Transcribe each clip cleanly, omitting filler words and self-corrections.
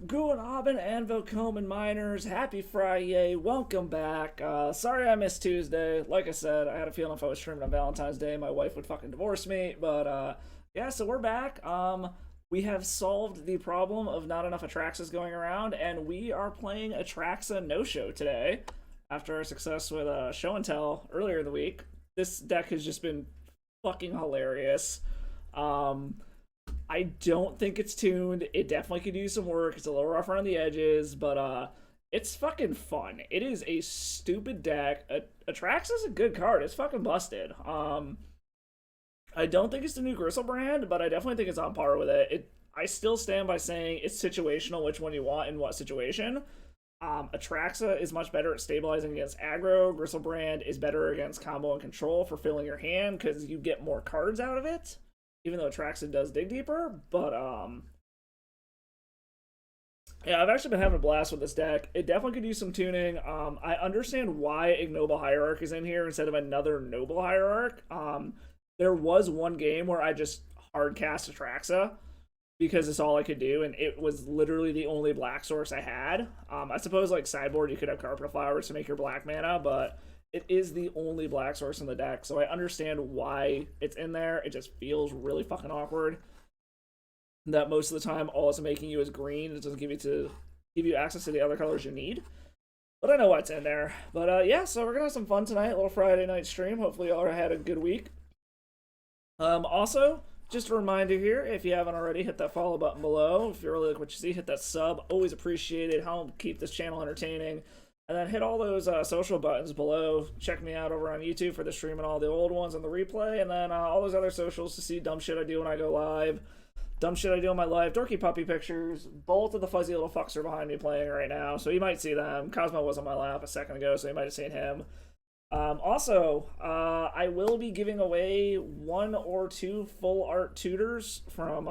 Guten Abend and willkommen miners. Happy Friday. Welcome back. Sorry I missed Tuesday. Like I said, I had a feeling if I was streaming on Valentine's Day, my wife would fucking divorce me. But yeah, so we're back. We have solved the problem of not enough Atraxas going around, and we are playing Atraxa no-show today. After our success with Show and Tell earlier in the week, this deck has just been fucking hilarious. Um, I don't think it's tuned. It definitely could use some work. It's a little rough around the edges, but it's fucking fun. It is a stupid deck. Atraxa is a good card. It's fucking busted. I don't think it's the new Griselbrand, but I definitely think it's on par with it. I still stand by saying it's situational which one you want in what situation. Atraxa is much better at stabilizing against aggro. Griselbrand is better against combo and control for filling your hand because you get more cards out of it. Even though Atraxa does dig deeper, but yeah, I've actually been having a blast with this deck. It definitely could use some tuning. I understand why Ignoble Hierarch is in here instead of another Noble Hierarch. There was one game where I just hard cast Atraxa because it's all I could do, and it was literally the only black source I had. I suppose like sideboard you could have Carpet Flowers to make your black mana, but it is the only black source in the deck, so I understand why it's in there. It just feels really fucking awkward that most of the time all it's making you is green. It doesn't give you access to the other colors you need. But I know what's in there. But yeah, so we're gonna have some fun tonight. A little Friday night stream. Hopefully y'all had a good week. Also, just a reminder here, if you haven't already, hit that follow button below. If you really like what you see, hit that sub. Always appreciate it. Help keep this channel entertaining. And then hit all those social buttons below. Check me out over on YouTube for the stream and all the old ones and the replay. And then all those other socials to see dumb shit I do when I go live. Dumb shit I do in my live. Dorky puppy pictures. Both of the fuzzy little fucks are behind me playing right now. So you might see them. Cosmo was on my lap a second ago, so you might have seen him. Also, I will be giving away 1 or 2 full art tutors from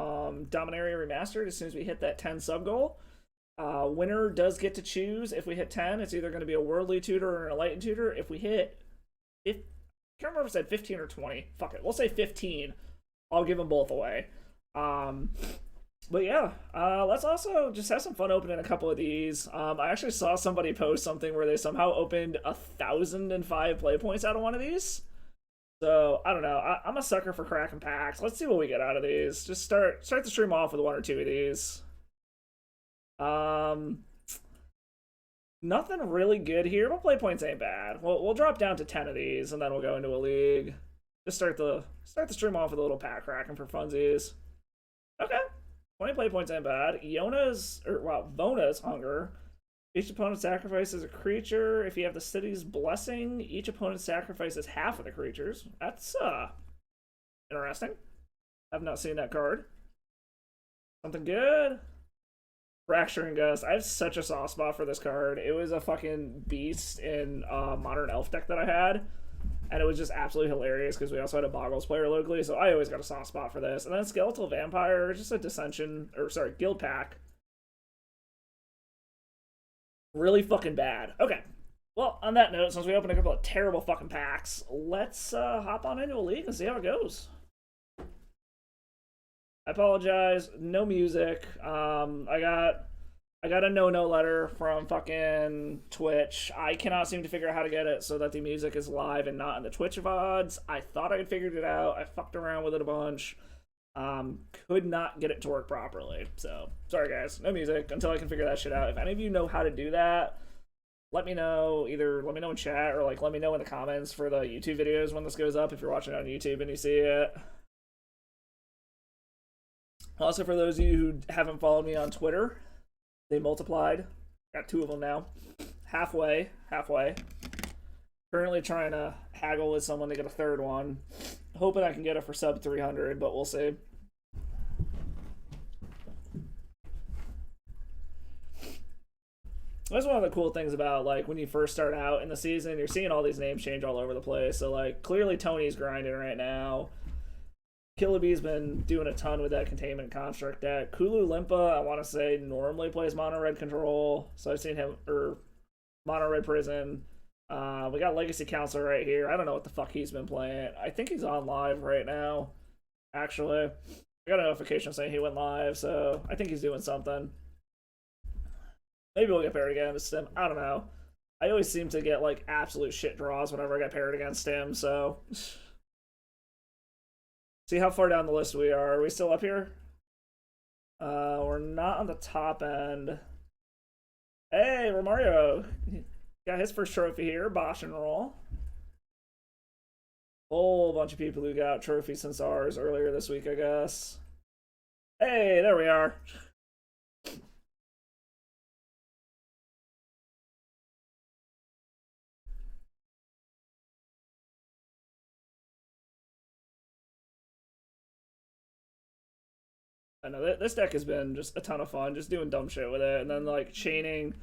Dominaria Remastered as soon as we hit that 10 sub goal. Winner does get to choose. If we hit 10, it's either going to be a Worldly Tutor or an Enlightened Tutor. If we hit, I can't remember if I said 15 or 20. Fuck it, we'll say 15. I'll give them both away. But yeah, let's also just have some fun opening a couple of these. I actually saw somebody post something where they somehow opened 1,005 play points out of one of these. So I don't know. I'm a sucker for cracking packs. Let's see what we get out of these. Just start the stream off with 1 or 2 of these. Nothing really good here, but play points ain't bad. We'll drop down to 10 of these, and then we'll go into a league. Just start the stream off with a little pack cracking for funsies. Okay, 20 play points ain't bad. Vona's Hunger. Each opponent sacrifices a creature. If you have the city's blessing, each opponent sacrifices half of the creatures. That's interesting. I've not seen that card. Something good. Fracturing Gust. I have such a soft spot for this card. It was a fucking beast in Modern Elf deck that I had. And it was just absolutely hilarious because we also had a Boggles player locally, so I always got a soft spot for this. And then Skeletal Vampire, just a Guild Pack. Really fucking bad. Okay. Well, on that note, since we opened a couple of terrible fucking packs, let's hop on into a league and see how it goes. I apologize. No music. I got a no letter from fucking Twitch. I cannot seem to figure out how to get it so that the music is live and not in the Twitch VODs. I thought I had figured it out. I fucked around with it a bunch. Could not get it to work properly. So sorry guys, no music until I can figure that shit out. If any of you know how to do that, let me know. Either let me know in chat or like let me know in the comments for the YouTube videos when this goes up if you're watching it on YouTube and you see it. Also, for those of you who haven't followed me on Twitter, they multiplied. Got 2 of them now. Halfway. Currently trying to haggle with someone to get a 3rd one. Hoping I can get it for sub 300, but we'll see. That's one of the cool things about, like, when you first start out in the season, you're seeing all these names change all over the place. So, like, clearly Tony's grinding right now. Killabee's been doing a ton with that Containment Construct deck. Kulu Limpa, I want to say, normally plays Mono Red Control. So I've seen him, or Mono Red Prison. We got Legacy Counselor right here. I don't know what the fuck he's been playing. I think he's on live right now, actually. I got a notification saying he went live, so I think he's doing something. Maybe we'll get paired against him. I don't know. I always seem to get like absolute shit draws whenever I get paired against him, so see how far down the list we are. Are we still up here? We're not on the top end. Hey, Romario got his first trophy here, Bosch and roll. Whole bunch of people who got trophies since ours earlier this week, I guess. Hey, there we are. I know this deck has been just a ton of fun, just doing dumb shit with it, and then like chaining.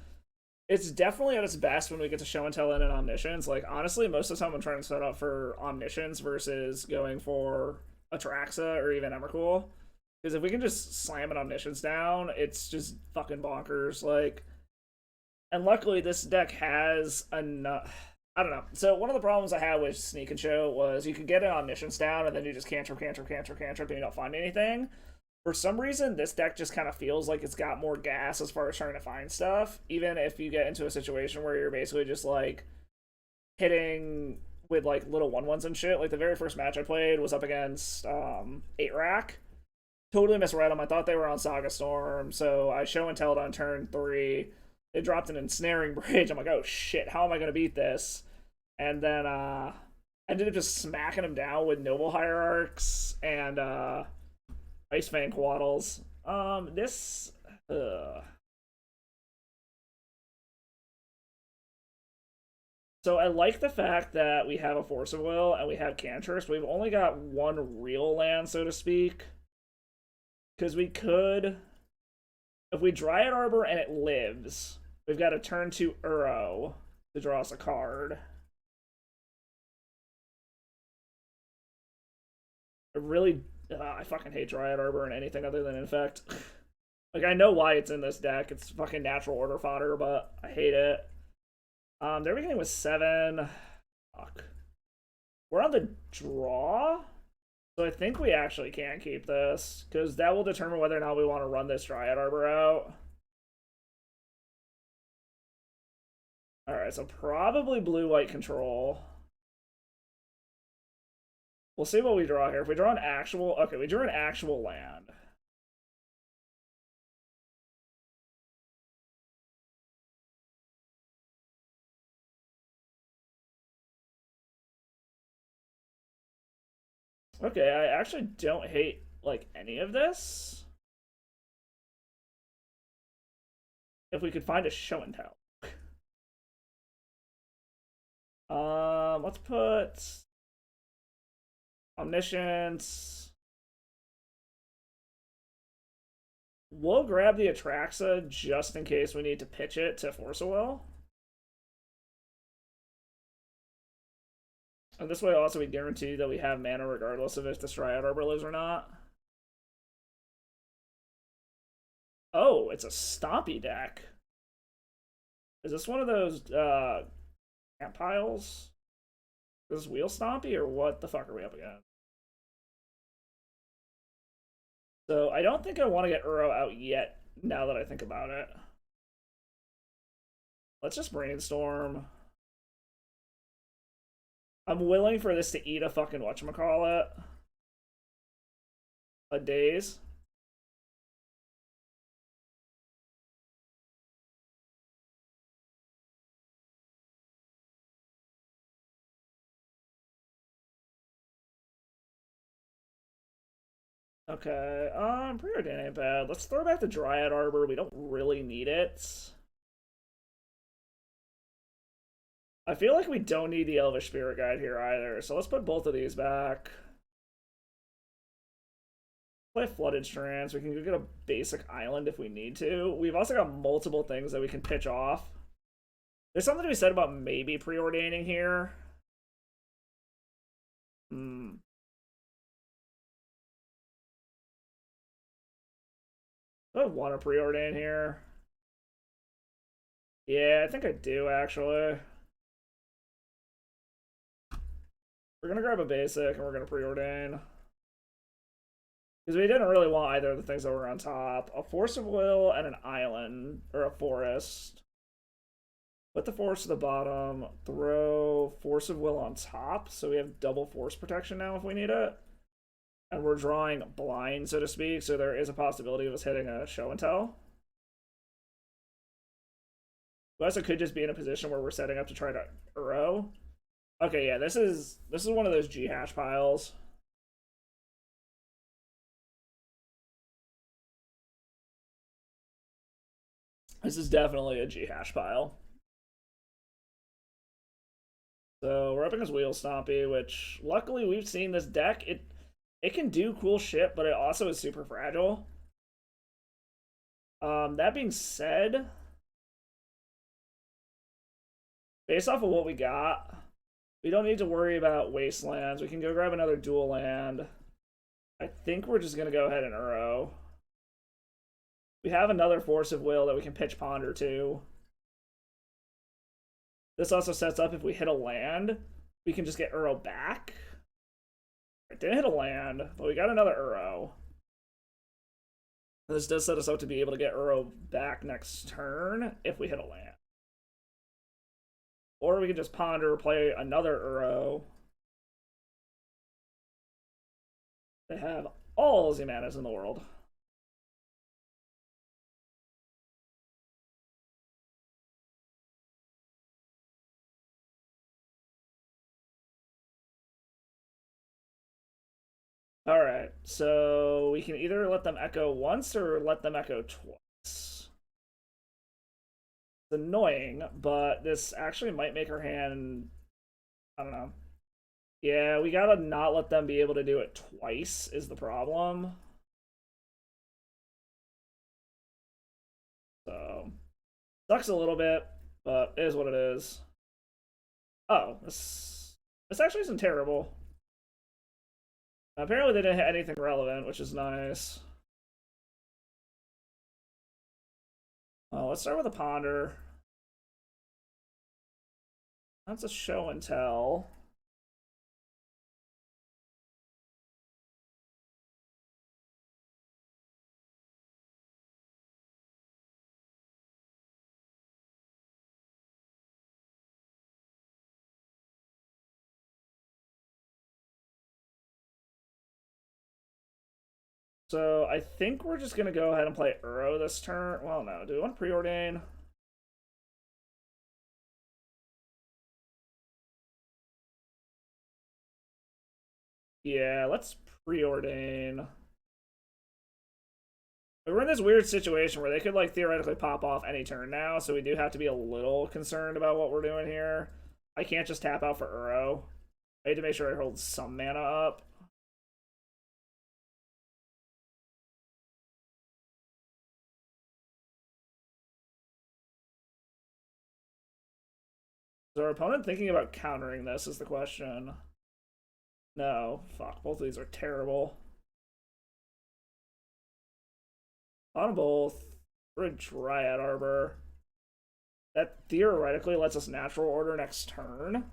It's definitely at its best when we get to show and tell in an omniscience. Like honestly, most of the time I'm trying to set up for omniscience versus going for Atraxa or even Emrakul. Because if we can just slam an omniscience down, it's just fucking bonkers. Like, and luckily this deck has enough. I don't know. So one of the problems I had with Sneak and Show was you could get an omniscience down and then you just cantrip, and you don't find anything. For some reason, this deck just kind of feels like it's got more gas as far as trying to find stuff. Even if you get into a situation where you're basically just like hitting with like little 1/1s and shit. Like the very first match I played was up against 8-Rack. Totally misread them. I thought they were on Saga Storm, so I show and tell on turn 3. They dropped an ensnaring bridge. I'm like, oh shit, how am I gonna beat this? And then I ended up just smacking him down with Noble Hierarchs and Ice Fang Quaddles. This. So I like the fact that we have a Force of Will and we have Cantress. We've only got one real land, so to speak. Because we could. If we Dryad Arbor and it lives, we've got to turn to Uro to draw us a card. I fucking hate Dryad Arbor and anything other than Infect. Like, I know why it's in this deck. It's fucking natural order fodder, but I hate it. They're beginning with 7. Fuck. We're on the draw? So I think we actually can keep this, because that will determine whether or not we want to run this Dryad Arbor out. Alright, so probably blue-white control. We'll see what we draw here. If we draw an actual... Okay, we drew an actual land. Okay, I actually don't hate, like, any of this. If we could find a show and tell. Let's put... Omniscience. We'll grab the Atraxa just in case we need to pitch it to Force of Will. And this way also we guarantee that we have mana regardless of if the Dryad Arbor lives or not. Oh, it's a Stompy deck. Is this one of those camp piles? Is this Wheel Stompy or what the fuck are we up against? So I don't think I want to get Uro out yet, now that I think about it. Let's just brainstorm. I'm willing for this to eat a fucking whatchamacallit. A daze. Okay, Preordain ain't bad. Let's throw back the Dryad Arbor. We don't really need it. I feel like we don't need the Elvish Spirit Guide here either, so let's put both of these back. Play Flooded Strands. We can go get a basic island if we need to. We've also got multiple things that we can pitch off. There's something to be said about maybe preordaining here. Do I want to preordain here? Yeah, I think I do, actually. We're gonna grab a basic and we're gonna preordain. Because we didn't really want either of the things that were on top. A Force of Will and an island, or a forest. Put the force to the bottom, throw Force of Will on top, so we have double force protection now if we need it. And we're drawing blind, so to speak, so there is a possibility of us hitting a show and tell. We also could just be in a position where we're setting up to try to Uro. Okay, yeah, this is one of those G hash piles. This is definitely a G hash pile. So we're up against Wheel Stompy, which luckily we've seen this deck. It can do cool shit, but it also is super fragile. That being said, based off of what we got, we don't need to worry about Wastelands. We can go grab another dual land. I think we're just going to go ahead and Uro. We have another Force of Will that we can pitch Ponder to. This also sets up if we hit a land, we can just get Uro back. I didn't hit a land, but we got another Uro. This does set us up to be able to get Uro back next turn if we hit a land. Or we can just Ponder, play another Uro. They have all the manas in the world. Alright, so we can either let them echo once or let them echo twice. It's annoying, but this actually might make our hand... I don't know. Yeah, we gotta not let them be able to do it twice is the problem. So, sucks a little bit, but it is what it is. Oh, this actually isn't terrible. Apparently they didn't hit anything relevant, which is nice. Let's start with a Ponder. That's a show and tell. So I think we're just going to go ahead and play Uro this turn. Well, no. Do we want to preordain? Yeah, let's preordain. We're in this weird situation where they could, like, theoretically pop off any turn now, so we do have to be a little concerned about what we're doing here. I can't just tap out for Uro. I need to make sure I hold some mana up. Is our opponent thinking about countering this is the question. No. Fuck, both of these are terrible. On both. We're a Dryad Arbor. That theoretically lets us natural order next turn.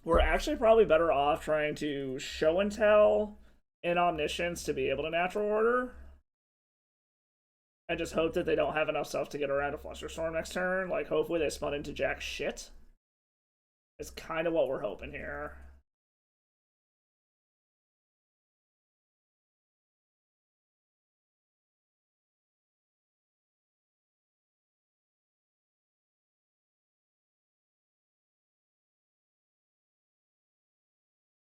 We're actually probably better off trying to show and tell in Omniscience to be able to natural order. I just hope that they don't have enough stuff to get around a Flusterstorm next turn. Like, hopefully they spun into jack shit. It's kind of what we're hoping here.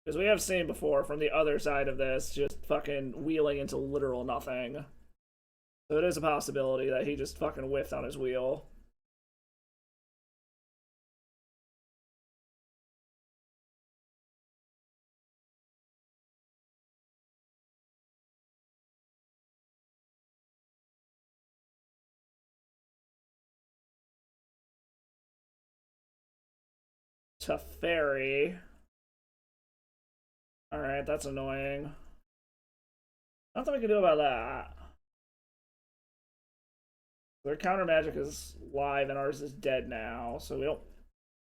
Because we have seen before from the other side of this, just fucking wheeling into literal nothing. So it is a possibility that he just fucking whiffed on his wheel. Teferi. Alright, that's annoying. Nothing we can do about that. Their counter magic is live and ours is dead now, so we don't...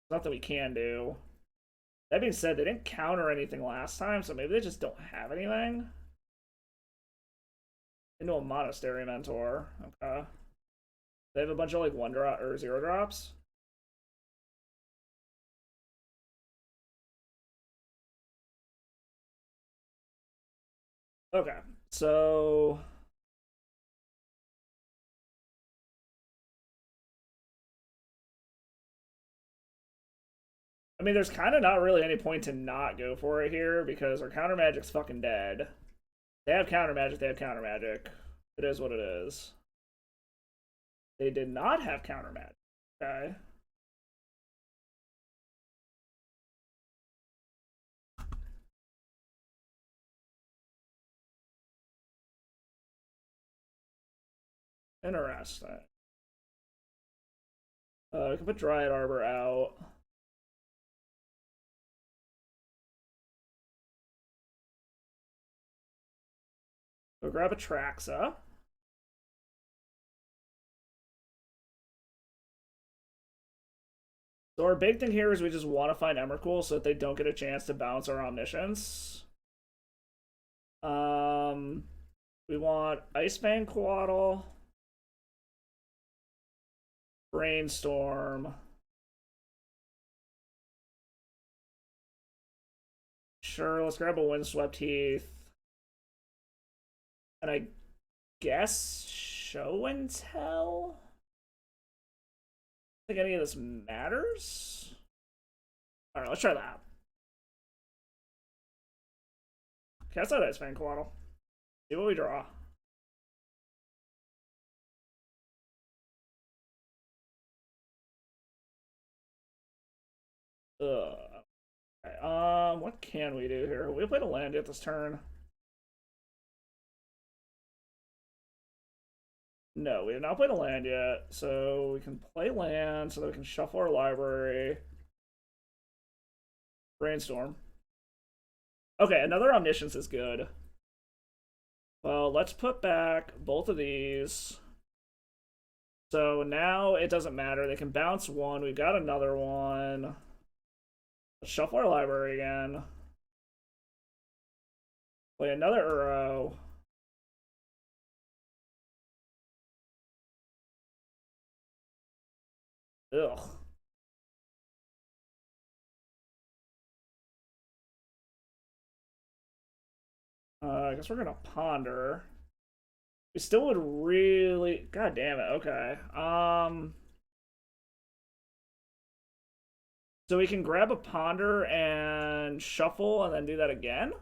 There's nothing we can do. That being said, they didn't counter anything last time, so maybe they just don't have anything. Into a Monastery Mentor. Okay. They have a bunch of like 1-drop or 0-drops. Okay, so I mean, there's kind of not really any point to not go for it here because our counter magic's fucking dead. They have counter magic, they have counter magic. It is what it is. They did not have counter magic. Okay. Interesting. We can put Dryad Arbor out. We'll grab Atraxa. So our big thing here is we just want to find Emrakul so that they don't get a chance to bounce our Omniscience. We want Icefang Coatl, Brainstorm. Sure, let's grab a Windswept Heath. And I guess Show and Tell? I think any of this matters? Alright, let's try that. Cast out Icefang Coatl. See what we draw. Ugh. Okay, what can we do here? We played a land yet this turn. No, we have not played a land yet, so we can play land so that we can shuffle our library. Brainstorm. Okay, another Omniscience is good. Well, let's put back both of these. So now it doesn't matter. They can bounce one. We've got another one. Let's shuffle our library again. Play another Uro. Ugh. I guess we're gonna ponder. We still would really... God damn it, okay. So we can grab a ponder and shuffle and then do that again?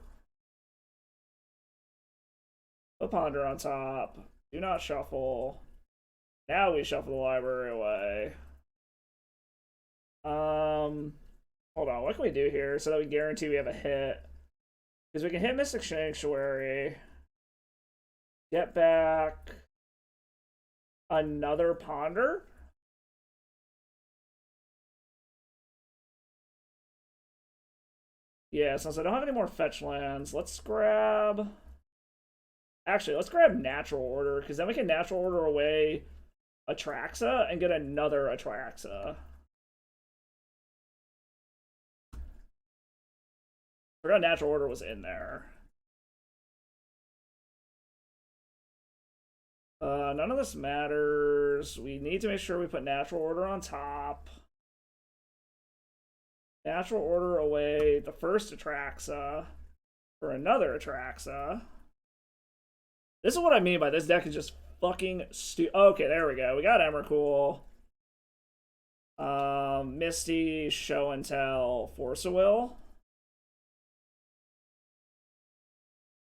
Put ponder on top. Do not shuffle. Now we shuffle the library away. Hold on, what can we do here so that we guarantee we have a hit? Because we can hit Mystic Sanctuary. Get back another ponder. Yeah, since I don't have any more fetch lands, let's grab... Actually, let's grab Natural Order, because then we can Natural Order away Atraxa and get another Atraxa. I forgot Natural Order was in there. None of this matters. We need to make sure we put Natural Order on top. Natural Order away the first Atraxa for another Atraxa. This is what I mean by this deck is just fucking okay, there we go. We got Emrakul. Misty, Show and Tell, Force of Will.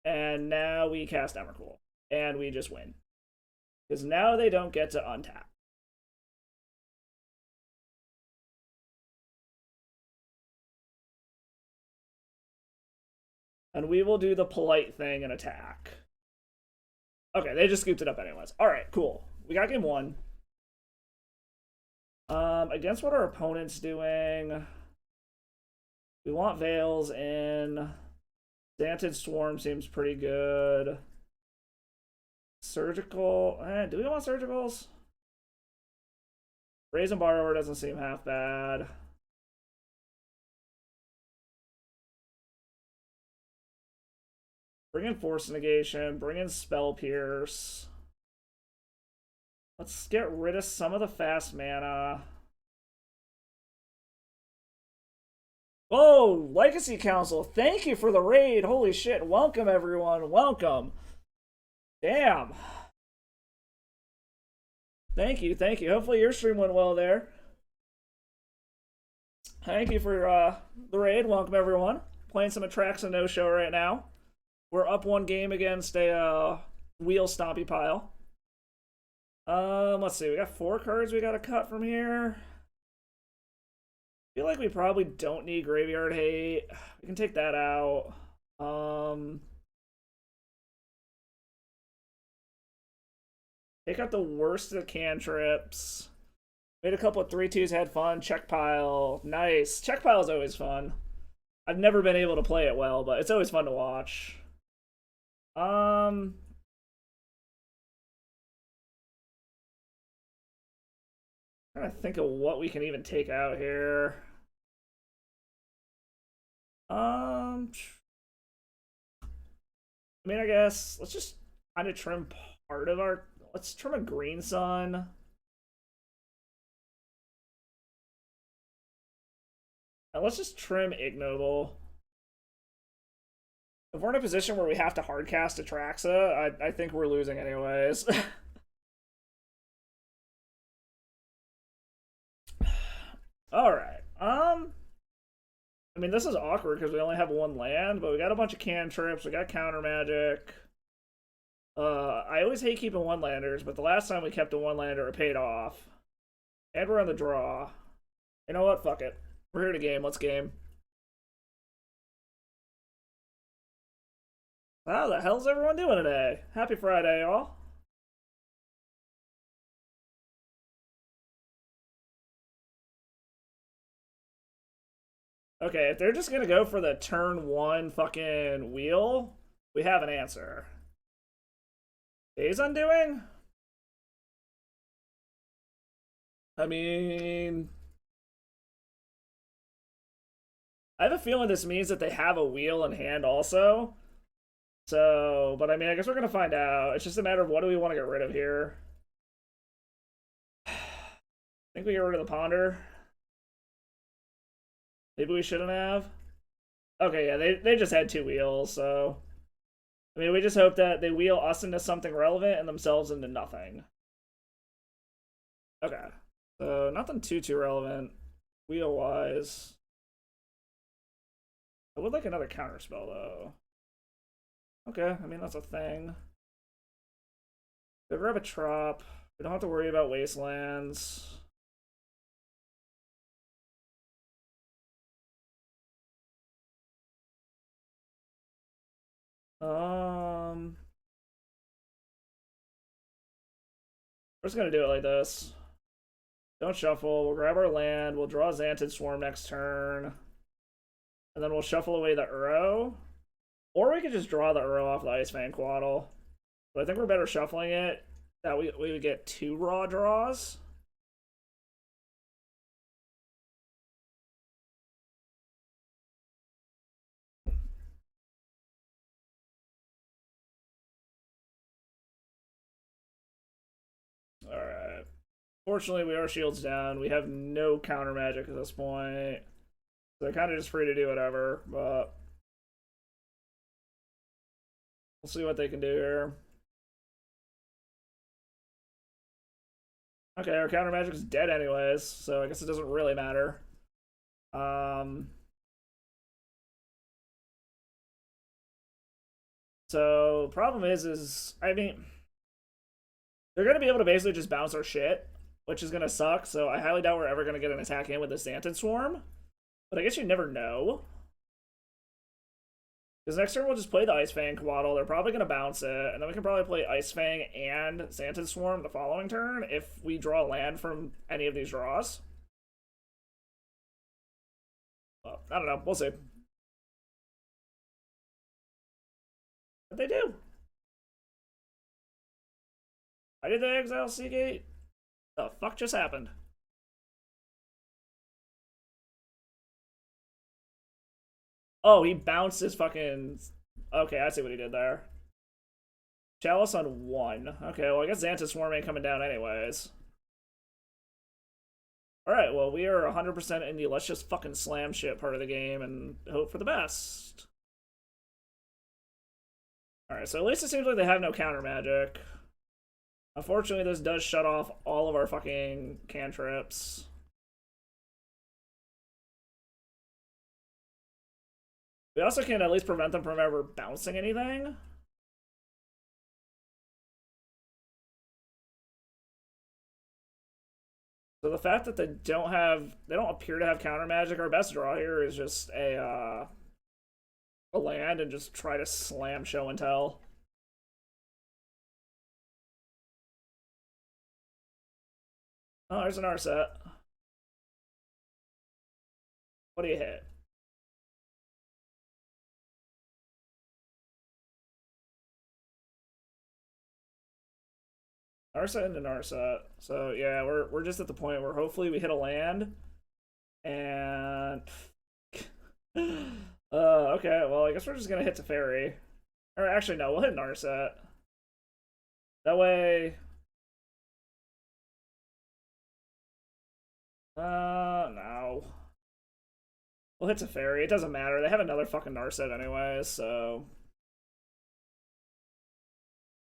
And now we cast Emrakul. And we just win. Because now they don't get to untap. And we will do the polite thing and attack. Okay, they just scooped it up anyways. Alright, cool. We got game one. Against what our opponent's doing, we want Veils in. Danted Swarm seems pretty good. Surgical. Do we want surgicals? Brazen Borrower doesn't seem half bad. Bring in Force Negation. Bring in Spell Pierce. Let's get rid of some of the fast mana. Oh, Legacy Council, thank you for the raid. Holy shit. Welcome, everyone. Welcome. Damn. Thank you, thank you. Hopefully your stream went well there. Thank you for the raid. Welcome, everyone. Playing some Atraxa no-show right now. We're up one game against a wheel stompy pile. Let's see. We got 4 cards we gotta cut from here. I feel like we probably don't need Graveyard Hate. We can take that out. Take out the worst of the cantrips. Made a couple of 3-2s, had fun. Check pile. Nice. Check pile is always fun. I've never been able to play it well, but it's always fun to watch. Trying to think of what we can even take out here. I mean, I guess let's just kind of trim part of our. Let's trim a Green Sun. And let's just trim Ignoble. If we're in a position where we have to hardcast Atraxa, I think we're losing anyways. Alright. I mean, this is awkward because we only have 1 land, but we got a bunch of cantrips, we got counter magic. I always hate keeping 1-landers, but the last time we kept a 1-lander, it paid off. And we're on the draw. You know what? Fuck it. We're here to game. Let's game. How the hell's everyone doing today? Happy Friday, y'all. Okay, if they're just gonna go for the turn 1 fucking wheel, we have an answer. Days Undoing? I mean, I have a feeling this means that they have a wheel in hand also. So, but I mean, I guess we're gonna find out. It's just a matter of what do we want to get rid of here. I think we get rid of the Ponder. Maybe we shouldn't have. Okay, yeah, they just had 2 wheels, so I mean, we just hope that they wheel us into something relevant and themselves into nothing. Okay, so nothing too relevant wheel wise. I would like another counterspell though. Okay, I mean that's a thing. Go grab a Trop. We don't have to worry about Wastelands. We're just gonna do it like this. Don't shuffle. We'll grab our land. We'll draw Xantid Swarm next turn. And then we'll shuffle away the Uro. Or we could just draw the Uro off the Icefang Quaddle. But I think we're better shuffling it. That we would get 2 raw draws. Alright. Fortunately, we are shields down. We have no counter magic at this point. So they're kind of just free to do whatever, but we'll see what they can do here. Okay, our counter magic is dead anyways, so I guess it doesn't really matter. So problem is I mean, they're gonna be able to basically just bounce our shit, which is gonna suck. So I highly doubt we're ever gonna get an attack in with the Xantid Swarm. But I guess you never know. Because next turn we'll just play the Icefang Quaddle. They're probably gonna bounce it, and then we can probably play Icefang and Xantid Swarm the following turn if we draw land from any of these draws. Well, I don't know. We'll see. What they do? Why did they exile Seagate? The fuck just happened? Oh, he bounced his fucking... Okay, I see what he did there. Chalice on 1. Okay, well, I guess Xanta's Swarm ain't coming down anyways. Alright, well, we are 100% in the let's just fucking slam shit part of the game and hope for the best. Alright, so at least it seems like they have no counter magic. Unfortunately, this does shut off all of our fucking cantrips. We also can at least prevent them from ever bouncing anything. So the fact that they don't appear to have counter magic, our best draw here is just a land and just try to slam show and tell. Oh, there's an Arset. What do you hit? Arset and an Arset. So yeah, we're just at the point where hopefully we hit a land. And okay, well I guess we're just gonna hit Teferi. Or actually no, we'll hit an Arset. That way. No. We'll hit Teferi. It doesn't matter. They have another fucking Narset anyway, so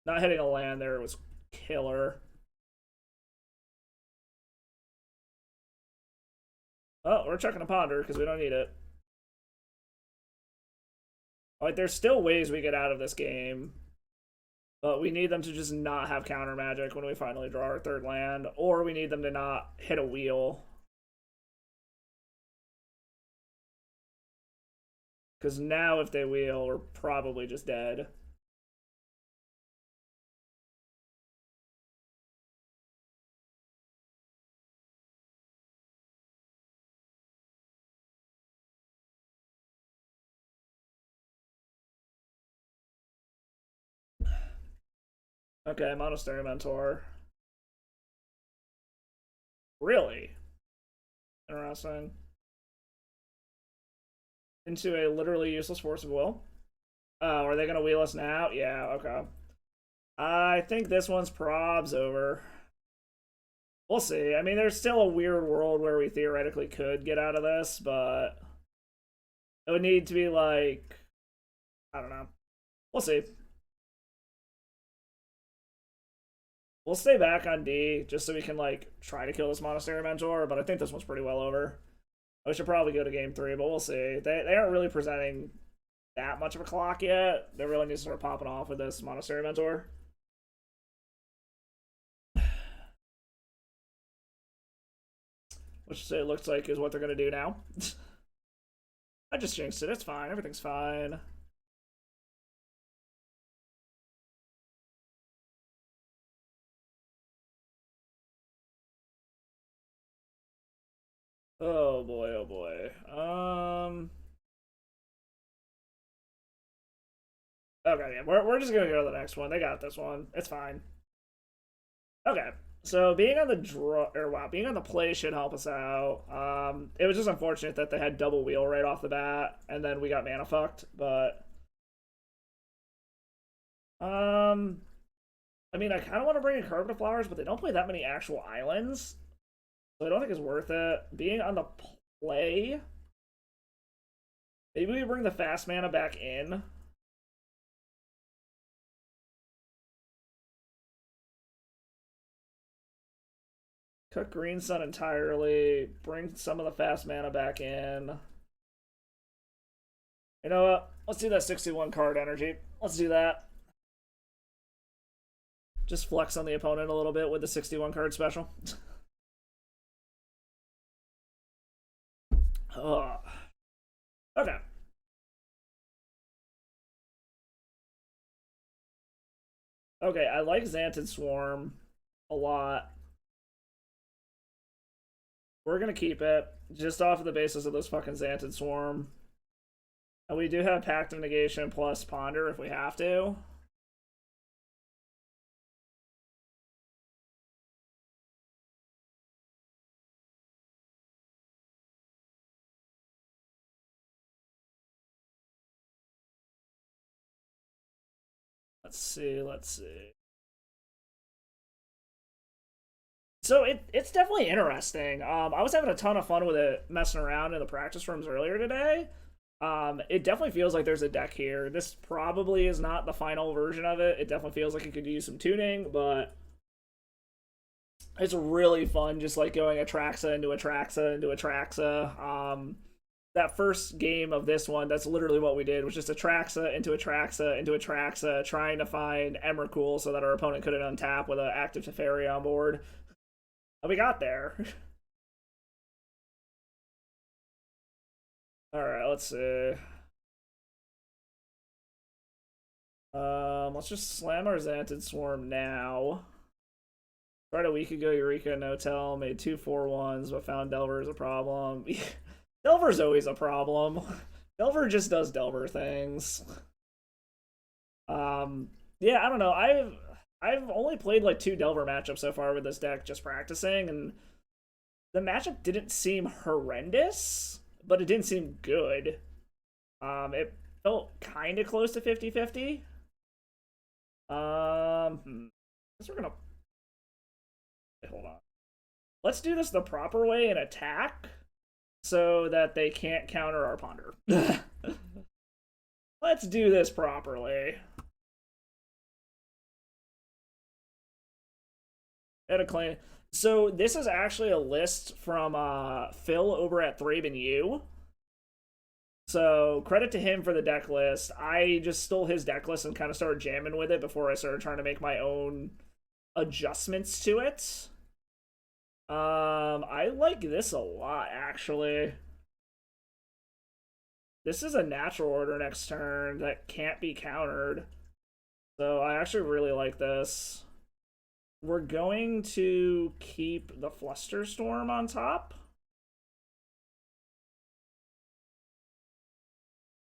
not hitting a land there was killer. Oh, we're checking a Ponder because we don't need it. Like, there's still ways we get out of this game, but we need them to just not have counter magic when we finally draw our third land, or we need them to not hit a wheel. Because now if they wheel, we're probably just dead. Okay, Monastery Mentor. Really? Interesting. Into a literally useless force of will. Oh, are they gonna wheel us now? Yeah, okay. I think this one's probs over. We'll see. I mean, there's still a weird world where we theoretically could get out of this, but it would need to be like, I don't know. We'll see. We'll stay back on D just so we can like try to kill this Monastery Mentor, but I think this one's pretty well over. We should probably go to game 3, but we'll see. They aren't really presenting that much of a clock yet. They really need to start popping off with this Monastery Mentor. Which it looks like is what they're gonna do now. I just jinxed it. It's fine. Everything's fine. Oh boy, oh boy. Okay, yeah, we're just gonna go to the next one. They got this one. It's fine. Okay. So being on the draw or wow, being on the play should help us out. It was just unfortunate that they had double wheel right off the bat, and then we got mana fucked. But I mean, I kind of want to bring in Carpet Flowers, but they don't play that many actual islands, so I don't think it's worth it. Being on the play, maybe we bring the fast mana back in. Cut Green Sun entirely. Bring some of the fast mana back in. You know what? Let's do that 61 card energy. Let's do that. Just flex on the opponent a little bit with the 61 card special. Okay. Okay, I like Xanted Swarm a lot. We're gonna keep it just off of the basis of this fucking Xanted Swarm. And we do have Pact of Negation plus Ponder if we have to. let's see. So it's definitely interesting. I was having a ton of fun with it, messing around in the practice rooms earlier today. It definitely feels like there's a deck here. This probably is not the final version of it. It definitely feels like it could use some tuning, but it's really fun just like going Atraxa into Atraxa into Atraxa. That first game of this one, that's literally what we did, was just Atraxa into Atraxa into Atraxa, trying to find Emrakul so that our opponent couldn't untap with an active Teferi on board. And we got there. Alright, let's see. Let's just slam our Xantid Swarm now. Tried a week ago, Eureka no tell, made 2 4-1s, but found Delver is a problem. Delver's always a problem. Delver just does Delver things. Yeah, I don't know. I've only played like 2 Delver matchups so far with this deck, just practicing, and the matchup didn't seem horrendous, but it didn't seem good. It felt kind of close to 50-50. I guess we're gonna... Wait, hold on. Let's do this the proper way and attack so that they can't counter our Ponder. Let's do this properly. Gotta claim. So this is actually a list from Phil over at Thraben U. So credit to him for the deck list. I just stole his deck list and kind of started jamming with it before I started trying to make my own adjustments to it. I like this a lot, actually. This is a natural order next turn that can't be countered. So I actually really like this. We're going to keep the Flusterstorm on top.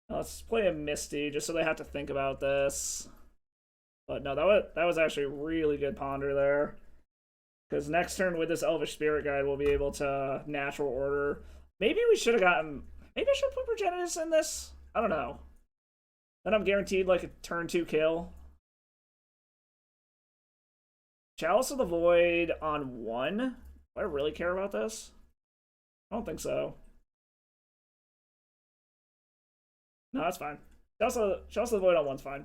Let's play a Misty just so they have to think about this. But no, that was actually a really good ponder there. Because next turn with this Elvish Spirit Guide, we'll be able to natural order. Maybe we should have gotten... Maybe I should put Progenitus in this? I don't know. Then I'm guaranteed like a turn 2 kill. Chalice of the Void on 1? Do I really care about this? I don't think so. No, that's fine. Chalice of the Void on 1's fine.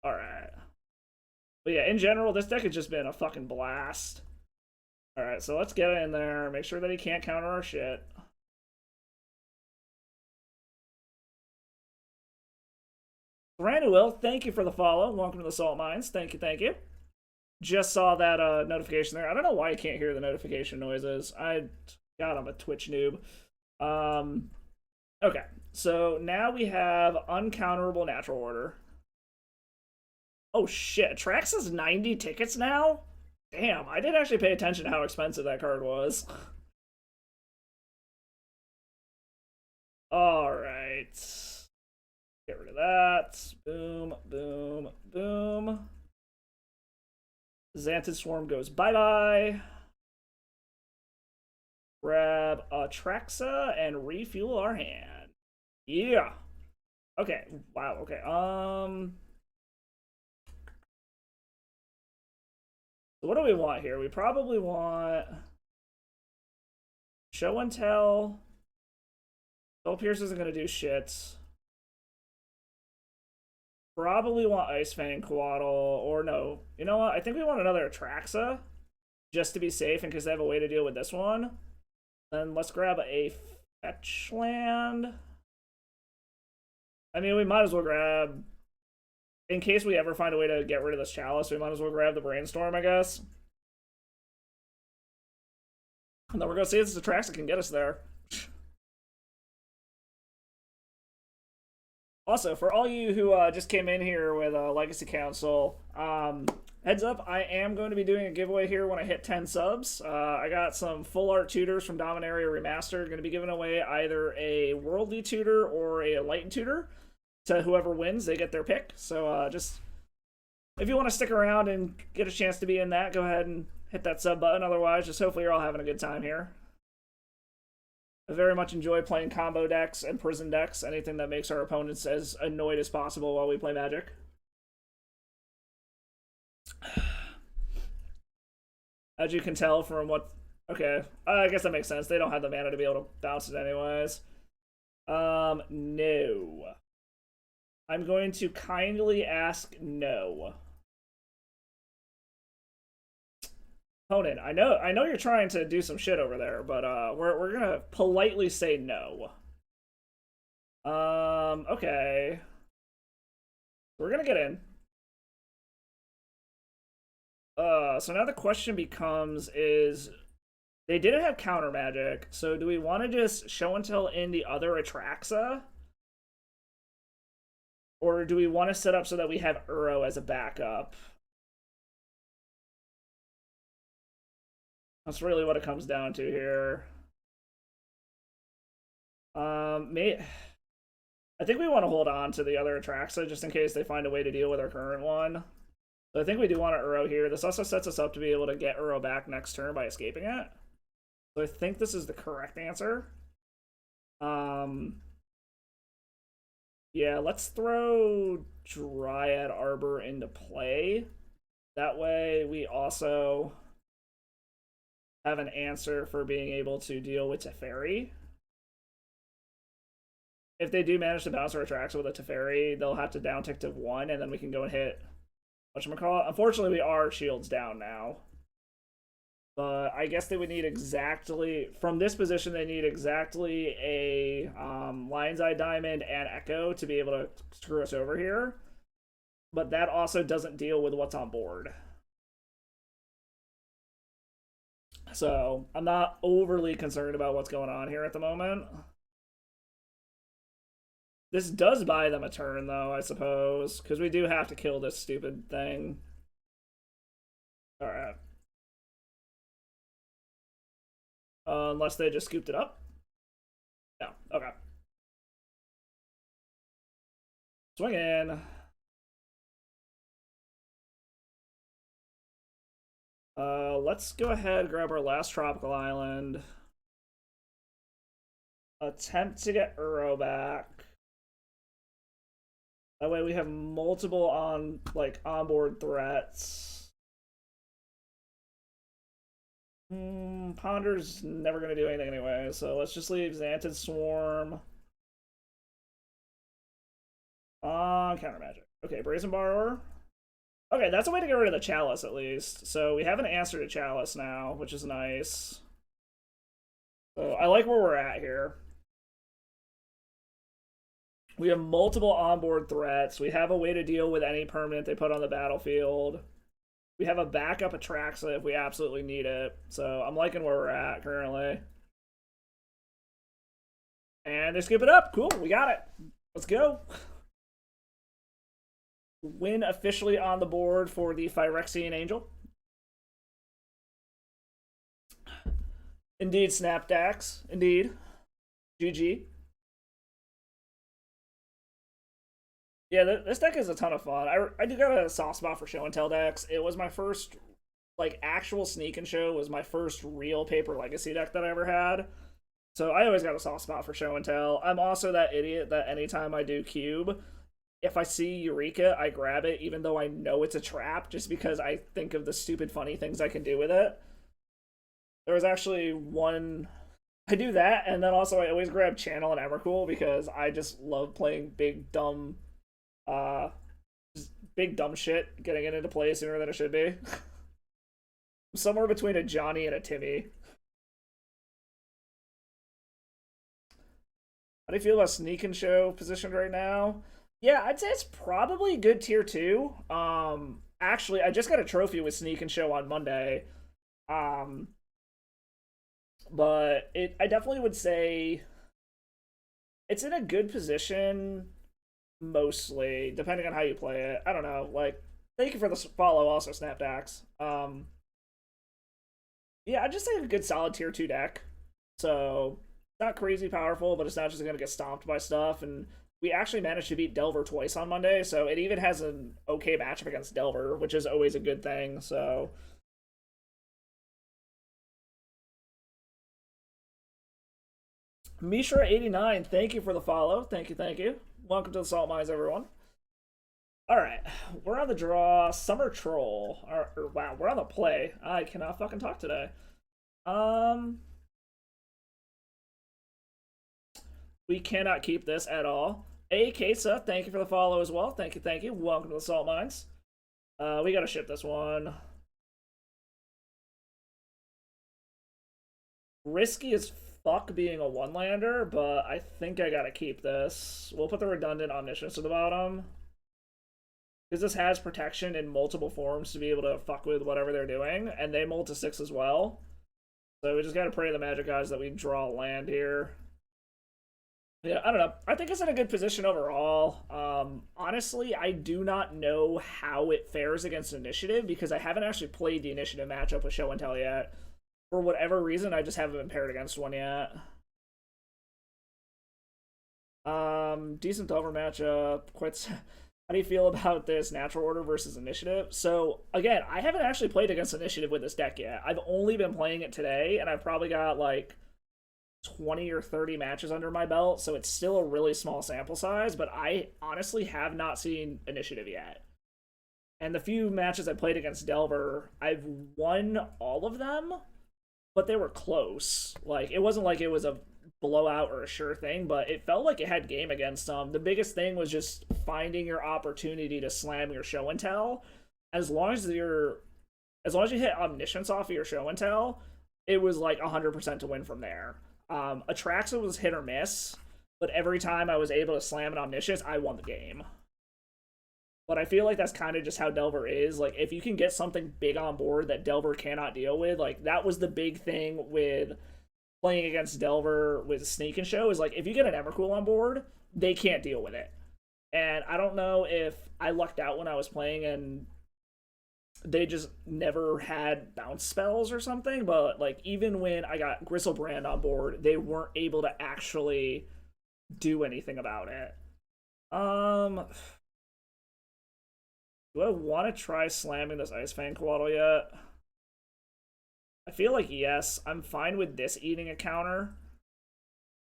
Alright. But yeah, in general, this deck has just been a fucking blast. Alright, so let's get in there. Make sure that he can't counter our shit. Granuel, thank you for the follow. Welcome to the Salt Mines. Thank you, thank you. Just saw that notification there. I don't know why I can't hear the notification noises. God, I'm a Twitch noob. Okay, so now we have uncounterable natural order. Oh shit, Atraxa's 90 tickets now? Damn, I didn't actually pay attention to how expensive that card was. Alright. Get rid of that. Boom, boom, boom. Xantid Swarm goes bye-bye. Grab Atraxa and refuel our hand. Yeah. Okay, wow, okay. So what do we want here? We probably want Show and Tell. Soul Pierce isn't going to do shit. Probably want Ice Fang Coatl, or no. You know what? I think we want another Atraxa, just to be safe in case they have a way to deal with this one. Then let's grab a Fetch Land. I mean, we might as well grab... In case we ever find a way to get rid of this Chalice, we might as well grab the Brainstorm, I guess. And then we're going to see if this Atraxa can get us there. Also, for all you who just came in here with Legacy Council, heads up, I am going to be doing a giveaway here when I hit 10 subs. I got some full art tutors from Dominaria Remastered. Going to be giving away either a Worldly tutor or a Enlightened tutor. To whoever wins, they get their pick. So just, if you want to stick around and get a chance to be in that, go ahead and hit that sub button. Otherwise, just hopefully you're all having a good time here. I very much enjoy playing combo decks and prison decks, anything that makes our opponents as annoyed as possible while we play Magic. As you can tell from what... Okay, I guess that makes sense. They don't have the mana to be able to bounce it anyways. No. I'm going to kindly ask no. Opponent, I know you're trying to do some shit over there, but we're gonna politely say no. Okay. We're gonna get in. So now the question becomes is they didn't have counter magic, so do we want to just show and tell in the other Atraxa? Or do we want to set up so that we have Uro as a backup? That's really what it comes down to here. I think we want to hold on to the other Atraxa just in case they find a way to deal with our current one. So I think we do want to Uro here. This also sets us up to be able to get Uro back next turn by escaping it. So I think this is the correct answer. Yeah, let's throw Dryad Arbor into play. That way we also have an answer for being able to deal with Teferi. If they do manage to bounce our Atraxa with a Teferi, they'll have to down tick to 1, and then we can go and hit whatchamacallit. Unfortunately, we are shields down now. But I guess they would need exactly, from this position, they need exactly a Lion's Eye Diamond and Echo to be able to screw us over here. But that also doesn't deal with what's on board. So I'm not overly concerned about what's going on here at the moment. This does buy them a turn, though, I suppose, because we do have to kill this stupid thing. Alright. Unless they just scooped it up. No, okay. Swing in. Let's go ahead and grab our last tropical island. Attempt to get Uro back. That way we have multiple onboard threats. Ponder's never gonna do anything anyway, so let's just leave Xanted Swarm on counter magic. Okay, Brazen Borrower. Okay, that's a way to get rid of the Chalice at least. So we have an answer to Chalice now, which is nice. So I like where we're at here. We have multiple onboard threats. We have a way to deal with any permanent they put on the battlefield. We have a backup Atraxa if we absolutely need it. So I'm liking where we're at currently. And they scoop it up. Cool, we got it. Let's go. Win officially on the board for the Phyrexian Angel. Indeed, Snapdax. Indeed. GG. Yeah, this deck is a ton of fun. I do got a soft spot for show and tell decks. It was my first, actual sneak and show was my first real paper legacy deck that I ever had. So I always got a soft spot for show and tell. I'm also that idiot that anytime I do cube, if I see Eureka, I grab it, even though I know it's a trap, just because I think of the stupid funny things I can do with it. There was actually one... I do that, and then also I always grab Channel and Emrakul, because I just love playing big, dumb shit, getting it into play sooner than it should be. I'm somewhere between a Johnny and a Timmy. How do you feel about Sneak and Show positioned right now? Yeah, I'd say it's probably good tier 2. Actually, I just got a trophy with Sneak and Show on Monday. But I definitely would say it's in a good position, mostly, depending on how you play it. I don't know, thank you for the follow also, Snapdax. Yeah, I'd just say a good solid tier 2 deck. So, not crazy powerful, but it's not just gonna get stomped by stuff, and we actually managed to beat Delver twice on Monday, so it even has an okay matchup against Delver, which is always a good thing, so... Mishra89, thank you for the follow. Thank you, thank you. Welcome to the Salt Mines, everyone. Alright, we're on the draw. Summer Troll. Wow, we're on the play. I cannot fucking talk today. We cannot keep this at all. Hey, Kesa, thank you for the follow as well. Thank you, thank you. Welcome to the Salt Mines. We gotta ship this one. Risky as fuck being a one-lander, but I think I gotta keep this. We'll put the redundant omniscience to the bottom. Because this has protection in multiple forms to be able to fuck with whatever they're doing, and they mull to 6 as well. So we just gotta pray to the magic guys that we draw land here. Yeah, I don't know. I think it's in a good position overall. Honestly, I do not know how it fares against initiative because I haven't actually played the initiative matchup with Show and Tell yet. For whatever reason, I just haven't been paired against one yet. Decent Delver matchup. How do you feel about this natural order versus initiative? So, again, I haven't actually played against initiative with this deck yet. I've only been playing it today, and I've probably got, like, 20 or 30 matches under my belt, so it's still a really small sample size, but I honestly have not seen initiative yet. And the few matches I played against Delver, I've won all of them, but they were close. Like, it wasn't like it was a blowout or a sure thing, but it felt like it had game against them. The biggest thing was just finding your opportunity to slam your show and tell. As long as you hit omniscience off of your show and tell, it was like 100% to win from there. Atraxa was hit or miss, but every time I was able to slam an omniscience, I won the game. But I feel like that's kind of just how Delver is. Like, if you can get something big on board that Delver cannot deal with, like, that was the big thing with playing against Delver with Sneak and Show, is like, if you get an Emrakul on board, they can't deal with it. And I don't know if I lucked out when I was playing and they just never had bounce spells or something, but like even when I got Griselbrand on board, they weren't able to actually do anything about it. Do I want to try slamming this Ice Fang Coatl yet? I feel like yes. I'm fine with this eating a counter.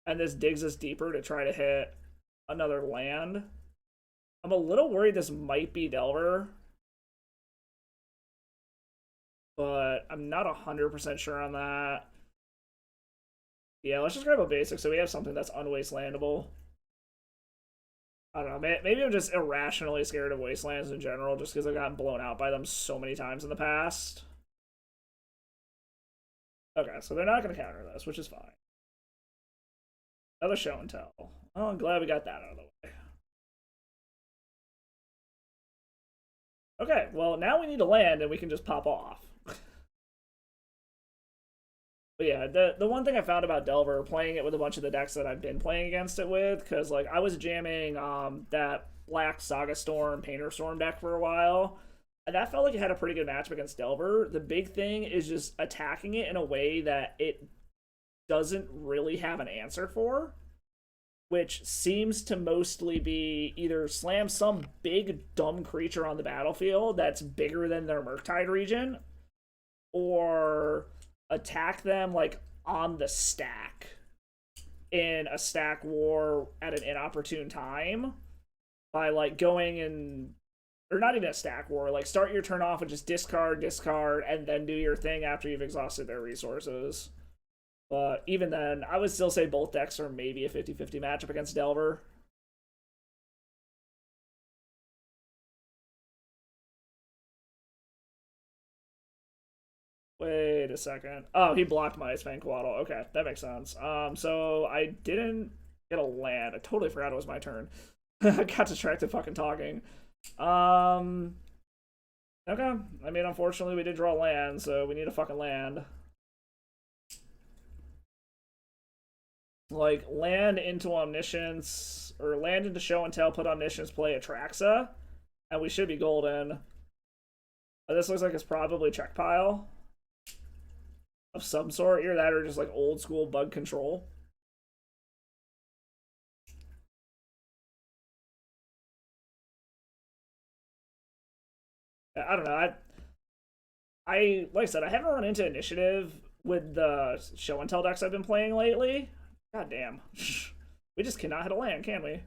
And this digs us deeper to try to hit another land. I'm a little worried this might be Delver, but I'm not 100% sure on that. Yeah, let's just grab a basic so we have something that's unwastelandable. I don't know, maybe I'm just irrationally scared of wastelands in general just because I've gotten blown out by them so many times in the past. Okay, so they're not going to counter this, which is fine. Another show and tell. Oh, I'm glad we got that out of the way. Okay, well, now we need to land and we can just pop off. But yeah, the one thing I found about Delver, playing it with a bunch of the decks that I've been playing against it with, because like I was jamming that Black Saga Storm, Painter Storm deck for a while, and that felt like it had a pretty good matchup against Delver. The big thing is just attacking it in a way that it doesn't really have an answer for, which seems to mostly be either slam some big dumb creature on the battlefield that's bigger than their Murktide region, or attack them like on the stack in a stack war at an inopportune time by like going in, or not even a stack war, like start your turn off and just discard, and then do your thing after you've exhausted their resources. But even then, I would still say both decks are maybe a 50-50 matchup against Delver. Wait a second. Oh, he blocked my Ice Fang Coatl. Okay, that makes sense. So I didn't get a land. I totally forgot it was my turn. I got distracted fucking talking. Okay. I mean, unfortunately, we did draw land, so we need a fucking land. Like, land into Omniscience, or land into Show and Tell, put Omniscience, play Atraxa, and we should be golden. But this looks like it's probably check pile of some sort. Either that or just like old school bug control. I don't know. I like I said, I haven't run into initiative with the show and tell decks I've been playing lately. God damn. We just cannot hit a land, can we?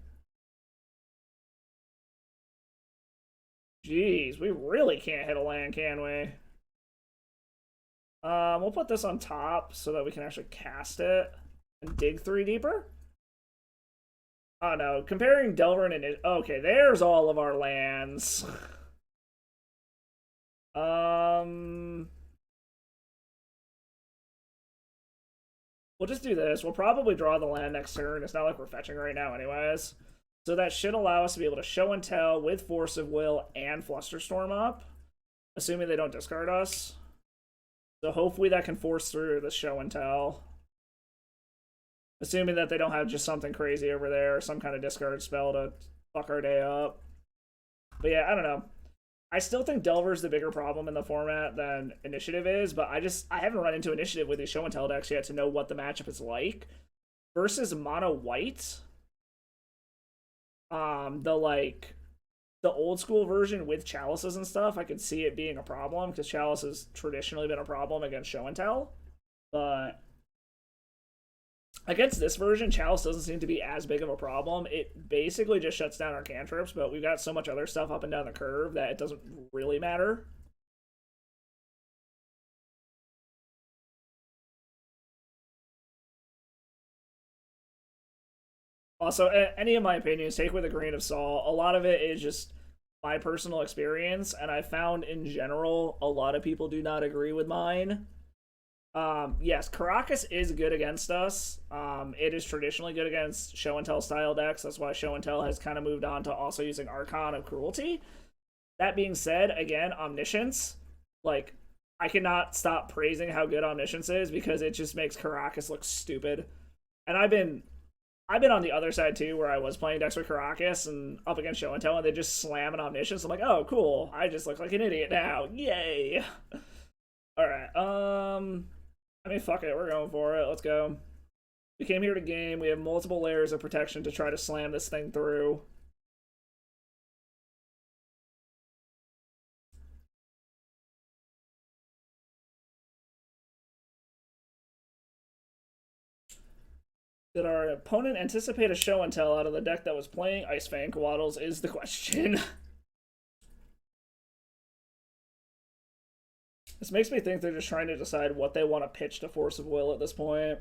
Jeez, we really can't hit a land, can we? We'll put this on top so that we can actually cast it and dig 3 deeper. Oh no, comparing Delver and okay, there's all of our lands. We'll just do this. We'll probably draw the land next turn. It's not like we're fetching right now anyways. So that should allow us to be able to show and tell with Force of Will and Flusterstorm up, assuming they don't discard us. So hopefully that can force through the show and tell. Assuming that they don't have just something crazy over there, or some kind of discard spell to fuck our day up. But yeah, I don't know. I still think Delver's the bigger problem in the format than Initiative is, but I haven't run into Initiative with these show and tell decks yet to know what the matchup is like. Versus mono white, the old school version with chalices and stuff, I could see it being a problem because chalice has traditionally been a problem against show and tell. But against this version, chalice doesn't seem to be as big of a problem. It basically just shuts down our cantrips, but we've got so much other stuff up and down the curve that it doesn't really matter. Also, any of my opinions, take with a grain of salt. A lot of it is just my personal experience, and I found in general a lot of people do not agree with mine. Yes, Caracas is good against us. It is traditionally good against show and tell style decks. That's why show and tell has kind of moved on to also using Archon of Cruelty. That being said, again, Omniscience, like, I cannot stop praising how good Omniscience is because it just makes Caracas look stupid. And I've been on the other side too, where I was playing decks with Caracas and up against show and tell, and they just slam an Omniscience. I'm like, oh, cool. I just look like an idiot now. Yay. All right. I mean, fuck it. We're going for it. Let's go. We came here to game. We have multiple layers of protection to try to slam this thing through. Did our opponent anticipate a show and tell out of the deck that was playing Ice Fang Coatls is the question. This makes me think they're just trying to decide what they want to pitch to Force of Will at this point.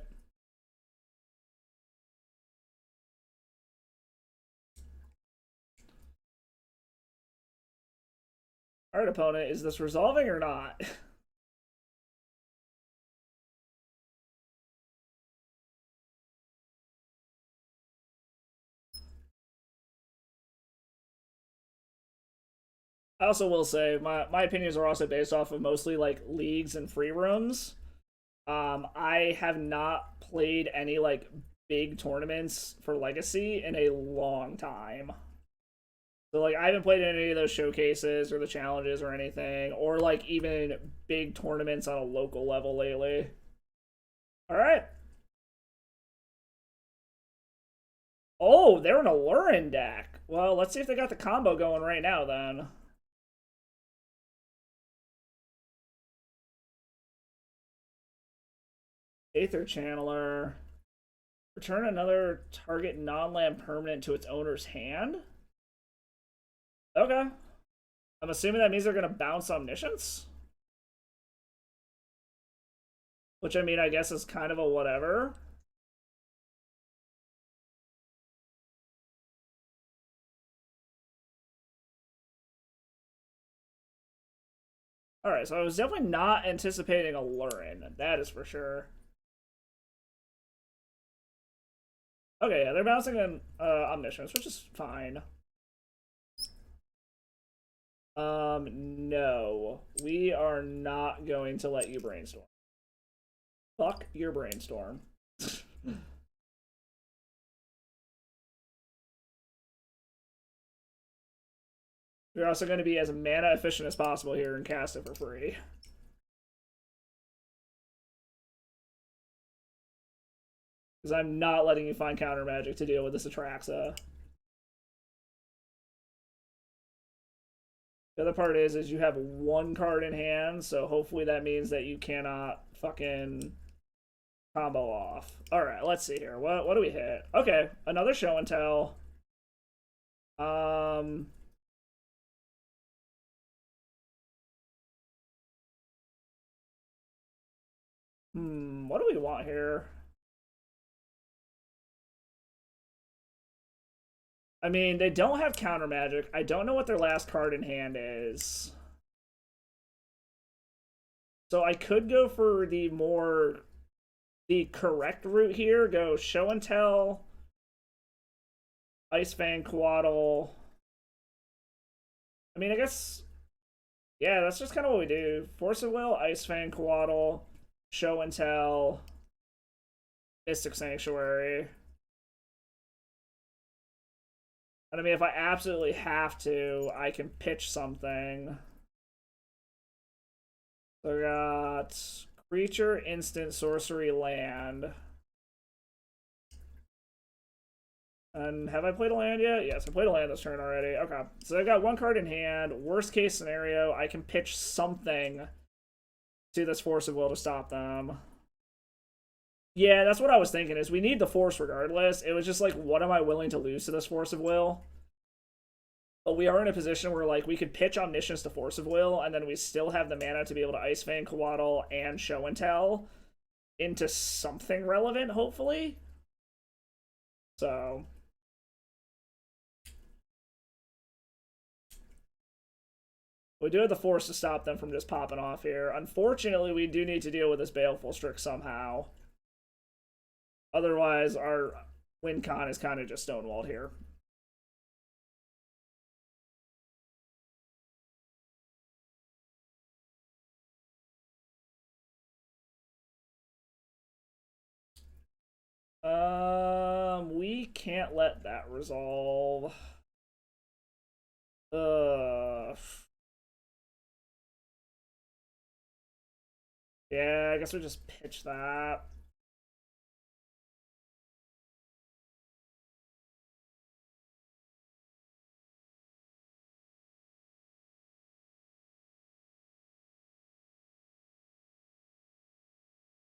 Alright, opponent, is this resolving or not? I also will say my opinions are also based off of mostly like leagues and free rooms. I have not played any like big tournaments for Legacy in a long time. So like I haven't played in any of those showcases or the challenges or anything, or like even big tournaments on a local level lately. All right. Oh, they're in a Lurin deck. Well, let's see if they got the combo going right now then. Aether Channeler. Return another target non-land permanent to its owner's hand? Okay. I'm assuming that means they're going to bounce Omniscience? Which, I mean, I guess is kind of a whatever. Alright, so I was definitely not anticipating a Lurin. That is for sure. Okay, yeah, they're bouncing in Omniscience, which is fine. No. We are not going to let you brainstorm. Fuck your brainstorm. We're also going to be as mana efficient as possible here and cast it for free. Because I'm not letting you find counter magic to deal with this Atraxa. The other part is you have one card in hand, so hopefully that means that you cannot fucking Combo off. All right, let's see here. What do we hit? Okay, another show and tell. Um. What do we want here? I mean, they don't have counter magic. I don't know what their last card in hand is. So I could go for the correct route here. Go show and tell, Ice Fang, Quaddle. I mean, I guess, yeah, that's just kind of what we do. Force of Will, Ice Fang, Quaddle, show and tell, Mystic Sanctuary. And I mean, if I absolutely have to, I can pitch something. So I got creature, instant, sorcery, land. And have I played a land yet? Yes, I played a land this turn already. Okay, so I got one card in hand. Worst case scenario, I can pitch something to this Force of Will to stop them. Yeah, that's what I was thinking, is we need the Force regardless. It was just like, what am I willing to lose to this Force of Will? But we are in a position where, like, we could pitch Omniscience to Force of Will, and then we still have the mana to be able to Ice Fang, Quaddle, and Show and Tell into something relevant, hopefully. So we do have the Force to stop them from just popping off here. Unfortunately, we do need to deal with this Baleful Strix somehow. Otherwise, our win con is kind of just stonewalled here. We can't let that resolve. Yeah, I guess we just pitch that.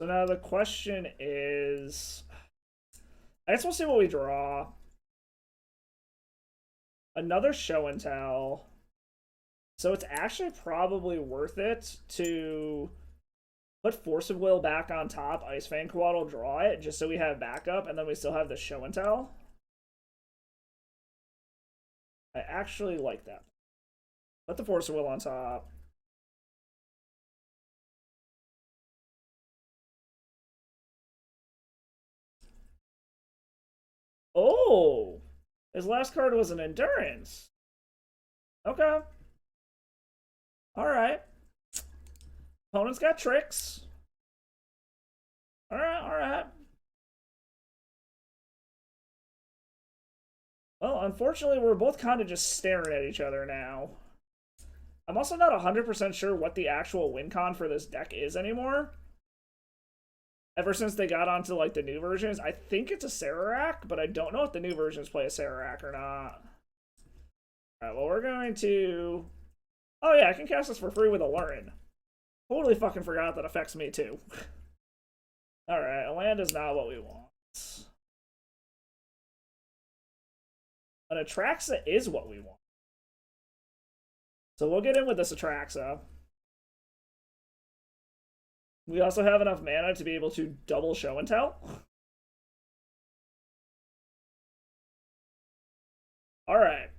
So now the question is, I guess we'll see what we draw. Another show and tell. So it's actually probably worth it to put Force of Will back on top, Ice Fang, Quaddle, draw it, just so we have backup, and then we still have the show and tell. I actually like that. Put the Force of Will on top. Oh! His last card was an Endurance. Okay. Alright. Opponent's got tricks. Alright, alright. Well, unfortunately, we're both kind of just staring at each other now. I'm also not 100% sure what the actual win con for this deck is anymore. Ever since they got onto, like, the new versions, I think it's a Sararak, but I don't know if the new versions play a Sararak or not. Alright, well, we're going to... Oh, yeah, I can cast this for free with a Lurin. Totally fucking forgot that affects me, too. Alright, a land is not what we want. An Atraxa is what we want. So we'll get in with this Atraxa. We also have enough mana to be able to double show and tell. Alright.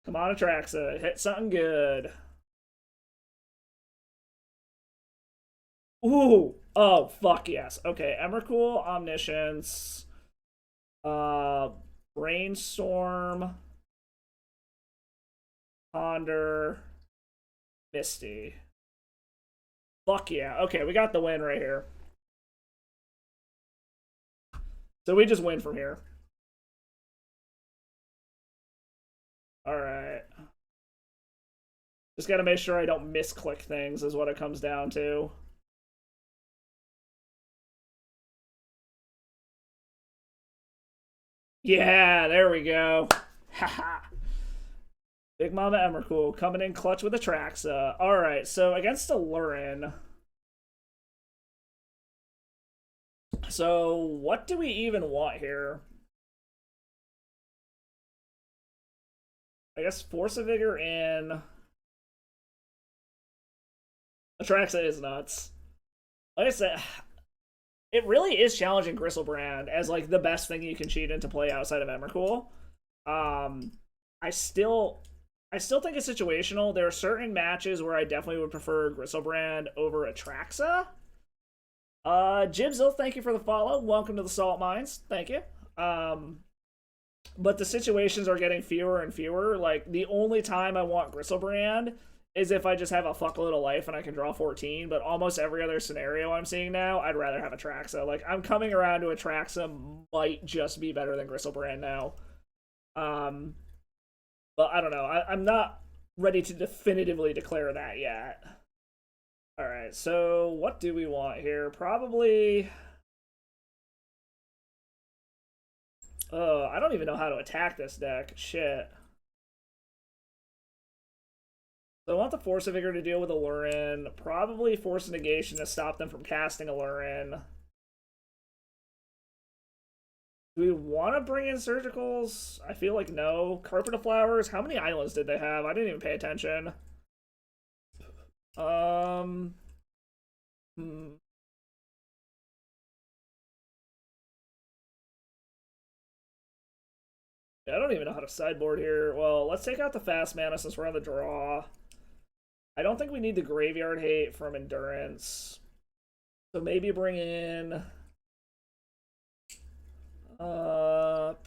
Come on, Atraxa. Hit something good. Ooh. Oh, fuck yes. Okay, Emrakul, Omniscience. Brainstorm. Ponder. Misty. Fuck yeah. Okay, we got the win right here. So we just win from here. Alright. Just gotta make sure I don't misclick things is what it comes down to. Yeah, there we go. Haha. Big Mama Emrakul coming in clutch with Atraxa. Alright, so against a Lurin, So, what do we even want here? I guess Force of Vigor in Atraxa is nuts. Like I said, it really is challenging Griselbrand as like the best thing you can cheat into play outside of Emrakul. I still think it's situational. There are certain matches where I definitely would prefer Griselbrand over Atraxa. Jibzil, thank you for the follow. Welcome to the Salt Mines. Thank you. But the situations are getting fewer and fewer. Like, the only time I want Griselbrand is if I just have a fuckload of life and I can draw 14, but almost every other scenario I'm seeing now, I'd rather have Atraxa. Like, I'm coming around to Atraxa might just be better than Griselbrand now. But I don't know. I'm not ready to definitively declare that yet. Alright, so what do we want here? Probably... I don't even know how to attack this deck. Shit. So I want the Force of Vigor to deal with Alurin. Probably Force of Negation to stop them from casting Alurin. Do we want to bring in Surgicals? I feel like no. Carpet of Flowers? How many islands did they have? I didn't even pay attention. I don't even know how to sideboard here. Well, let's take out the fast mana since we're on the draw. I don't think we need the Graveyard Hate from Endurance. So maybe bring in... Fuck.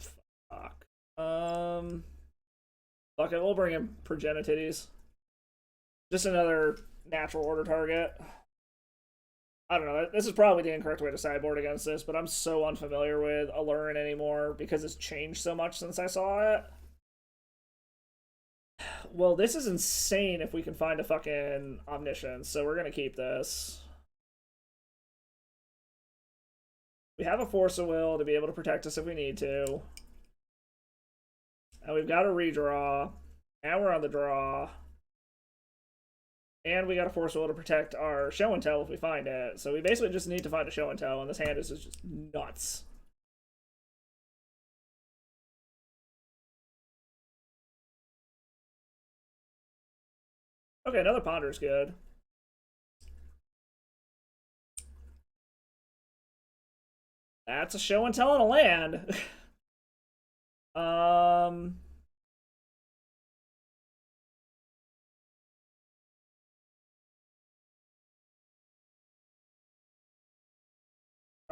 Fuck it, we'll bring in Progenitidis. Just another natural order target. I don't know, this is probably the incorrect way to sideboard against this, but I'm so unfamiliar with Alurin anymore because it's changed so much since I saw it. Well, this is insane if we can find a fucking Omniscience, so we're gonna keep this. We have a Force of Will to be able to protect us if we need to. And we've got a redraw. And we're on the draw. And we got a Force of Will to protect our Show and Tell if we find it. So we basically just need to find a Show and Tell, and this hand is just nuts. Okay, another Ponder is good. That's a Show and Tell on a land.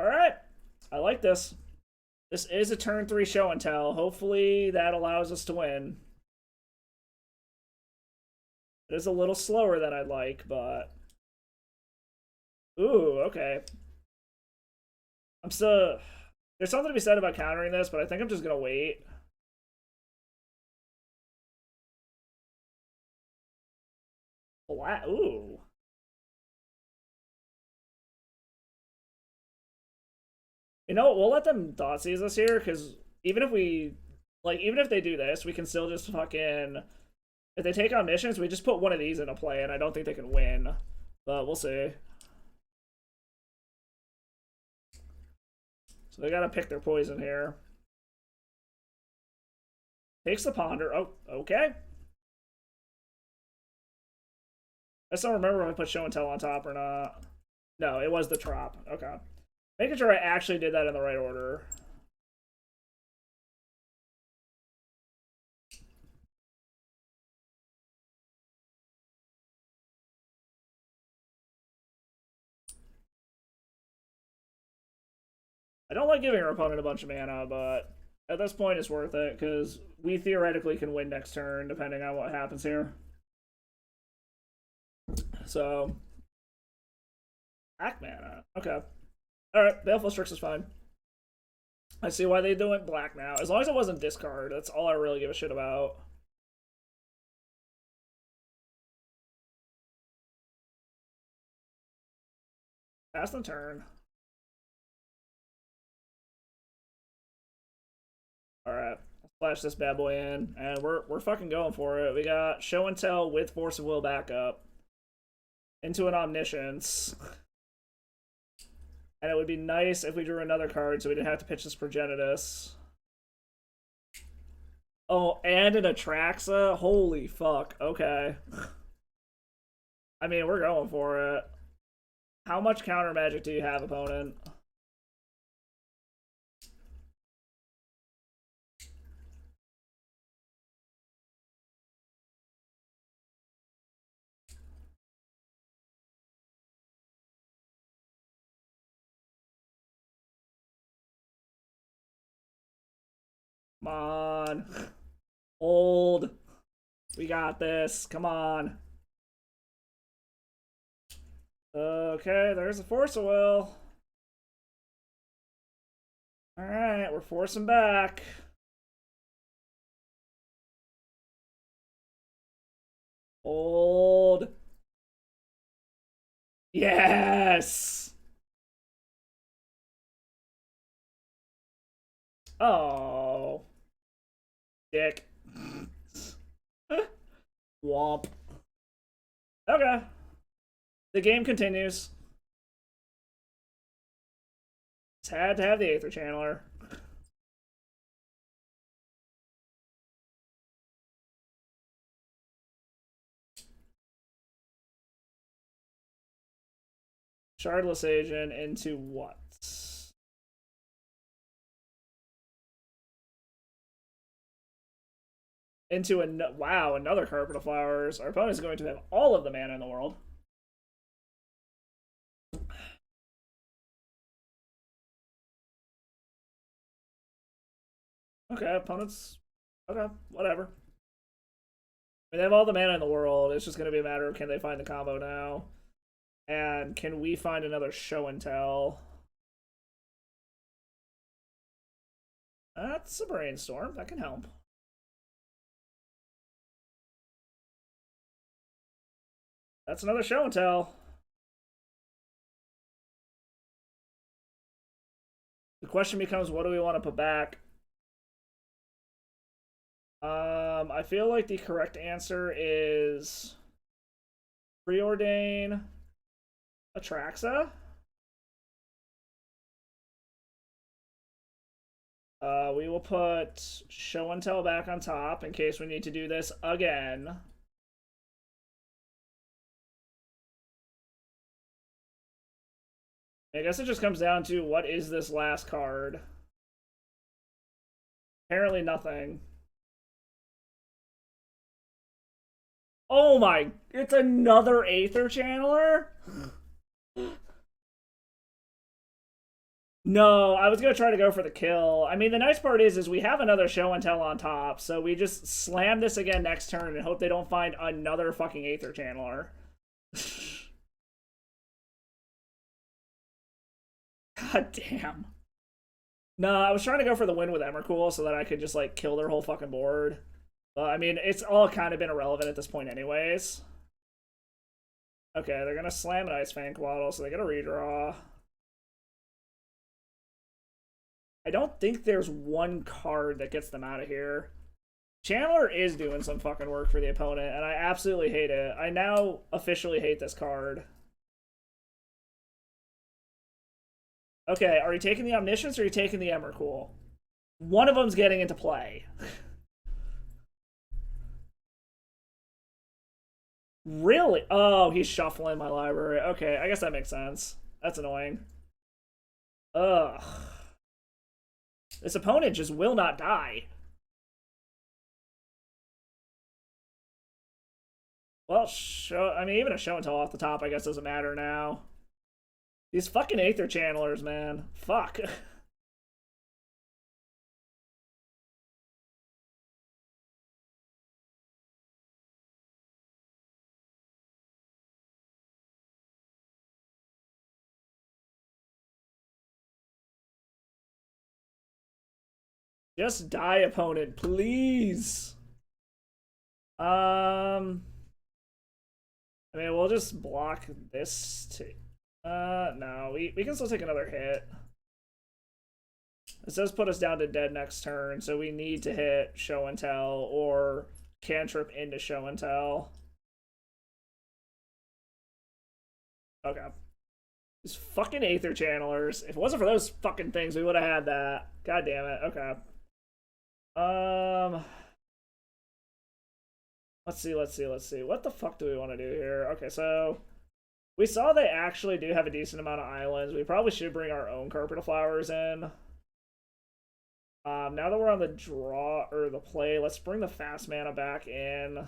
Alright. I like this. This is a turn 3 Show and Tell. Hopefully that allows us to win. It is a little slower than I'd like, but... Ooh, okay. I'm still... There's something to be said about countering this, but I think I'm just gonna wait. Black... Ooh. You know what, we'll let them Thoughtseize us here, because even if we... Like, even if they do this, we can still just fucking... If they take Omniscience, we just put one of these into play, and I don't think they can win. But we'll see. So they gotta pick their poison here. Takes the Ponder. Oh, okay. I just don't remember if I put Show and Tell on top or not. No, it was the Trop. Okay. Making sure I actually did that in the right order. I don't like giving our opponent a bunch of mana, but at this point it's worth it, because we theoretically can win next turn, depending on what happens here. So... Back mana. Okay. Alright, Baleful Strix is fine. I see why they do it black now. As long as it wasn't discard, that's all I really give a shit about. Pass the turn. Alright, let's flash this bad boy in, and we're fucking going for it. We got Show and Tell with Force of Will backup. Into an Omniscience. And it would be nice if we drew another card so we didn't have to pitch this Progenitus. Oh, and an Atraxa? Holy fuck. Okay. I mean, we're going for it. How much counter magic do you have, opponent? Come on. Hold. We got this. Come on. Okay, there's a Force of Will. Alright, we're forcing back. Hold. Yes! Oh. Dick. Womp. Okay. The game continues. It's had to have the Aether Channeler. Shardless Agent into what? Into wow, another Carpet of Flowers. Our opponent is going to have all of the mana in the world. Okay, opponents. Okay, whatever. I mean, they have all the mana in the world. It's just going to be a matter of can they find the combo now? And can we find another show and tell? That's a brainstorm. That can help. That's another show and tell. The question becomes, what do we want to put back? I feel like the correct answer is Preordain Atraxa. We will put Show and Tell back on top in case we need to do this again. I guess it just comes down to what is this last card? Apparently nothing. Oh my, it's another Aether Channeler? No, I was going to try to go for the kill. I mean, the nice part is we have another show and tell on top, so we just slam this again next turn and hope they don't find another fucking Aether Channeler. God damn. No, I was trying to go for the win with Emrakul so that I could just, like, kill their whole fucking board. I mean, it's all kind of been irrelevant at this point anyways. Okay, they're going to slam an Ice Fang Quaddle, so they get a redraw. I don't think there's one card that gets them out of here. Channeler is doing some fucking work for the opponent, and I absolutely hate it. I now officially hate this card. Okay, are you taking the Omniscience or are you taking the Emrakul? One of them's getting into play. Really? Oh, he's shuffling my library. Okay, I guess that makes sense. That's annoying. Ugh. This opponent just will not die. Well, I mean, even a show and tell off the top, I guess, doesn't matter now. These fucking Aether Channelers, man. Fuck. Just die, opponent, please. I mean, we'll just block this too. No, we can still take another hit. This does put us down to dead next turn, so we need to hit show and tell or cantrip into show and tell. Okay. These fucking Aether Channelers. If it wasn't for those fucking things, we would have had that. God damn it. Okay. Let's see. What the fuck do we want to do here? Okay, so we saw they actually do have a decent amount of islands. We probably should bring our own Carpet of Flowers in. Now that we're on the draw or the play, let's bring the fast mana back in.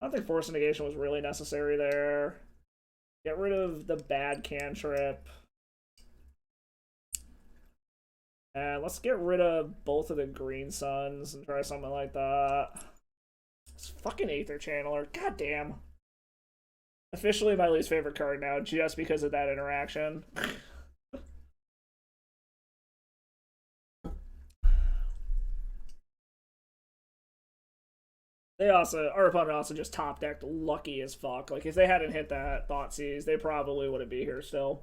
I don't think Force Negation was really necessary there. Get rid of the bad cantrip. And let's get rid of both of the green suns and try something like that. It's fucking Aether Channeler. God damn. Officially my least favorite card now, just because of that interaction. Our opponent also just top decked lucky as fuck. Like, if they hadn't hit that Thoughtseize, they probably wouldn't be here still.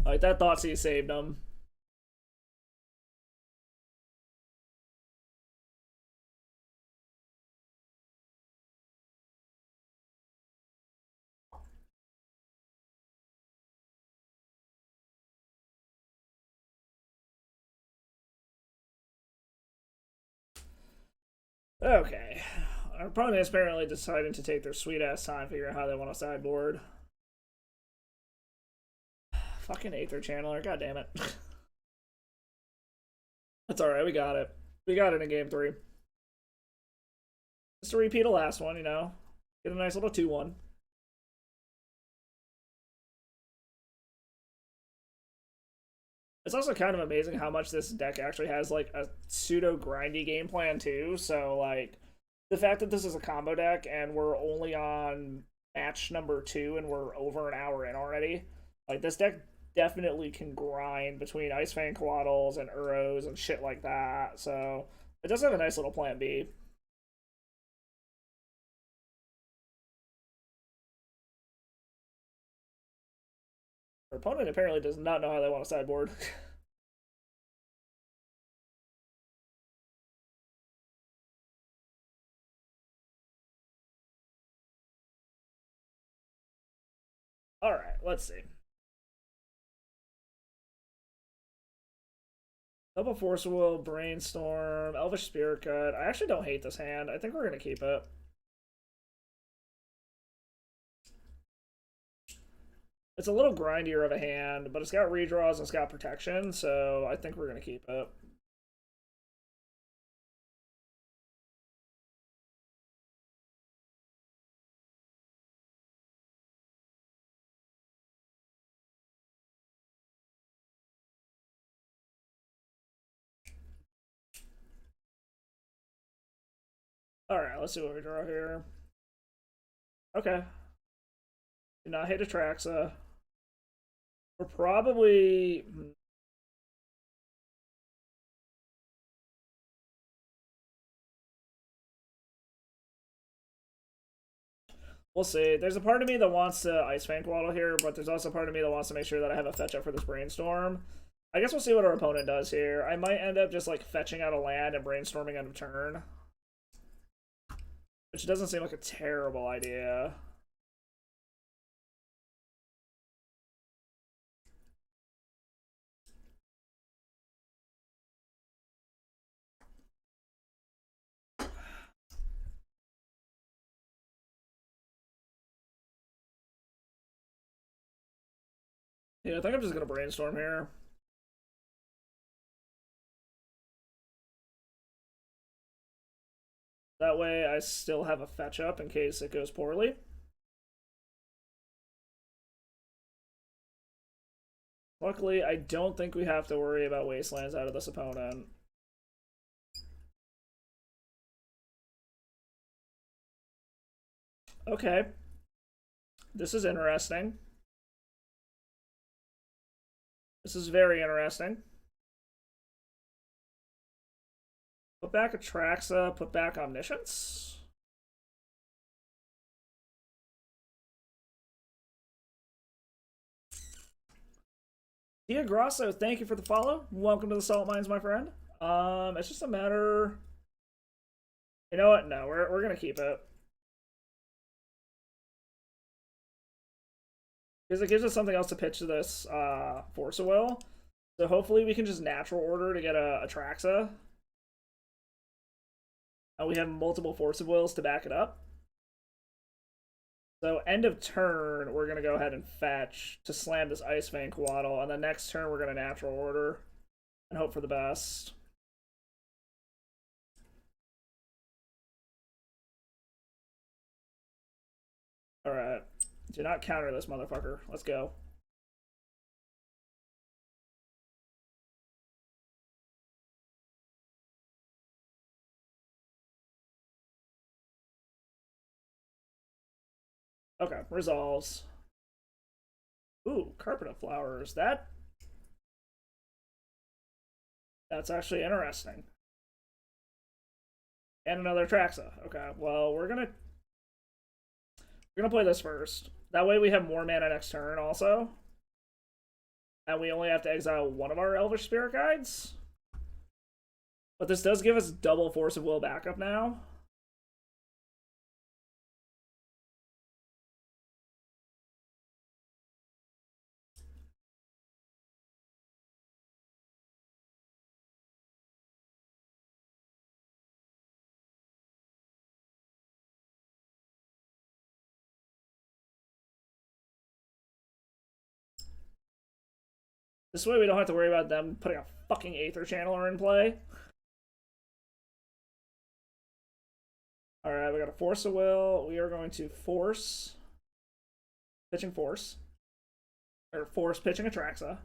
Like, that Thoughtseize saved them. Okay. Our opponent is apparently deciding to take their sweet ass time figuring out how they want to sideboard. Fucking Aether Channeler, god damn it. That's alright, we got it. We got it in game 3. Just to repeat a last one, you know. Get a nice little 2-1. It's also kind of amazing how much this deck actually has, like, a pseudo-grindy game plan, too. So, like, the fact that this is a combo deck and we're only on match number 2 and we're over an hour in already, like, this deck definitely can grind between Ice Fang Coatls and Uros and shit like that. So, it does have a nice little plan B. Our opponent apparently does not know how they want to sideboard. Alright, let's see. Double Force Will, Brainstorm, Elvish Spirit Cut. I actually don't hate this hand. I think we're going to keep it. It's a little grindier of a hand, but it's got redraws and it's got protection, so I think we're going to keep it. Alright, let's see what we draw here. Okay. Do not hit Atraxa. We're probably... We'll see. There's a part of me that wants to Ice Fang Coatl here, but there's also a part of me that wants to make sure that I have a fetch up for this Brainstorm. I guess we'll see what our opponent does here. I might end up just, like, fetching out a land and brainstorming end of turn. Which doesn't seem like a terrible idea. Yeah, I think I'm just gonna brainstorm here. That way I still have a fetch up in case it goes poorly. Luckily, I don't think we have to worry about Wastelands out of this opponent. Okay. This is interesting. This is very interesting. Put back Atraxa, put back Omniscience. Dia Grosso, thank you for the follow. Welcome to the Salt Mines, my friend. It's just a matter... You know what? No, we're gonna keep it. Because it gives us something else to pitch to this Force of Will. So hopefully we can just natural order to get a Atraxa. And we have multiple Force of Wills to back it up. So end of turn, we're going to go ahead and fetch to slam this Ice Fang Coatl. And then next turn, we're going to natural order and hope for the best. Alright. Do not counter this motherfucker. Let's go. Okay, resolves. Ooh, Carpet of Flowers. That's actually interesting. And another Atraxa. Okay, well, we're gonna play this first. That way we have more mana next turn also. And we only have to exile one of our Elvish Spirit Guides. But this does give us double Force of Will backup now. This way we don't have to worry about them putting a fucking Aether Channeler in play. Alright, we got a Force of Will. We are going to force... Pitching Force. Or force pitching Atraxa.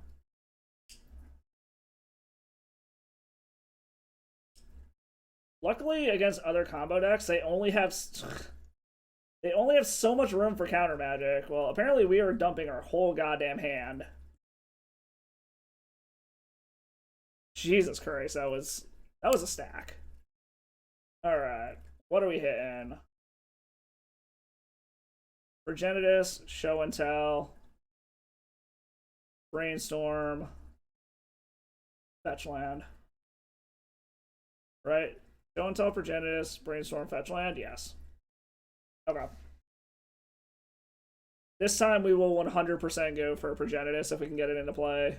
Luckily, against other combo decks, they only have so much room for counter magic. Well, apparently we are dumping our whole goddamn hand. Jesus Christ, that was a stack. Alright. What are we hitting? Progenitus, Show and Tell, Brainstorm, Fetch Land. Right? Show and Tell, Progenitus, Brainstorm, Fetch Land? Yes. Okay. This time we will 100% go for Progenitus if we can get it into play.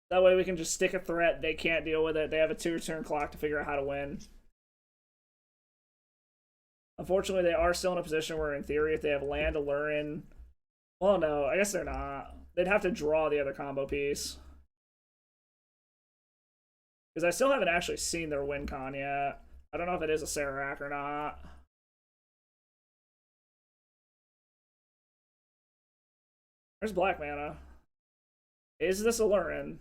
That way we can just stick a threat. They can't deal with it. They have a 2-turn clock to figure out how to win. Unfortunately, they are still in a position where, in theory, if they have land, Alurin... Well, no, I guess they're not. They'd have to draw the other combo piece. Because I still haven't actually seen their win con yet. I don't know if it is a Serac or not. There's black mana. Is this Alurin?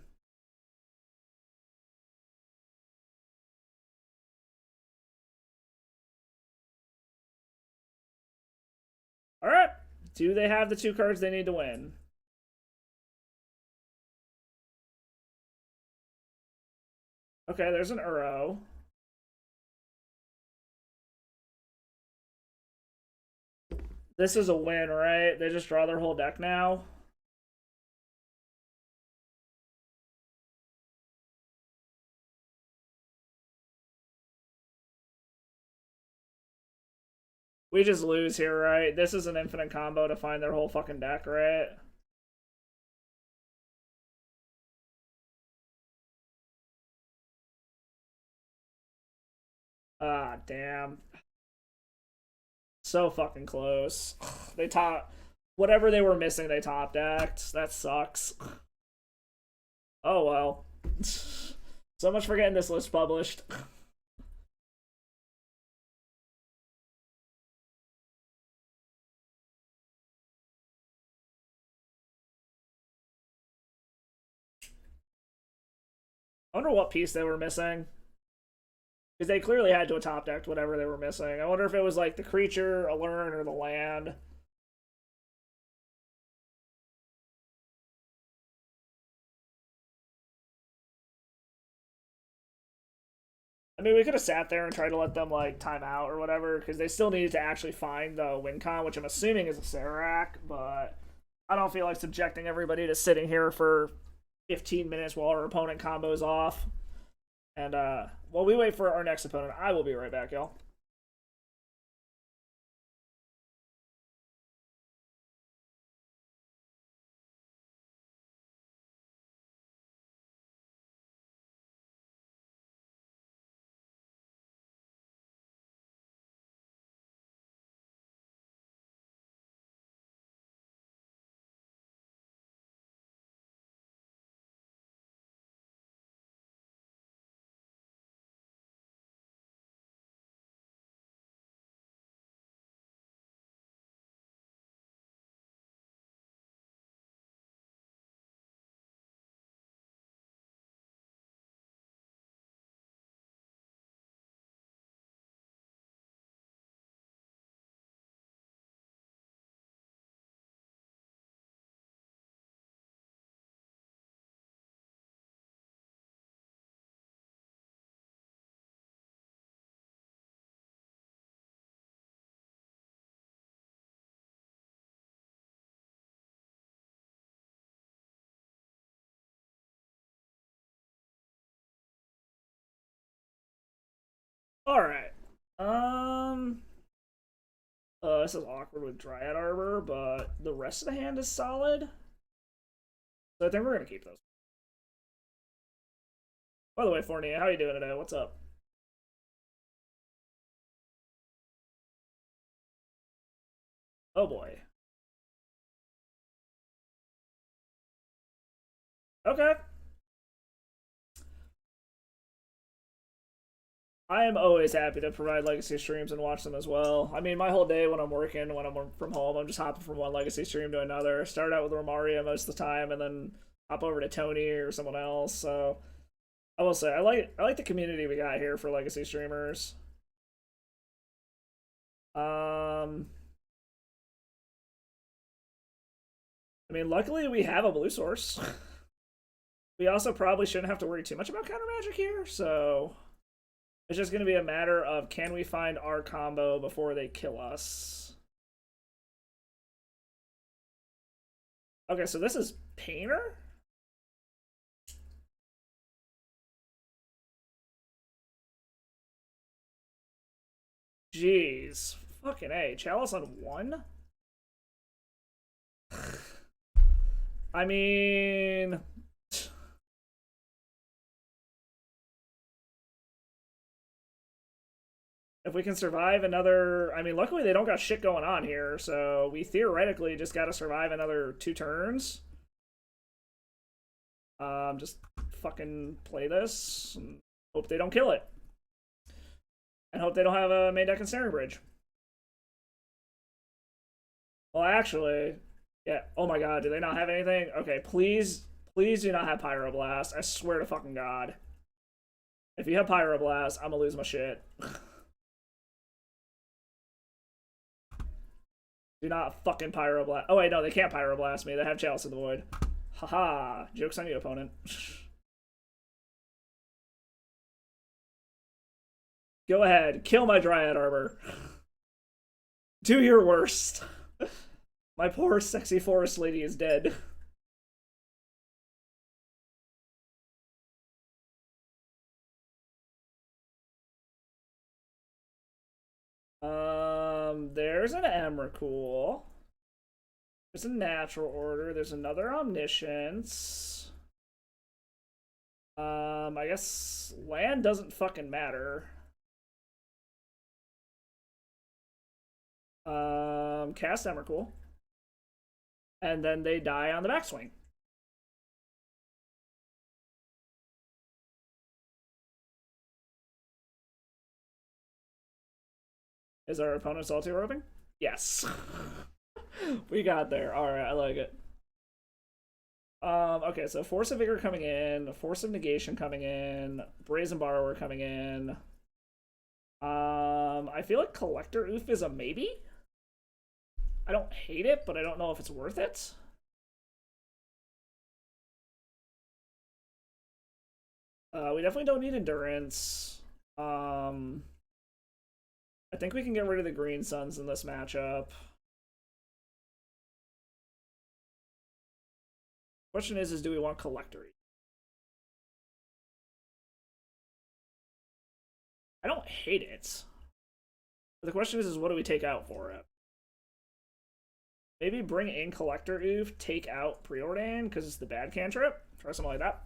Alright. Do they have the 2 cards they need to win? Okay, there's an Uro. This is a win, right? They just draw their whole deck now. We just lose here, right? This is an infinite combo to find their whole fucking deck, right? Ah, damn. So fucking close. They top... Whatever they were missing, they top decked. That sucks. Oh, well. So much for getting this list published. I wonder what piece they were missing. Because they clearly had to have top decked whatever they were missing. I wonder if it was like the creature, Alurin, or the land. I mean, we could have sat there and tried to let them like time out or whatever, because they still needed to actually find the win con, which I'm assuming is a Serac, but I don't feel like subjecting everybody to sitting here for 15 minutes while our opponent combos off. And while we wait for our next opponent, I will be right back, y'all. Alright. This is awkward with Dryad Arbor, but the rest of the hand is solid. So I think we're gonna keep those. By the way, Fournier, how you doing today? What's up? Oh boy. Okay. I am always happy to provide Legacy streams and watch them as well. I mean, my whole day when I'm working, when I'm from home, I'm just hopping from one Legacy stream to another. Start out with Romaria most of the time, and then hop over to Tony or someone else. So I will say I like the community we got here for Legacy streamers. I mean, luckily we have a blue source. We also probably shouldn't have to worry too much about counter magic here, so it's just going to be a matter of can we find our combo before they kill us. Okay, so this is Painter? Jeez. Fucking A. Chalice on 1? I mean... if we can survive another... I mean, luckily they don't got shit going on here, so we theoretically just gotta survive another 2 turns. Just fucking play this and hope they don't kill it. And hope they don't have a main deck and Snaring Bridge. Well, actually... yeah, oh my god, do they not have anything? Okay, please do not have Pyroblast. I swear to fucking god. If you have Pyroblast, I'm gonna lose my shit. Do not fucking Pyroblast. Oh wait, no, they can't Pyroblast me. They have Chalice of the Void. Haha, joke's on you, opponent. Go ahead, kill my Dryad Arbor. Do your worst. My poor sexy forest lady is dead. There's an Emrakul. There's a Natural Order. There's another Omniscience. I guess land doesn't fucking matter. Cast Emrakul. And then they die on the backswing. Is our opponent salty roping? Yes. We got there. Alright, I like it. Okay, so Force of Vigor coming in, Force of Negation coming in, Brazen Borrower coming in. I feel like Collector Oof is a maybe? I don't hate it, but I don't know if it's worth it. We definitely don't need Endurance. I think we can get rid of the Green Suns in this matchup. Question is do we want Collector? I don't hate it. But the question is what do we take out for it? Maybe bring in Collector Oof, take out Preordain, because it's the bad cantrip. Try something like that.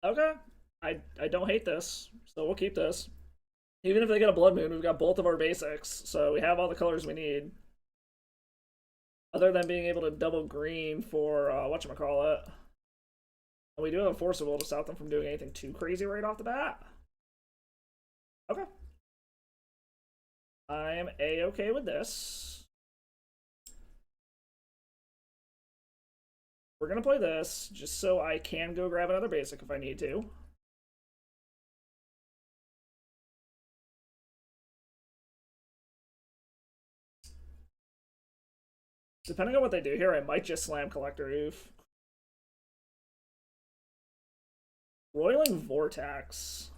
Okay. I don't hate this, so we'll keep this. Even if they get a Blood Moon, we've got both of our basics, so we have all the colors we need. Other than being able to double green for, whatchamacallit. And we do have a Force of Will to stop them from doing anything too crazy right off the bat. Okay. I am A-okay with this. We're gonna play this, just so I can go grab another basic if I need to. Depending on what they do here, I might just slam Collector Oof. Roiling Vortex.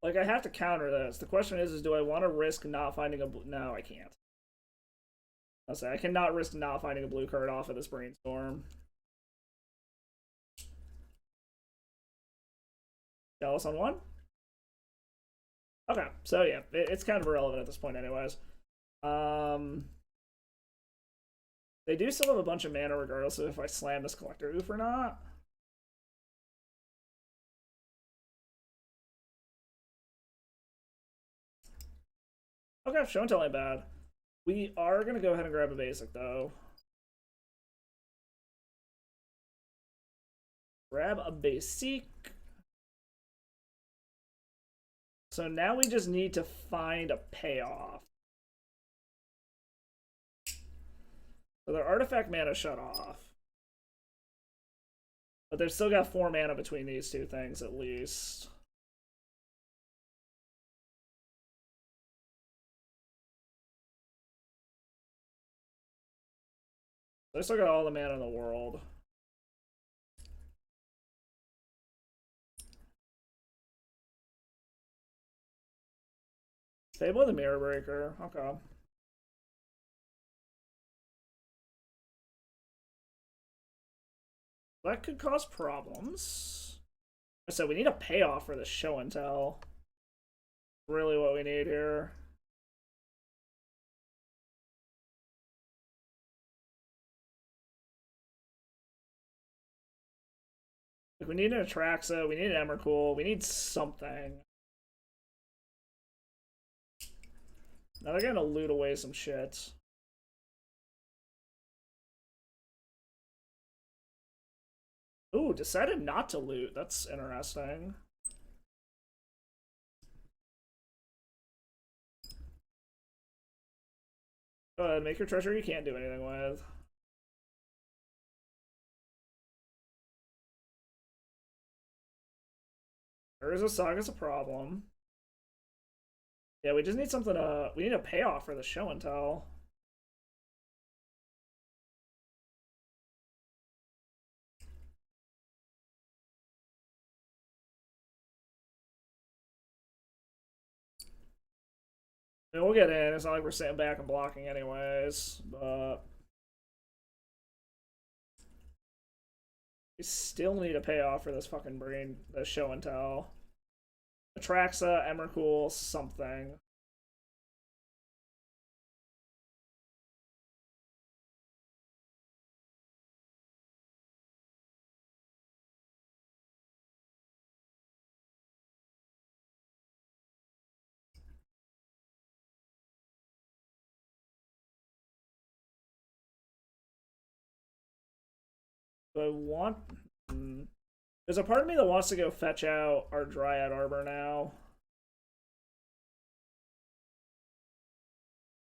Like, I have to counter this. The question is do I want to risk not finding a blue... No, I can't. I'll say, I cannot risk not finding a blue card off of this Brainstorm. Jealous on one? Okay, so yeah, it's kind of irrelevant at this point anyways. They do still have a bunch of mana regardless of if I slam this Collector Oof or not. Okay, show and tell ain't bad. We are going to go ahead and grab a basic, though. Grab a basic. So now we just need to find a payoff. So their artifact mana shut off. But they've still got 4 mana between these two things, at least. They still got all the mana in the world. Fable of the Mirror Breaker. Okay. That could cause problems. I said we need a payoff for this show and tell. Really what we need here. Like, we need an Atraxa, we need an Emrakul, we need something. Now they're gonna loot away some shit. Ooh, decided not to loot. That's interesting. Go ahead, make your treasure you can't do anything with. There is a Saga's a problem. Yeah, we just need something to... We need a payoff for the show and tell. I mean, we'll get in. It's not like we're sitting back and blocking anyways, but... We still need a payoff for this fucking brain, the show and tell. Atraxa, Emrakul, something. Do I want... There's a part of me that wants to go fetch out our Dryad Arbor now.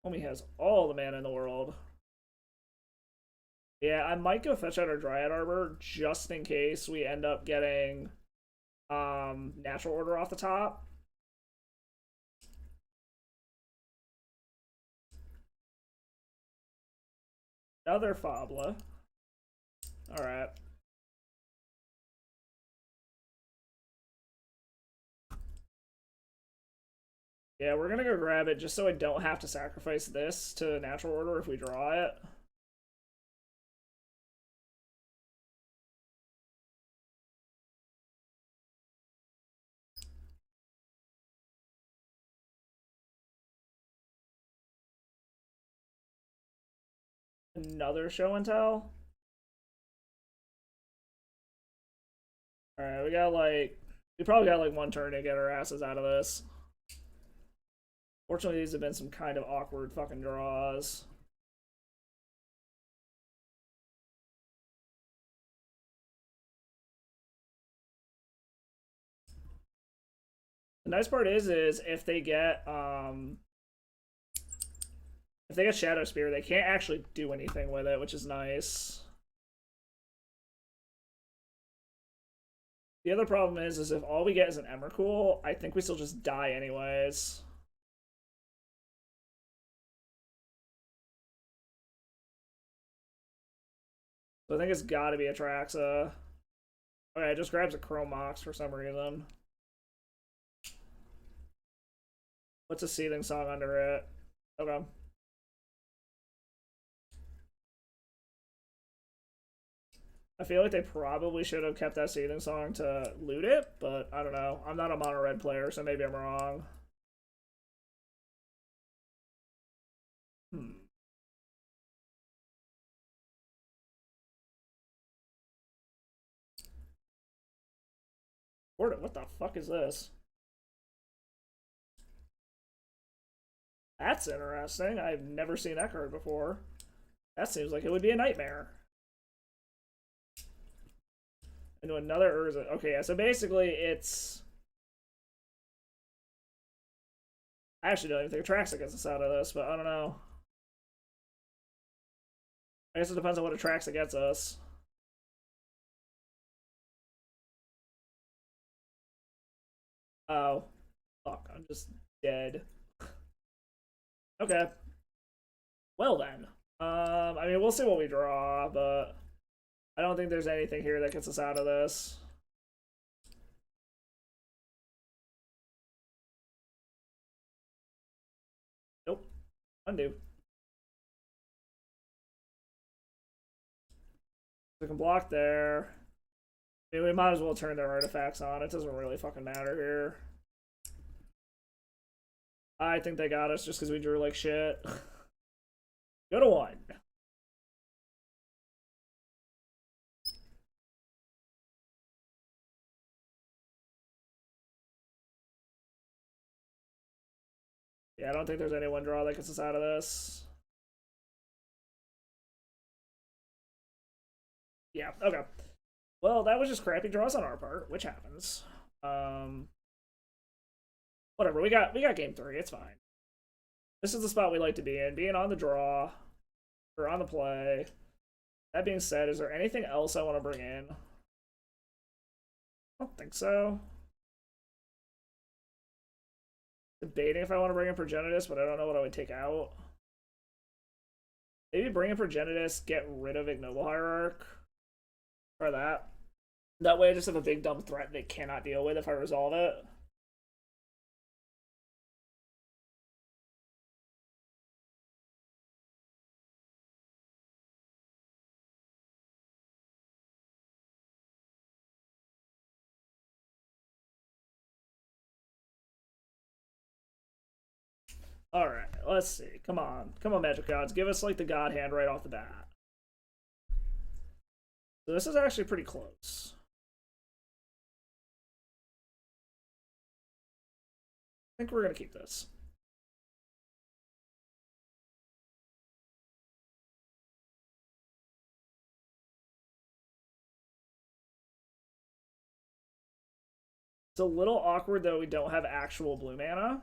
Homie has all the mana in the world. Yeah, I might go fetch out our Dryad Arbor just in case we end up getting Natural Order off the top. Another Fabla. Alright. Yeah, we're gonna go grab it just so I don't have to sacrifice this to Natural Order if we draw it. Another show and tell. Alright, we got like... We probably got like 1 turn to get our asses out of this. Fortunately, these have been some kind of awkward fucking draws. The nice part is if they get Shadow Spear, they can't actually do anything with it, which is nice. The other problem is if all we get is an Emrakul, I think we still just die anyways. So I think it's gotta be Atraxa. Okay, it just grabs a Chrome Mox for some reason. What's a seething song under it? Okay. I feel like they probably should have kept that seething song to loot it, but I don't know. I'm not a mono red player, so maybe I'm wrong. Hmm. What the fuck is this? That's interesting. I've never seen that card before. That seems like it would be a nightmare. Into another Urza. Okay, yeah, so basically it's... I actually don't even think Atraxa gets us out of this, but I don't know. I guess it depends on what Atraxa gets us. Oh. Fuck, I'm just dead. Okay. Well then. I mean, we'll see what we draw, but I don't think there's anything here that gets us out of this. Nope. Undo. We can block there. I mean, we might as well turn their artifacts on. It doesn't really fucking matter here. I think they got us just because we drew like shit. Go to 1. Yeah, I don't think there's any one draw that gets us out of this. Yeah, okay. Well, that was just crappy draws on our part, which happens. Whatever, we got game 3, it's fine. This is the spot we like to be in, being on the draw, or on the play. That being said, is there anything else I want to bring in? I don't think so. Debating if I want to bring in Progenitus, but I don't know what I would take out. Maybe bring in Progenitus, get rid of Ignoble Hierarch. Try that. That way I just have a big dumb threat they cannot deal with if I resolve it. Alright, let's see. Come on. Come on, Magic Gods. Give us, like, the God Hand right off the bat. So this is actually pretty close. I think we're going to keep this. It's a little awkward, though, we don't have actual blue mana.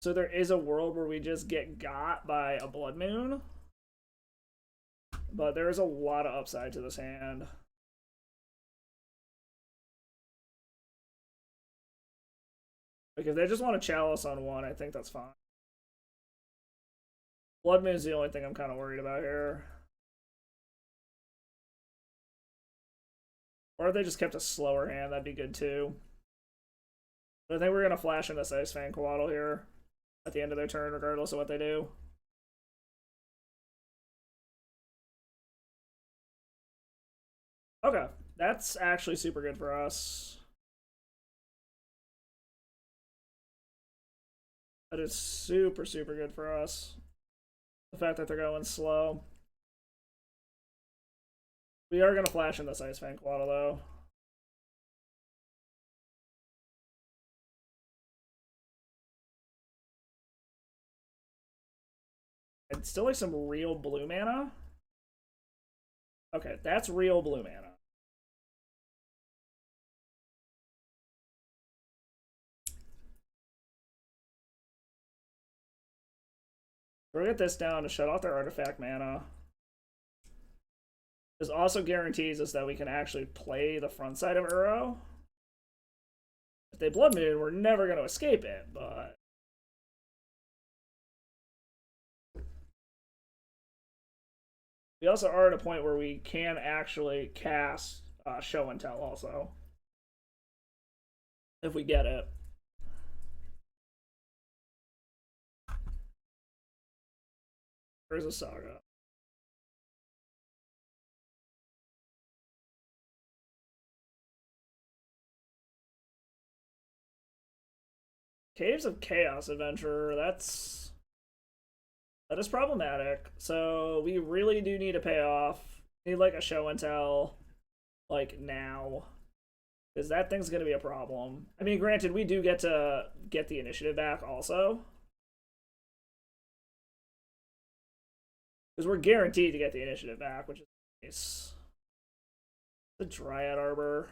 So there is a world where we just get got by a Blood Moon. But there is a lot of upside to this hand. Like, if they just want to chalice on 1, I think that's fine. Blood Moon's the only thing I'm kind of worried about here. Or if they just kept a slower hand, that'd be good too. But I think we're going to flash into Ice Fang Coatl here at the end of their turn, regardless of what they do. Okay, that's actually super good for us. That is super, super good for us. The fact that they're going slow. We are going to flash in this Ice Fang Coatl, though. I'd still like some real blue mana. Okay, that's real blue mana. We'll get this down to shut off their artifact mana. This also guarantees us that we can actually play the front side of Uro. If they Blood Moon, we're never going to escape it, but... We also are at a point where we can actually cast Show and Tell also. If we get it. Urza Saga. Caves of Chaos Adventure, that is problematic. So we really do need a payoff. Need like a show and tell, like now, because that thing's gonna be a problem. I mean, granted, we do get to get the initiative back also, because we're guaranteed to get the initiative back, which is nice. The Dryad Arbor.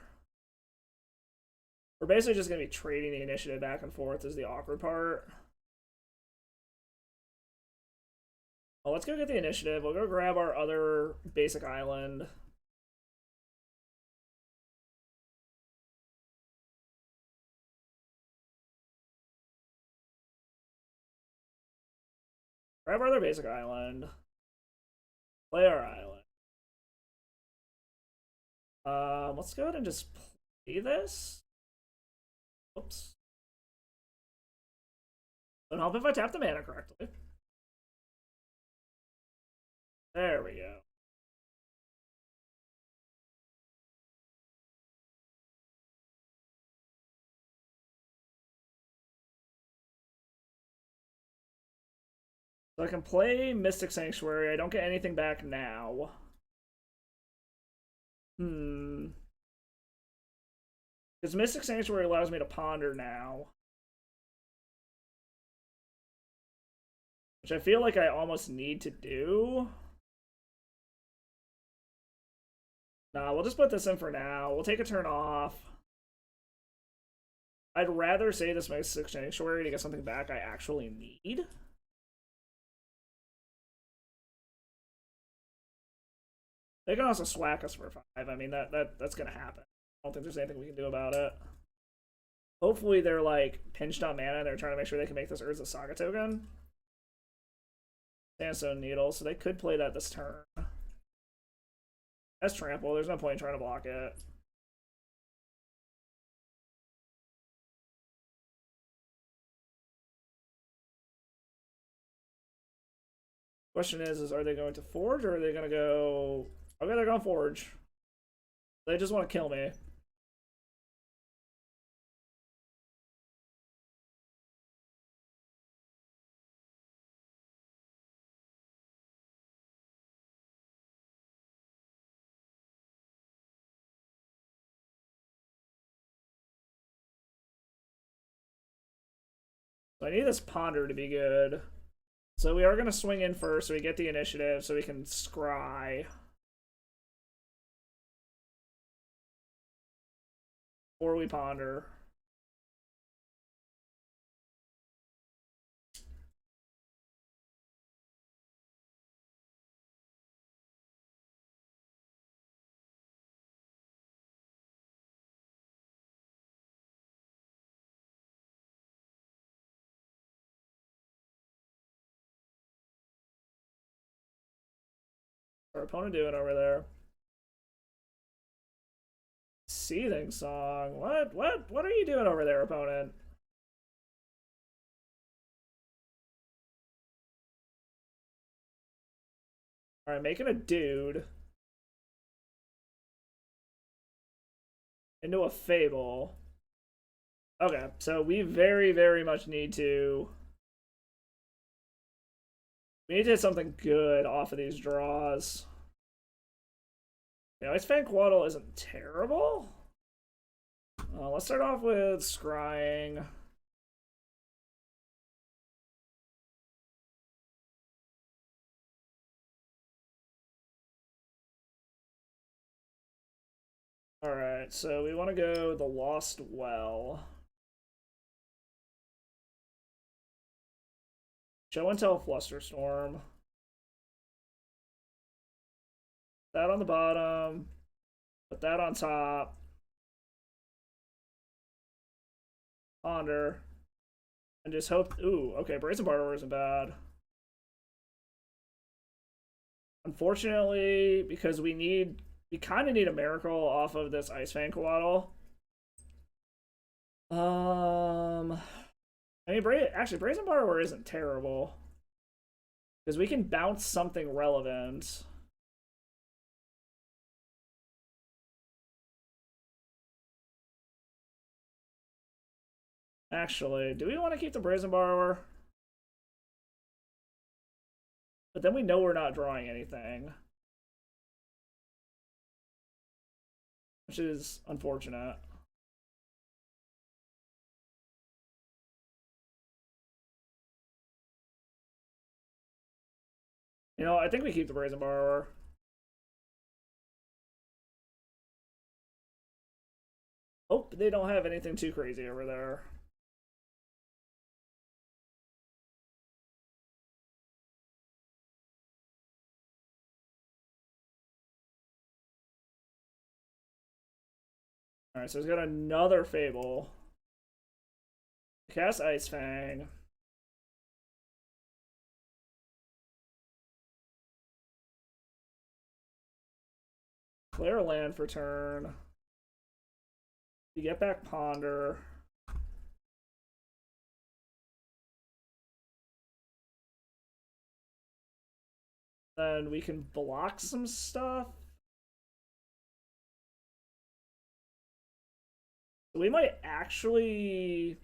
We're basically just gonna be trading the initiative back and forth is the awkward part. Well, let's go get the initiative. We'll go grab our other basic island. Grab our other basic island. Play our island. Let's go ahead and just play this. Oops. Don't help if I tap the mana correctly. There we go. So I can play Mystic Sanctuary. I don't get anything back now. Because Mystic Sanctuary allows me to ponder now. Which I feel like I almost need to do. Nah, we'll just put this in for now. We'll take a turn off. I'd rather say this Mystic Sanctuary to get something back I actually need. They can also swack us for 5. I mean, that's gonna happen. I don't think there's anything we can do about it. Hopefully they're like pinched on mana and they're trying to make sure they can make this Urza Saga token. Sandstone Needle, so they could play that this turn. That's trample, there's no point in trying to block it. Question is are they going to Forge or are they gonna go... Okay, they're going Forge. They just want to kill me. So I need this Ponder to be good. So we are going to swing in first so we get the initiative so we can scry. Or we Ponder. Our opponent doing over there? Seething Song. What are you doing over there, opponent? Alright, making a dude into a Fable. Okay, so we very, very much need to... We need to hit something good off of these draws. You know, Ice-Fang Quaddle isn't terrible. Let's start off with scrying. Alright, so we want to go the Lost Well. Show and Tell Flusterstorm. That on the bottom. Put that on top. Ponder. And just hope... Ooh, okay, Brazen Borrower isn't bad. Unfortunately, because we kind of need a miracle off of this Ice-Fang Quaddle. I mean, actually, Brazen Borrower isn't terrible. Because we can bounce something relevant. Actually, do we want to keep the Brazen Borrower? But then we know we're not drawing anything. Which is unfortunate. You know, I think we keep the Brazen Borrower. Hope they don't have anything too crazy over there. Alright, so he's got another Fable. Cast Ice Fang. Clear land for turn. You get back Ponder. Then we can block some stuff. We might actually,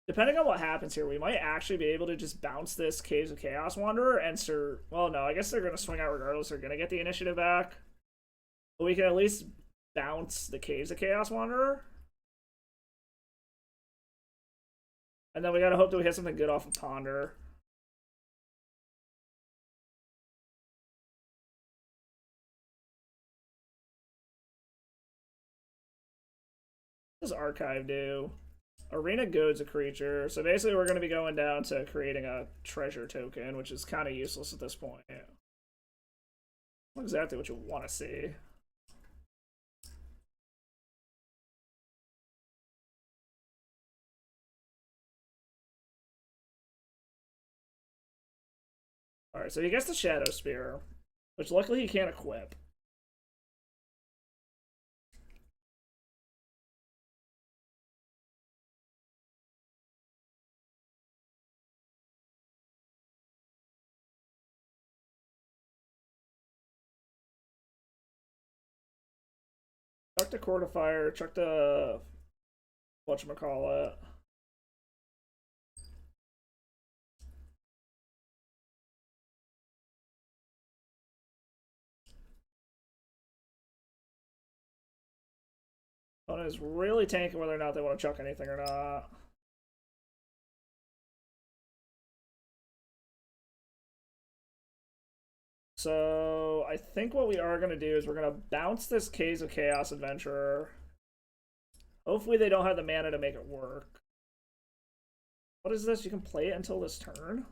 depending on what happens here, we might actually be able to just bounce this Caves of Chaos Wanderer and well, no, I guess they're going to swing out regardless. They're going to get the initiative back. But we can at least bounce the Caves of Chaos Wanderer. And then we got to hope that we hit something good off of Ponder. What does Archive do? Arena goads a creature. So basically we're going to be going down to creating a treasure token, which is kind of useless at this point. Not exactly what you want to see. Alright, so he gets the Shadow Spear, which luckily he can't equip. Chuck the Cortifier, chuck the whatchamacallit. Opponent is really tanking whether or not they want to chuck anything or not. So I think what we are going to do is we're going to bounce this Caves of Chaos Adventurer. Hopefully they don't have the mana to make it work. What is this? You can play it until this turn?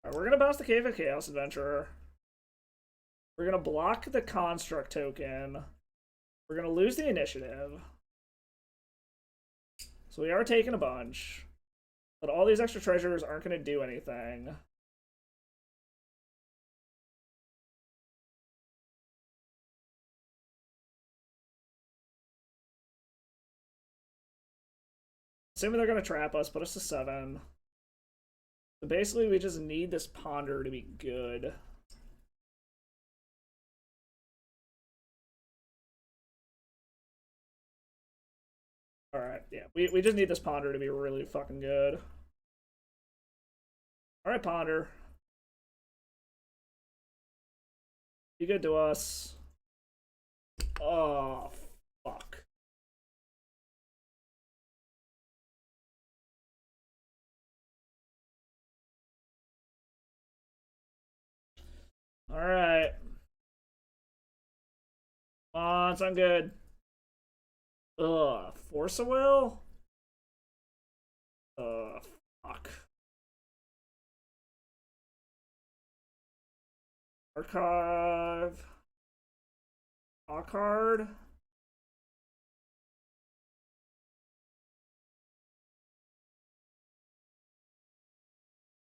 Alright, we're going to bounce the Cave of Chaos Adventurer. We're going to block the Construct token. We're going to lose the initiative. So we are taking a bunch. But all these extra treasures aren't going to do anything. Assuming they're going to trap us, put us to 7. So basically we just need this Ponder to be good. Alright, yeah. We just need this Ponder to be really fucking good. Alright, Ponder. Be good to us. Oh, fuck. Alright. Come on, sound good. Ugh, Force a Will? Fuck. Archive. A card.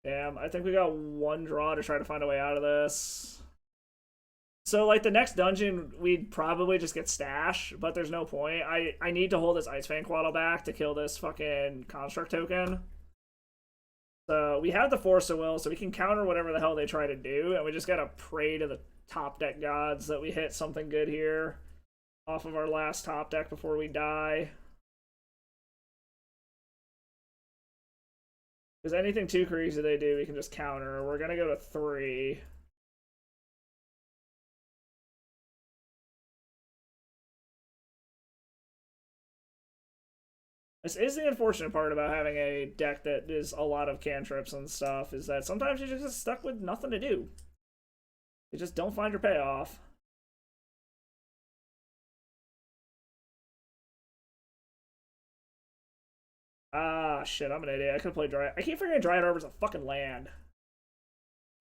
Damn, I think we got one draw to try to find a way out of this. So, like, the next dungeon, we'd probably just get Stash, but there's no point. I need to hold this Ice Fang Quaddle back to kill this fucking Construct token. So, we have the Force of Will, so we can counter whatever the hell they try to do, and we just gotta pray to the top deck gods that we hit something good here off of our last top deck before we die. Because anything too crazy they do, we can just counter. We're gonna go to 3. This is the unfortunate part about having a deck that is a lot of cantrips and stuff, is that sometimes you're just stuck with nothing to do. You just don't find your payoff. Ah, shit, I'm an idiot. I could have played Dryad. I keep forgetting Dryad Arbor's a fucking land.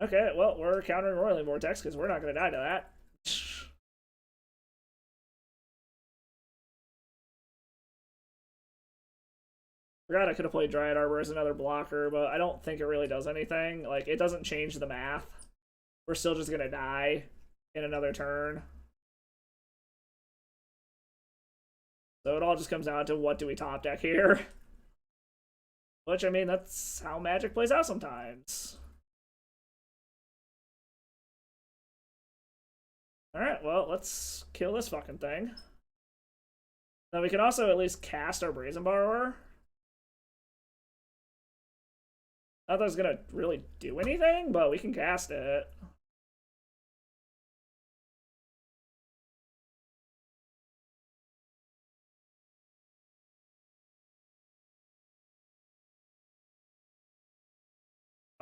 Okay, well, we're countering Roiling Vortex because we're not going to die to that. Forgot I could have played Dryad Arbor as another blocker, but I don't think it really does anything. Like, it doesn't change the math. We're still just going to die in another turn. So it all just comes down to what do we top deck here. Which, I mean, that's how Magic plays out sometimes. Alright, well, let's kill this fucking thing. Now we can also at least cast our Brazen Borrower. Not that it's gonna really do anything, but we can cast it.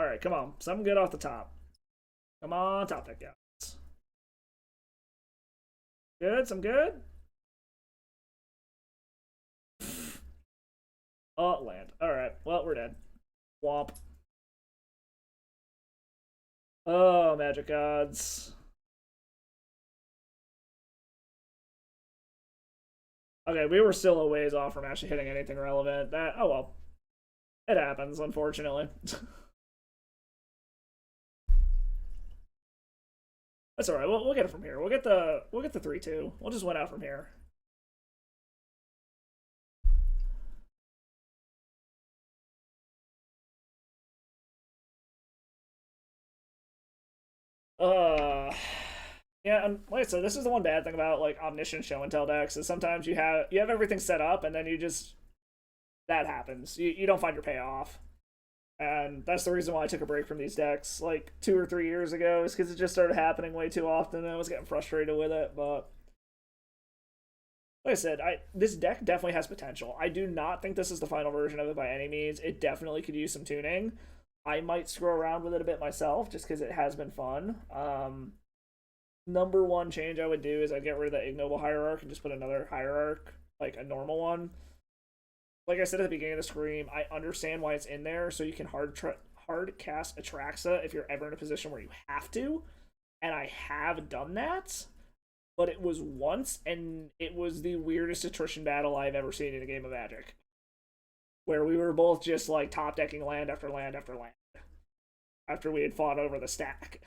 Alright, come on. Something good off the top. Come on, top deck guys. Good, some good. Oh, land. Alright, well, we're dead. Womp. Oh, Magic Gods. Okay, we were still a ways off from actually hitting anything relevant. That, oh well. It happens, unfortunately. That's alright, we'll get it from here. We'll get the 3-2. We'll just win out from here. Yeah, and like I said, this is the one bad thing about like omniscient show and tell decks is sometimes you have everything set up and then you just that happens. You don't find your payoff. And that's the reason why I took a break from these decks like 2 or 3 years ago, is because it just started happening way too often and I was getting frustrated with it. But like I said, this deck definitely has potential. I do not think this is the final version of it by any means. It definitely could use some tuning. I might screw around with it a bit myself just because it has been fun. Number one change I would do is I'd get rid of the Ignoble Hierarch and just put another Hierarch, like a normal one. Like I said at the beginning of the stream, I understand why it's in there, so you can hard cast Atraxa if you're ever in a position where you have to, and I have done that, but it was once, and it was the weirdest attrition battle I've ever seen in a game of Magic, where we were both just like top decking land after land after land after we had fought over the stack.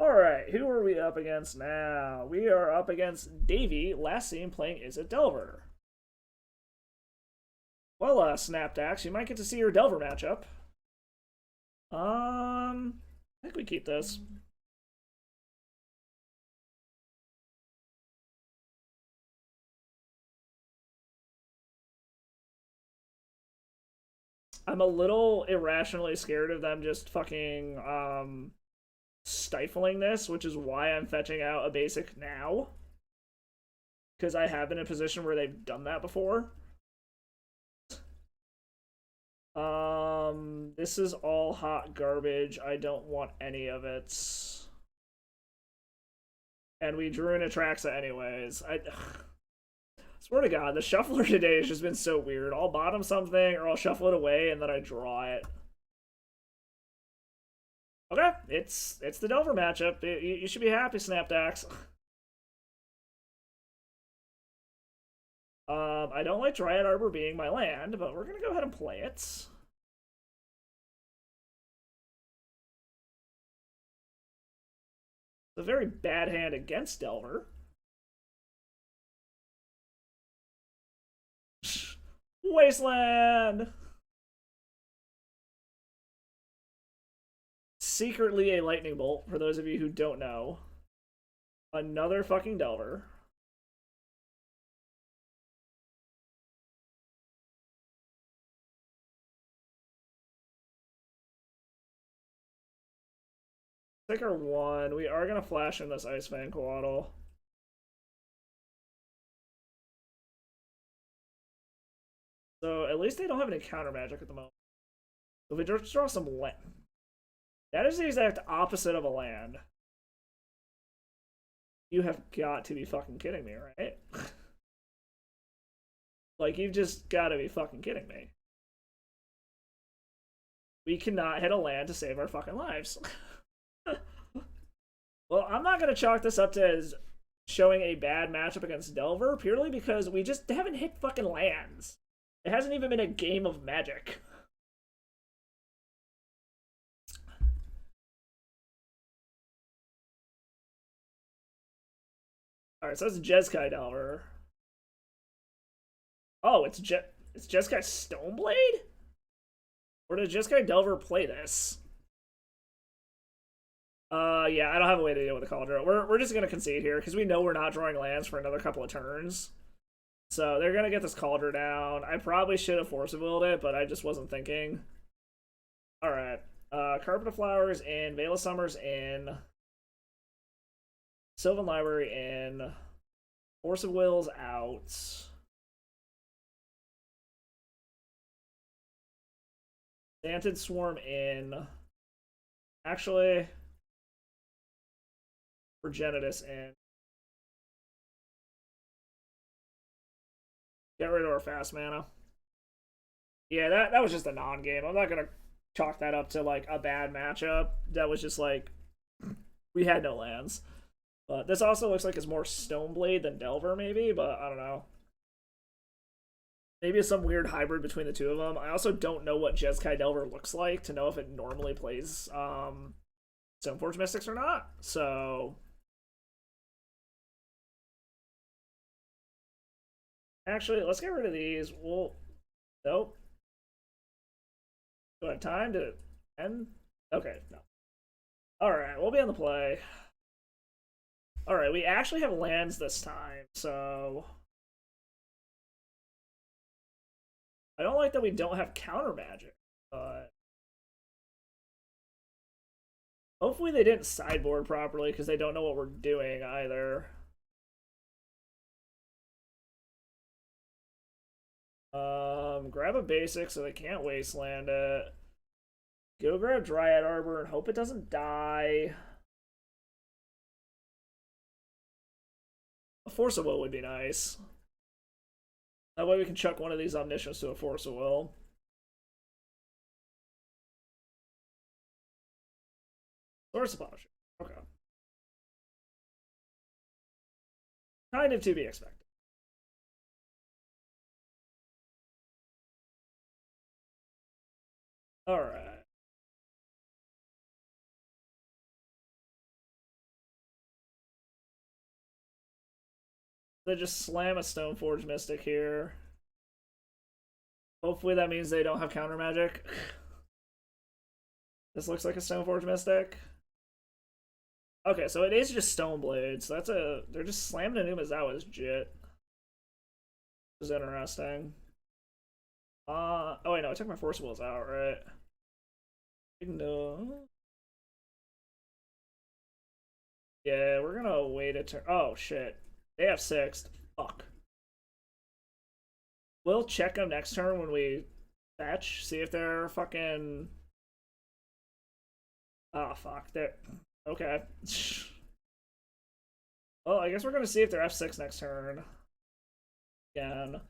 Alright, who are we up against now? We are up against Davey, last seen playing Is It Delver. Well, Snapdax, you might get to see your Delver matchup. I think we keep this. I'm a little irrationally scared of them just fucking, stifling this, which is why I'm fetching out a basic now. Because I have been in a position where they've done that before. This is all hot garbage. I don't want any of it. And we drew an Atraxa anyways. It's Swear to God, the shuffler today has just been so weird. I'll bottom something, or I'll shuffle it away, and then I draw it. Okay, it's the Delver matchup. You should be happy, Snapdax. I don't like Dryad Arbor being my land, but we're gonna go ahead and play it. It's a very bad hand against Delver. Wasteland! Secretly a lightning bolt, for those of you who don't know. Another fucking Delver. Sticker 1. We are gonna flash in this Ice Fang Coatl. So at least they don't have any counter magic at the moment. So if we just draw some land. That is the exact opposite of a land. You have got to be fucking kidding me, right? Like, you've just got to be fucking kidding me. We cannot hit a land to save our fucking lives. Well, I'm not going to chalk this up to as showing a bad matchup against Delver, purely because we just haven't hit fucking lands. It hasn't even been a game of Magic. Alright, so that's Jeskai Delver. Oh, it's Jeskai Stoneblade? Or did Jeskai Delver play this? Yeah, I don't have a way to deal with the Cauldron. We're just gonna concede here, because we know we're not drawing lands for another couple of turns. So they're gonna get this Cauldron down. I probably should have Force of Willed it, but I just wasn't thinking. Alright. Carpet of Flowers in, Veil of Summers in, Sylvan Library in, Force of Wills out. Enchanted Swarm in. Actually, Progenitus in. Get rid of our fast mana. Yeah, that was just a non-game. I'm not gonna chalk that up to like a bad matchup. That was just like we had no lands. But this also looks like it's more Stoneblade than Delver, maybe, but I don't know. Maybe it's some weird hybrid between the two of them. I also don't know what Jeskai Delver looks like to know if it normally plays Stoneforge Mystics or not. So actually, let's get rid of these. We'll nope. Do I have time to end? Okay, no. Alright, we'll be on the play. Alright, we actually have lands this time, so I don't like that we don't have counter magic, but hopefully they didn't sideboard properly because they don't know what we're doing either. Grab a basic so they can't wasteland it. Go grab Dryad Arbor and hope it doesn't die. A Force of Will would be nice. That way we can chuck one of these Omniscience to a Force of Will. Source of Punisher. Okay. Kind of to be expected. Alright. They just slam a Stoneforge Mystic here. Hopefully that means they don't have counter magic. This looks like a Stoneforge Mystic. Okay, so it is just Stoneblade, so that's a... They're just slamming an Umezawa's Jit. Which is interesting. Oh wait, no, I took my Force Wills out, right? No. Yeah, we're gonna wait a turn. Oh, shit. They have 6th. Fuck. We'll check them next turn when we fetch. See if they're fucking... Oh, fuck. They're... Okay. Well, I guess we're gonna see if they're F6 next turn. again.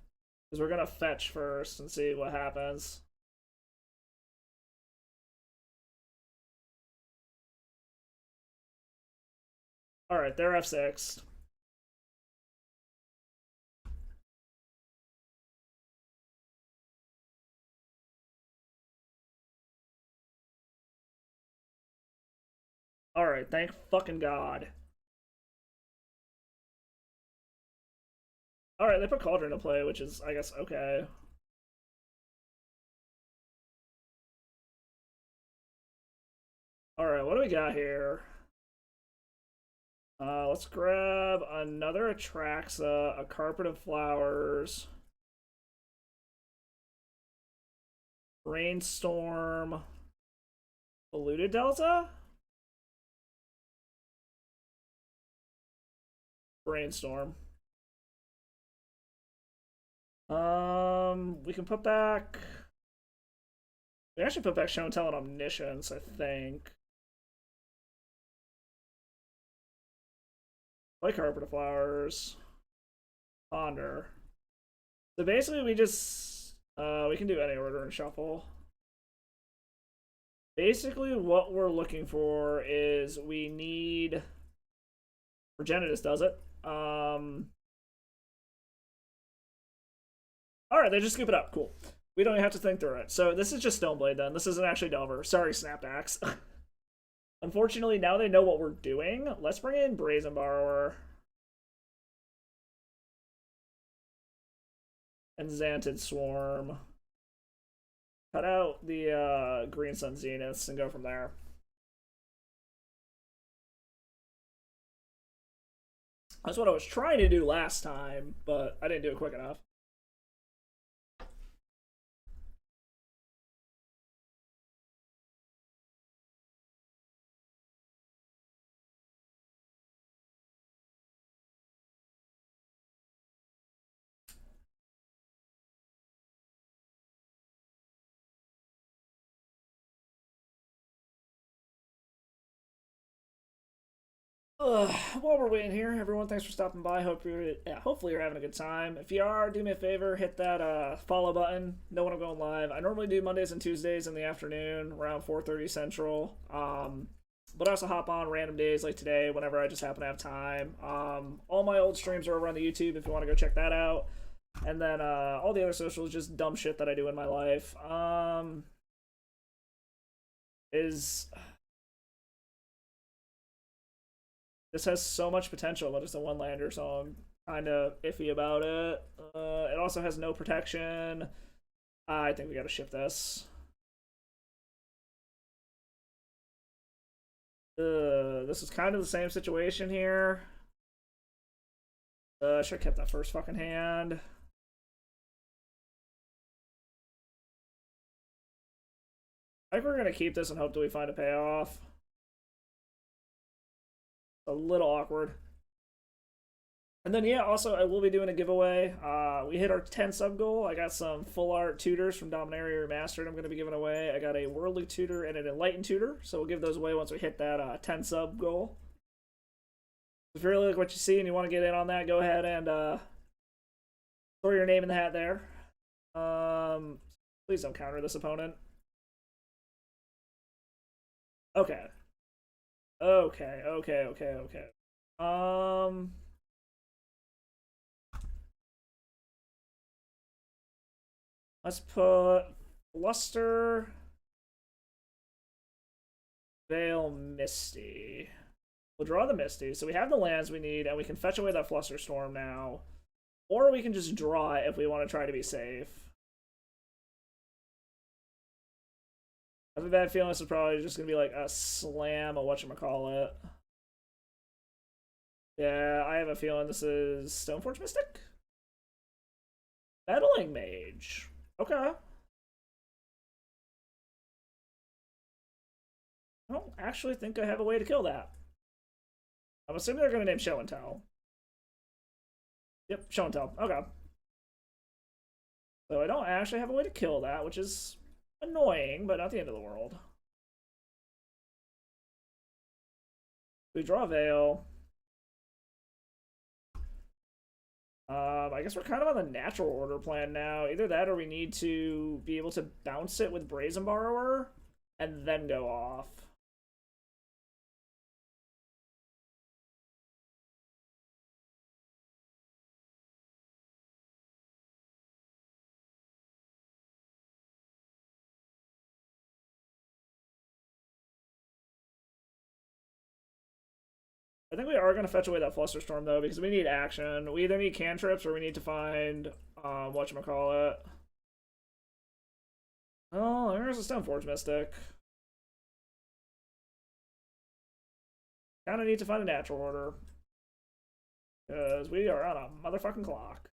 Because we're gonna fetch first and see what happens. Alright, they're F6. Alright, thank fucking God. Alright, they put Cauldron to play, which is, I guess, okay. Alright, what do we got here? Let's grab another Atraxa, a Carpet of Flowers, Rainstorm, Polluted Delta? Brainstorm. We can put back... We actually put back Show and Tell and Omniscience, I think. Play Carpet of Flowers. Ponder. So basically we just... we can do any order and shuffle. Basically what we're looking for is we need... Progenitus does it. Alright, they just scoop it up. Cool. We don't even have to think through it. So this is just Stoneblade then. This isn't actually Delver. Sorry, Snapbacks. Unfortunately, now they know what we're doing. Let's bring in Brazen Borrower. And Xantid Swarm. Cut out the Green Sun Zeniths and go from there. That's what I was trying to do last time, but I didn't do it quick enough. While we're waiting here, everyone, thanks for stopping by. Hopefully you're having a good time. If you are, do me a favor, hit that follow button. Know when I'm going live. I normally do Mondays and Tuesdays in the afternoon, around 4:30 Central. But I also hop on random days like today, whenever I just happen to have time. All my old streams are over on the YouTube if you want to go check that out. And then all the other socials, just dumb shit that I do in my life. This has so much potential, but it's a one-lander, so I'm kind of iffy about it. It also has no protection. I think we gotta ship this. This is kind of the same situation here. I should have kept that first fucking hand. I think we're gonna keep this and hope that we find a payoff. A little awkward. And then, yeah, also, I will be doing a giveaway. We hit our 10 sub goal. I got some full art tutors from Dominaria Remastered I'm going to be giving away. I got a Worldly tutor and an Enlightened tutor, so we'll give those away once we hit that 10 sub goal. If you really like what you see and you want to get in on that, go ahead and throw your name in the hat there. Please don't counter this opponent. Okay. Okay. Let's put Luster, Veil, Misty. We'll draw the Misty, so we have the lands we need, and we can fetch away that Flusterstorm now. Or we can just draw it if we want to try to be safe. I have a bad feeling this is probably just going to be like a slam of whatchamacallit. Yeah, I have a feeling this is Stoneforge Mystic? Meddling Mage. Okay. I don't actually think I have a way to kill that. I'm assuming they're going to name Show and Tell. Yep, Show and Tell. Okay. So I don't actually have a way to kill that, which is annoying, but not the end of the world. We draw a Veil. I guess we're kind of on the natural order plan now. Either that or we need to be able to bounce it with Brazen Borrower and then go off. I think we are going to fetch away that Flusterstorm, though, because we need action. We either need cantrips or we need to find, whatchamacallit. Oh, there's a Stoneforge Mystic. Kind of need to find a natural order. Because we are on a motherfucking clock.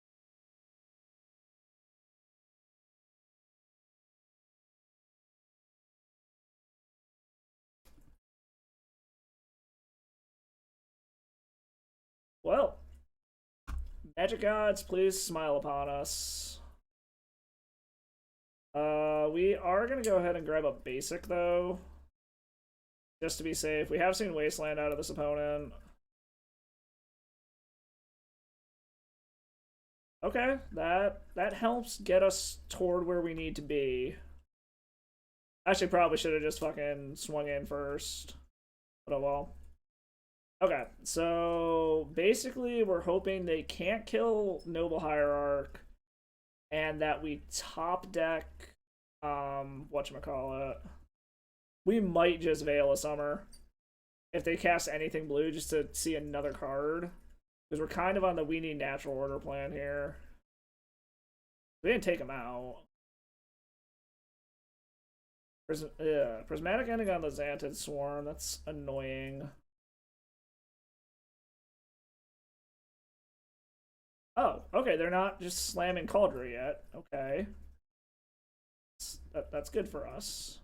Well, magic gods, please smile upon us. We are going to go ahead and grab a basic, though. Just to be safe. We have seen Wasteland out of this opponent. Okay, that helps get us toward where we need to be. Actually, probably should have just fucking swung in first. But oh well. Okay, so basically we're hoping they can't kill Noble Hierarch and that we top deck whatchamacallit. We might just Veil of Summer if they cast anything blue just to see another card. Because we're kind of on the we need natural order plan here. We didn't take them out. Prismatic Ending on the Xantid Swarm. That's annoying. Oh, okay, they're not just slamming Cauldron yet. Okay. That's good for us.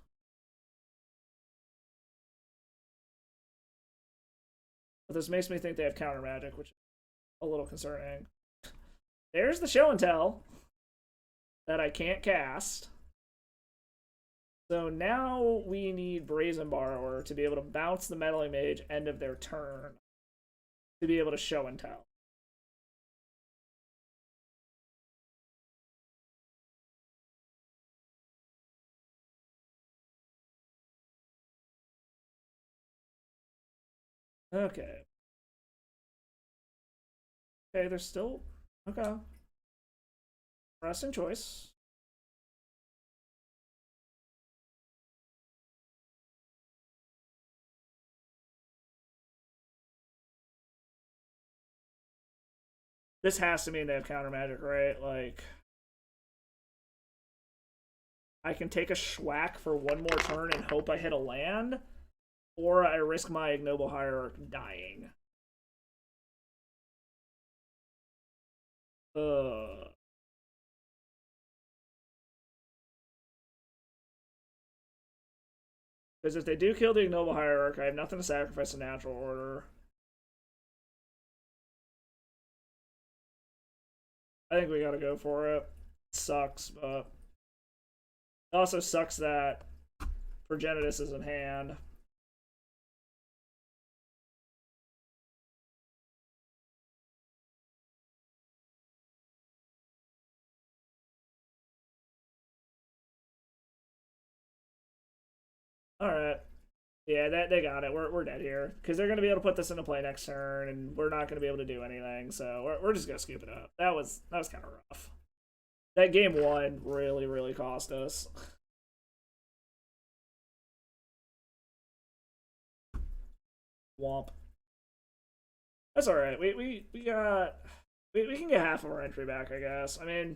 But this makes me think they have counter magic, which is a little concerning. There's the show and tell that I can't cast. So now we need Brazen Borrower to be able to bounce the Meddling Mage end of their turn to be able to show and tell. Okay. Okay, they're still... Okay. Interesting choice. This has to mean they have counter magic, right? Like... I can take a Schwack for one more turn and hope I hit a land, or I risk my Ignoble Hierarch dying. Because if they do kill the Ignoble Hierarch, I have nothing to sacrifice a natural order. I think we gotta go for it. Sucks, but it also sucks that Progenitus is in hand. Alright. Yeah, they got it. We're dead here. Because they're going to be able to put this into play next turn, and we're not going to be able to do anything. So we're just going to scoop it up. That was kind of rough. That game one really, really cost us. Womp. That's alright. We can get half of our entry back, I guess. I mean,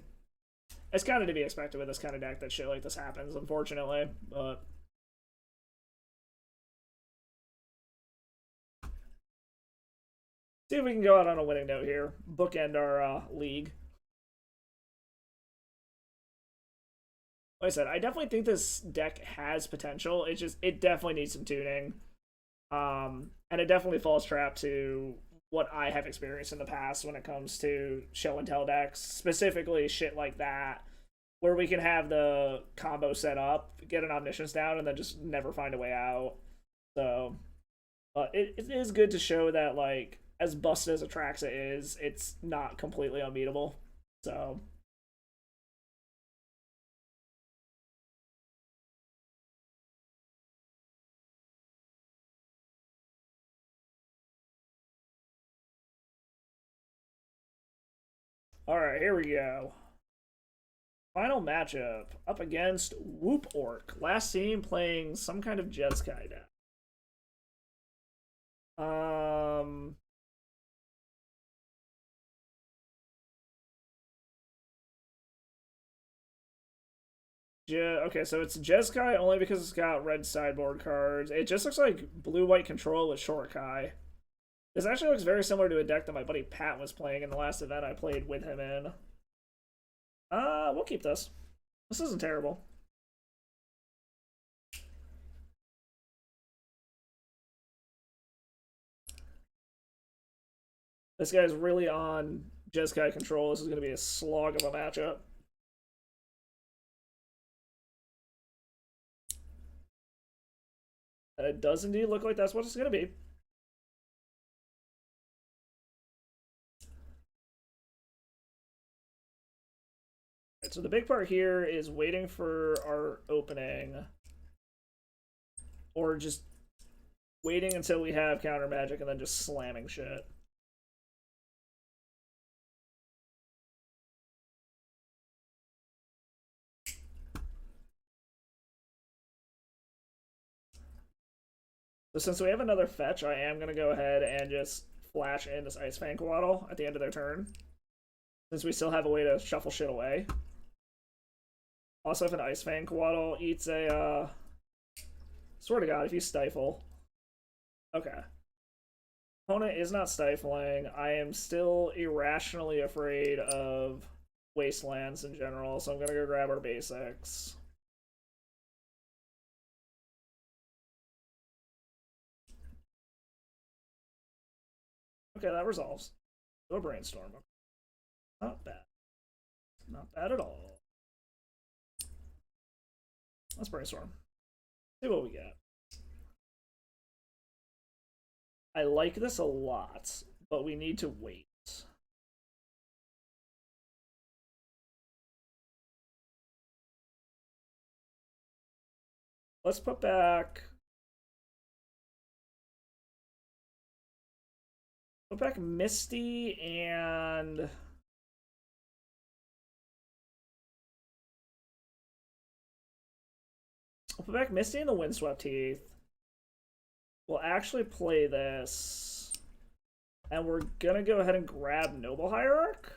it's kind of to be expected with this kind of deck that shit like this happens, unfortunately. But... see if we can go out on a winning note here. Bookend our league. Like I said, I definitely think this deck has potential. It definitely needs some tuning. And it definitely falls trap to what I have experienced in the past when it comes to show and tell decks, specifically shit like that, where we can have the combo set up, get an Omniscience down, and then just never find a way out. So, it is good to show that, like, as busted as Atraxa is, it's not completely unbeatable. So alright, here we go. Final matchup up against Whoop Orc. Last seen playing some kind of Jeskai deck. Okay, so it's Jeskai only because it's got red sideboard cards. It just looks like blue-white control with Shortkai. This actually looks very similar to a deck that my buddy Pat was playing in the last event I played with him in. We'll keep this. This isn't terrible. This guy's really on Jeskai control. This is going to be a slog of a matchup. And it does indeed look like that's what it's going to be. Right, so the big part here is waiting for our opening. Or just waiting until we have counter magic and then just slamming shit. So since we have another fetch, I am going to go ahead and just flash in this Ice Fang Coatl at the end of their turn. Since we still have a way to shuffle shit away. Also, if an Ice Fang Coatl eats a, swear to God, if you stifle. Okay. Opponent is not stifling. I am still irrationally afraid of Wastelands in general, so I'm going to go grab our basics. Okay, that resolves. Go Brainstorm. Not bad. Not bad at all. Let's Brainstorm. See what we get. I like this a lot, but we need to wait. Let's put back... Put back Misty and... I'll put back Misty and the Windswept Heath. We'll actually play this. And we're gonna go ahead and grab Noble Hierarch.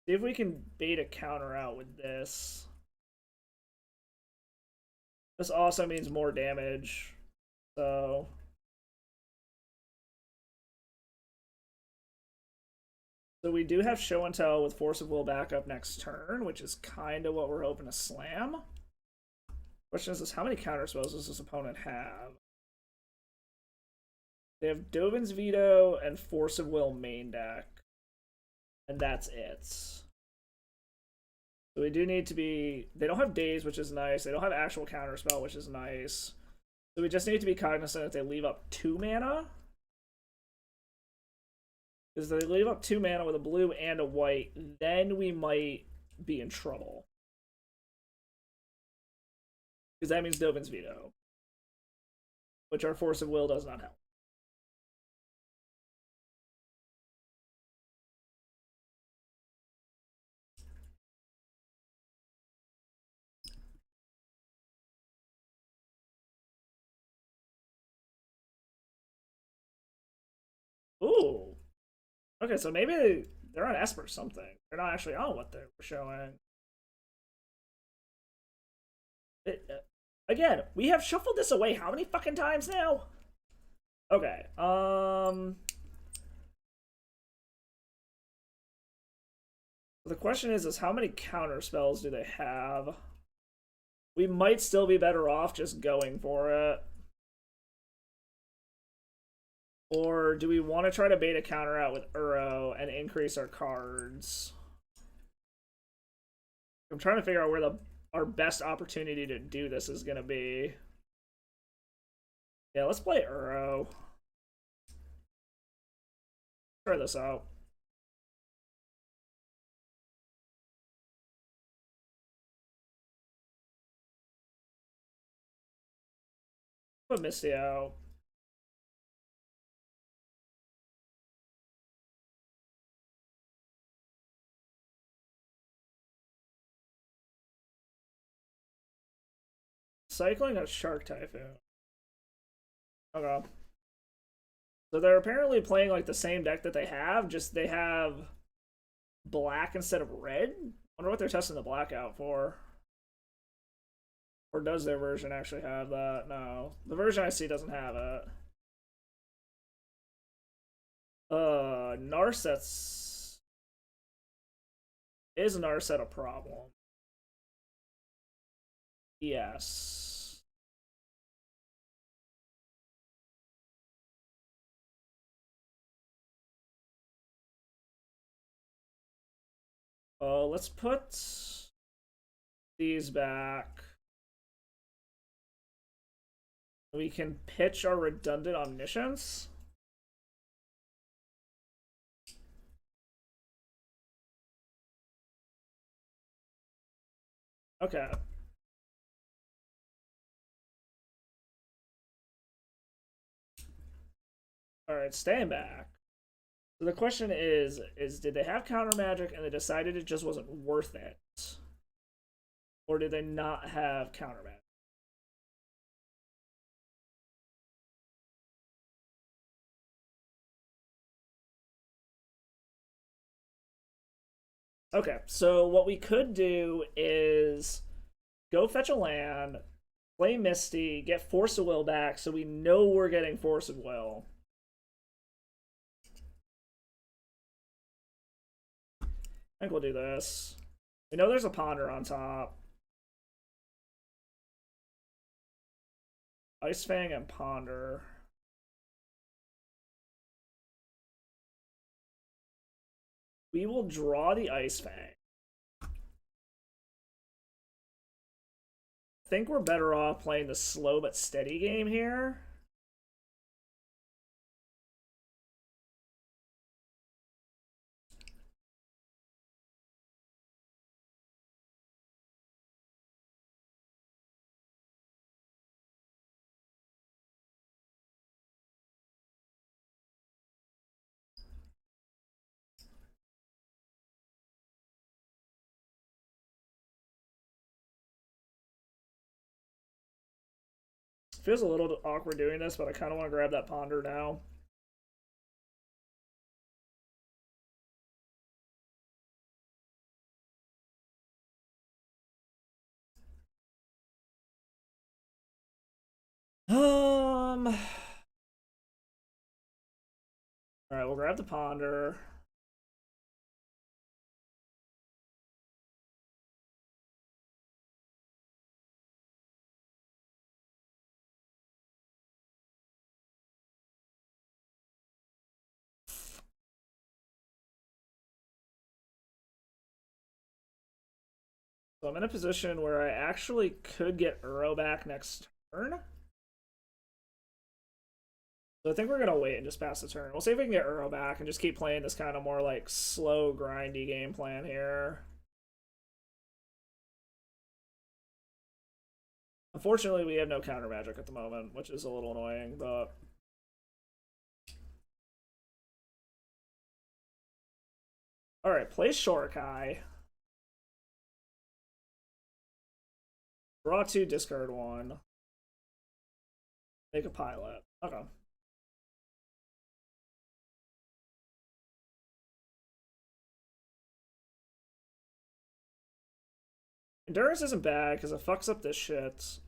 See if we can bait a counter out with this. This also means more damage. So... So we do have Show and Tell with Force of Will back up next turn, which is kind of what we're hoping to slam. Question is how many counter spells does this opponent have? They have Dovin's Veto and Force of Will main deck. And that's it. So we do need to be... They don't have Daze, which is nice. They don't have actual counterspell, which is nice. So we just need to be cognizant if they leave up 2 mana. Because if they leave up 2 mana with a blue and a white, then we might be in trouble. Because that means Dovin's Veto. Which our Force of Will does not help. Ooh. Okay, so maybe they're on Esper something. They're not actually on what they were showing. Again, we have shuffled this away how many fucking times now? Okay, the question is how many counter spells do they have? We might still be better off just going for it. Or do we want to try to bait a counter out with Uro and increase our cards? I'm trying to figure out where our best opportunity to do this is going to be. Yeah, let's play Uro. Try this out. Put Misty out. Cycling a Shark Typhoon. Okay. So they're apparently playing like the same deck that they have, just they have black instead of red. I wonder what they're testing the black out for. Or does their version actually have that? No. The version I see doesn't have it. Narset's... Is Narset a problem? Yes. Let's put these back. We can pitch our redundant omniscience. Okay. Alright, staying back. So the question is did they have counter magic and they decided it just wasn't worth it? Or did they not have counter magic? Okay, so what we could do is go fetch a land, play Misty, get Force of Will back so we know we're getting Force of Will. I think we'll do this. We know there's a Ponder on top. Ice Fang and Ponder. We will draw the Ice Fang. I think we're better off playing the slow but steady game here. Feels a little awkward doing this, but I kind of want to grab that Ponder now. Alright, we'll grab the Ponder. So I'm in a position where I actually could get Uro back next turn. So I think we're going to wait and just pass the turn. We'll see if we can get Uro back and just keep playing this kind of more like slow, grindy game plan here. Unfortunately, we have no counter magic at the moment, which is a little annoying, but... Alright, play Shorkai. Draw 2, discard 1. Make a pilot. Okay. Endurance isn't bad because it fucks up this shit.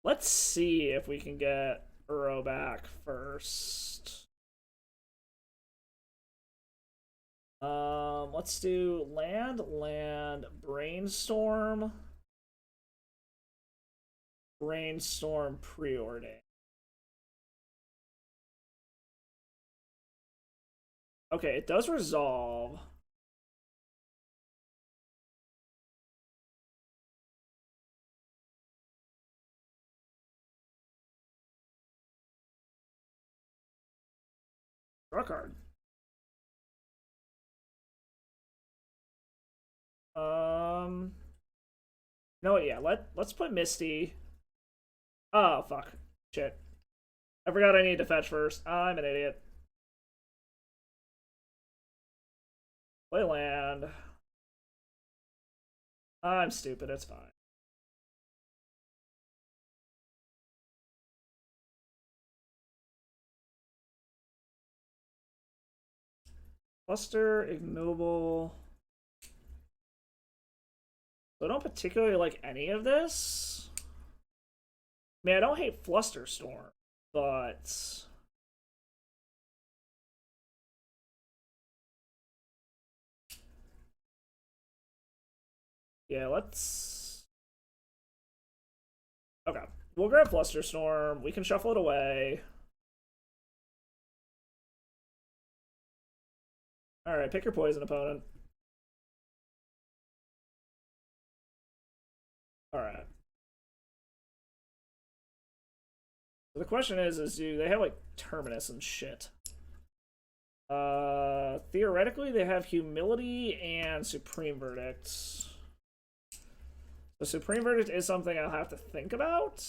Let's see if we can get Uro back first. Let's do land, brainstorm, preordain. Okay, it does resolve. Draw a card. No, yeah, let's put Misty. Oh, fuck. Shit. I forgot I need to fetch first. I'm an idiot. Play land. I'm stupid, it's fine. Cluster, ignoble. So I don't particularly like any of this. I mean, I don't hate Flusterstorm, but yeah, let's. Okay, we'll grab Flusterstorm. We can shuffle it away. All right, pick your poison opponent. All right. So the question is do they have like Terminus and shit? Theoretically, they have Humility and Supreme Verdicts. The Supreme Verdict is something I'll have to think about.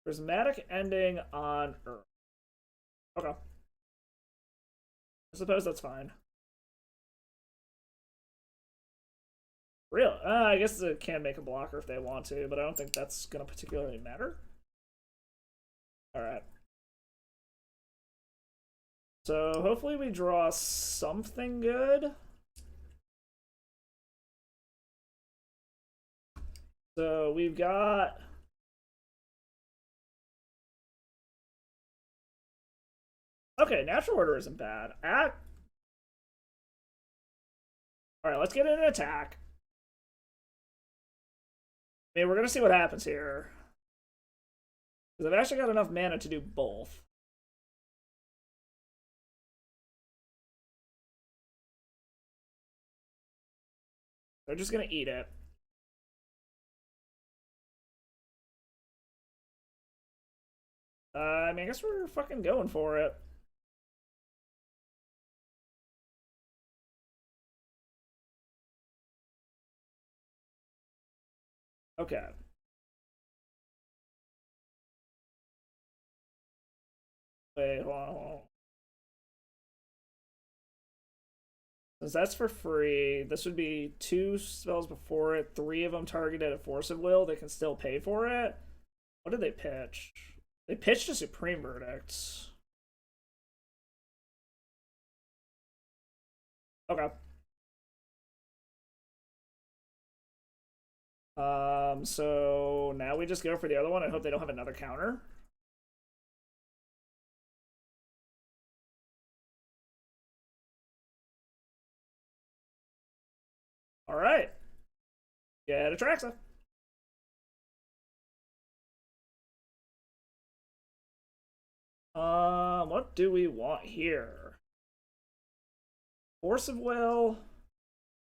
Prismatic ending on Earth. Okay. I suppose that's fine. Real? I guess it can make a blocker if they want to, but I don't think that's going to particularly matter. Alright. So hopefully we draw something good. So we've got... Okay, Natural Order isn't bad. Alright, let's get in an attack. I mean, we're going to see what happens here. Because I've actually got enough mana to do both. They're just going to eat it. I mean, I guess we're fucking going for it. Okay. Wait, hold on. Since that's for free, this would be 2 spells before it, 3 of them targeted at Force of Will. They can still pay for it. What did they pitch? They pitched a Supreme Verdict. Okay. So now we just go for the other one. I hope they don't have another counter. All right. Get Atraxa. What do we want here? Force of Will,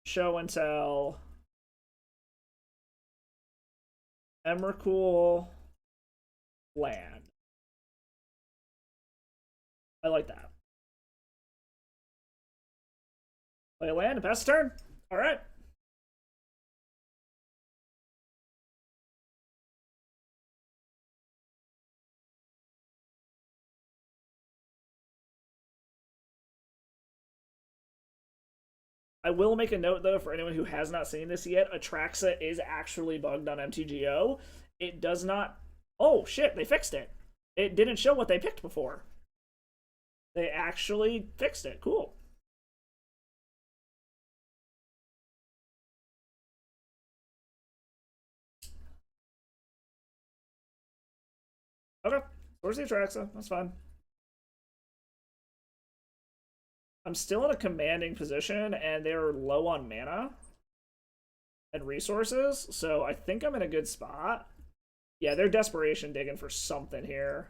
Show and Tell, Emrakul, land. I like that. Play a land and pass the turn. All right. I will make a note, though, for anyone who has not seen this yet, Atraxa is actually bugged on MTGO. It does not... Oh, shit, they fixed it. It didn't show what they picked before. They actually fixed it. Cool. Okay, where's the Atraxa? That's fine. I'm still in a commanding position, and they're low on mana. and resources, so I think I'm in a good spot. Yeah, they're desperation digging for something here.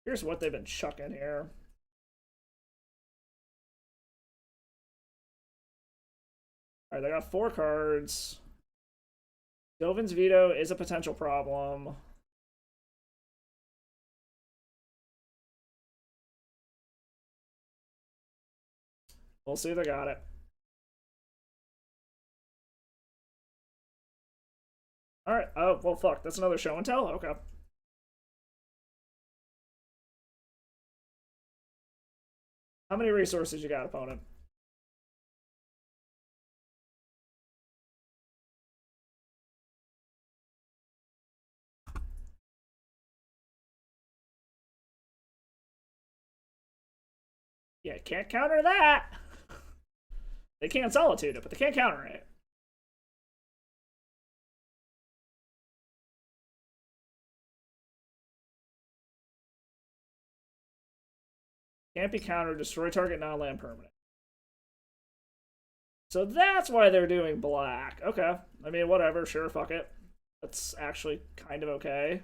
Here's what they've been chucking here. Alright, they got 4 cards. Dovin's Veto is a potential problem. We'll see if they got it. Alright, oh, well, fuck. That's another show and tell? Okay. How many resources you got, opponent? Yeah, can't counter that. They can't solitude it, but they can't counter it. Can't be countered. Destroy target non-land permanent. So that's why they're doing black. Okay. I mean, whatever. Sure, fuck it. That's actually kind of okay.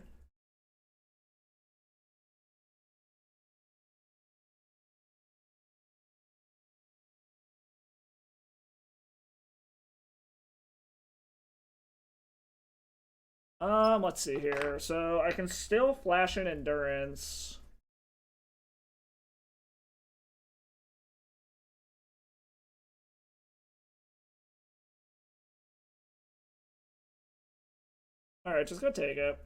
Let's see here. So I can still flash in endurance. Alright, just go take it.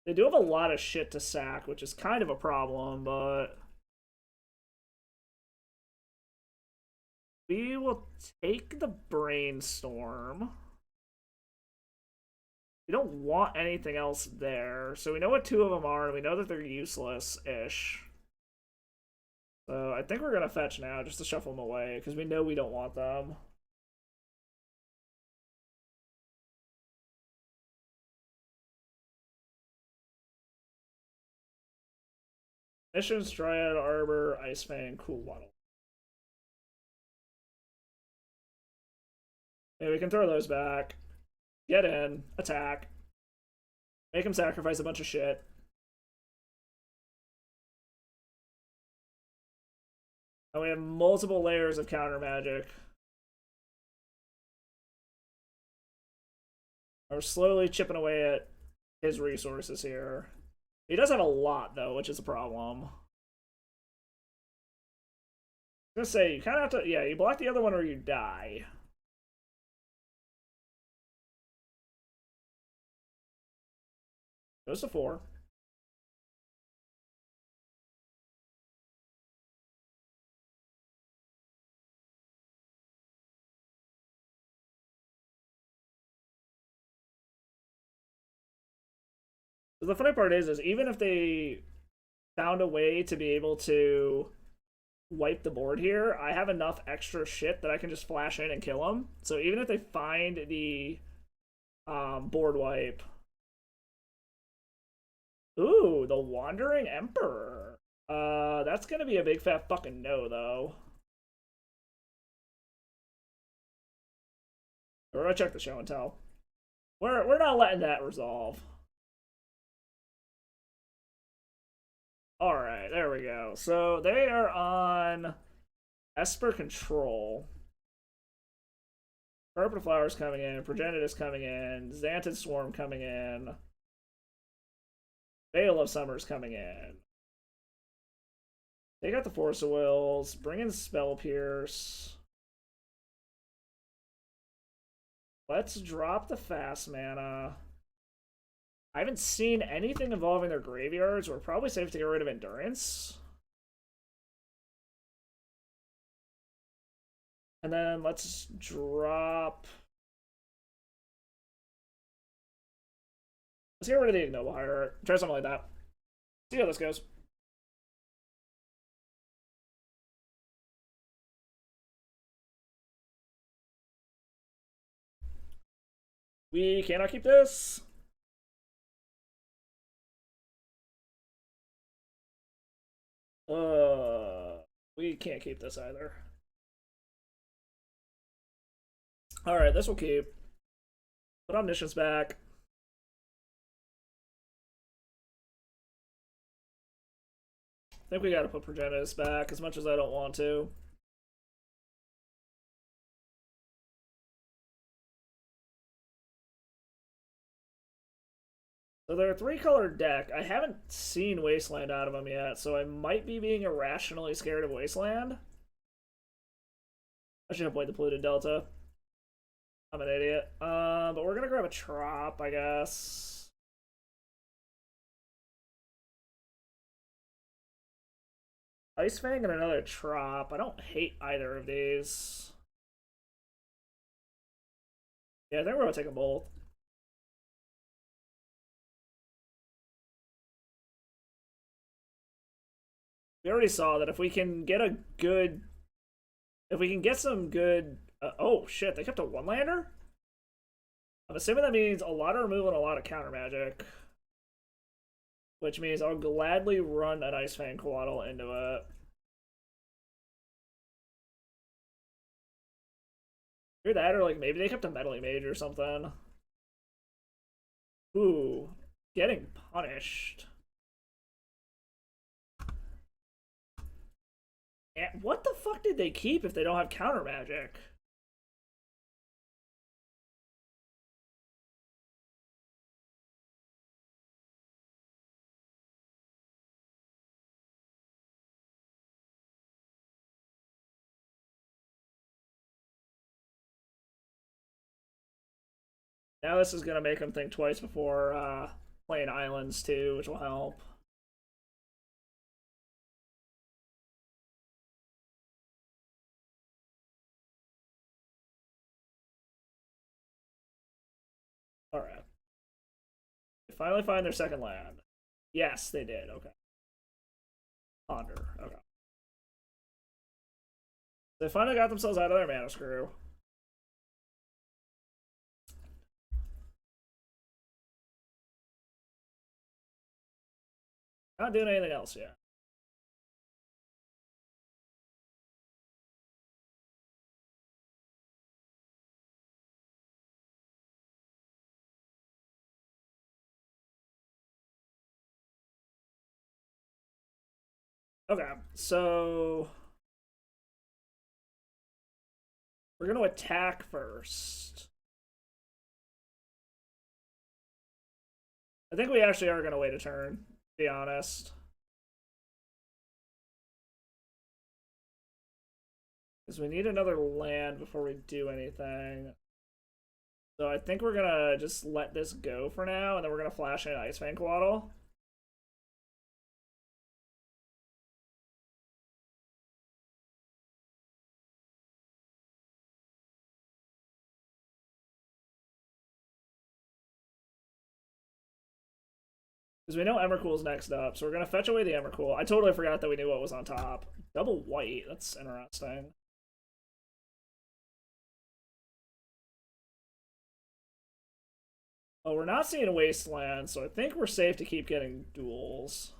They do have a lot of shit to sack, which is kind of a problem, but we will take the brainstorm. We don't want anything else there, so we know what 2 of them are, and we know that they're useless-ish. So I think we're gonna fetch now, just to shuffle them away, because we know we don't want them. Missions, Dryad, Arbor, Ice Fang, Cool Waddle. Yeah, we can throw those back. Get in, attack. Make him sacrifice a bunch of shit. And we have multiple layers of counter magic. We're slowly chipping away at his resources here. He does have a lot, though, which is a problem. I was gonna say, you kind of have to... Yeah, you block the other one or you die. Goes to 4. So the funny part is even if they found a way to be able to wipe the board here, I have enough extra shit that I can just flash in and kill them. So even if they find the board wipe... Ooh, the Wandering Emperor. That's gonna be a big fat fucking no, though. We're gonna check the show and tell. We're not letting that resolve. Alright, there we go. So they are on Esper Control. Carpet of Flowers coming in, Progenitus coming in, Xantid Swarm coming in, Veil of Summers coming in. They got the Force of Wills, bring in Spell Pierce. Let's drop the fast mana. I haven't seen anything involving their graveyards. We're probably safe to get rid of Endurance. And then let's drop... Let's get rid of the ignoble hierarch. Try something like that. See how this goes. We cannot keep this. We can't keep this either. Alright, this will keep. Put Omniscience back. I think we gotta put Progenitus back, as much as I don't want to. So they're a 3-color deck. I haven't seen Wasteland out of them yet, so I might be being irrationally scared of Wasteland. I should have played the Polluted Delta. I'm an idiot. But we're gonna grab a Trop, I guess. Ice Fang and another Trop. I don't hate either of these. Yeah, I think we're gonna take them both. We already saw that if we can get a good... If we can get some good... oh, shit, they kept a one-lander? I'm assuming that means a lot of removal and a lot of counter magic. Which means I'll gladly run an Ice Fang Coatl into it. Either that, or like maybe they kept a Meddling Mage or something. Ooh, getting punished. And what the fuck did they keep if they don't have counter magic? Now this is gonna make them think twice before playing islands too, which will help. Alright. They finally find their second land. Yes, they did. Okay. Ponder. Okay. They finally got themselves out of their mana screw. Not doing anything else yet. Okay, so we're gonna attack first. I think we actually are gonna wait a turn, to be honest. Because we need another land before we do anything. So I think we're gonna just let this go for now, and then we're gonna flash in Ice Fang Coatl. Because we know Emrakul's next up, so we're gonna fetch away the Emrakul. I totally forgot that we knew what was on top. Double white, that's interesting. Oh, we're not seeing a Wasteland, so I think we're safe to keep getting duels.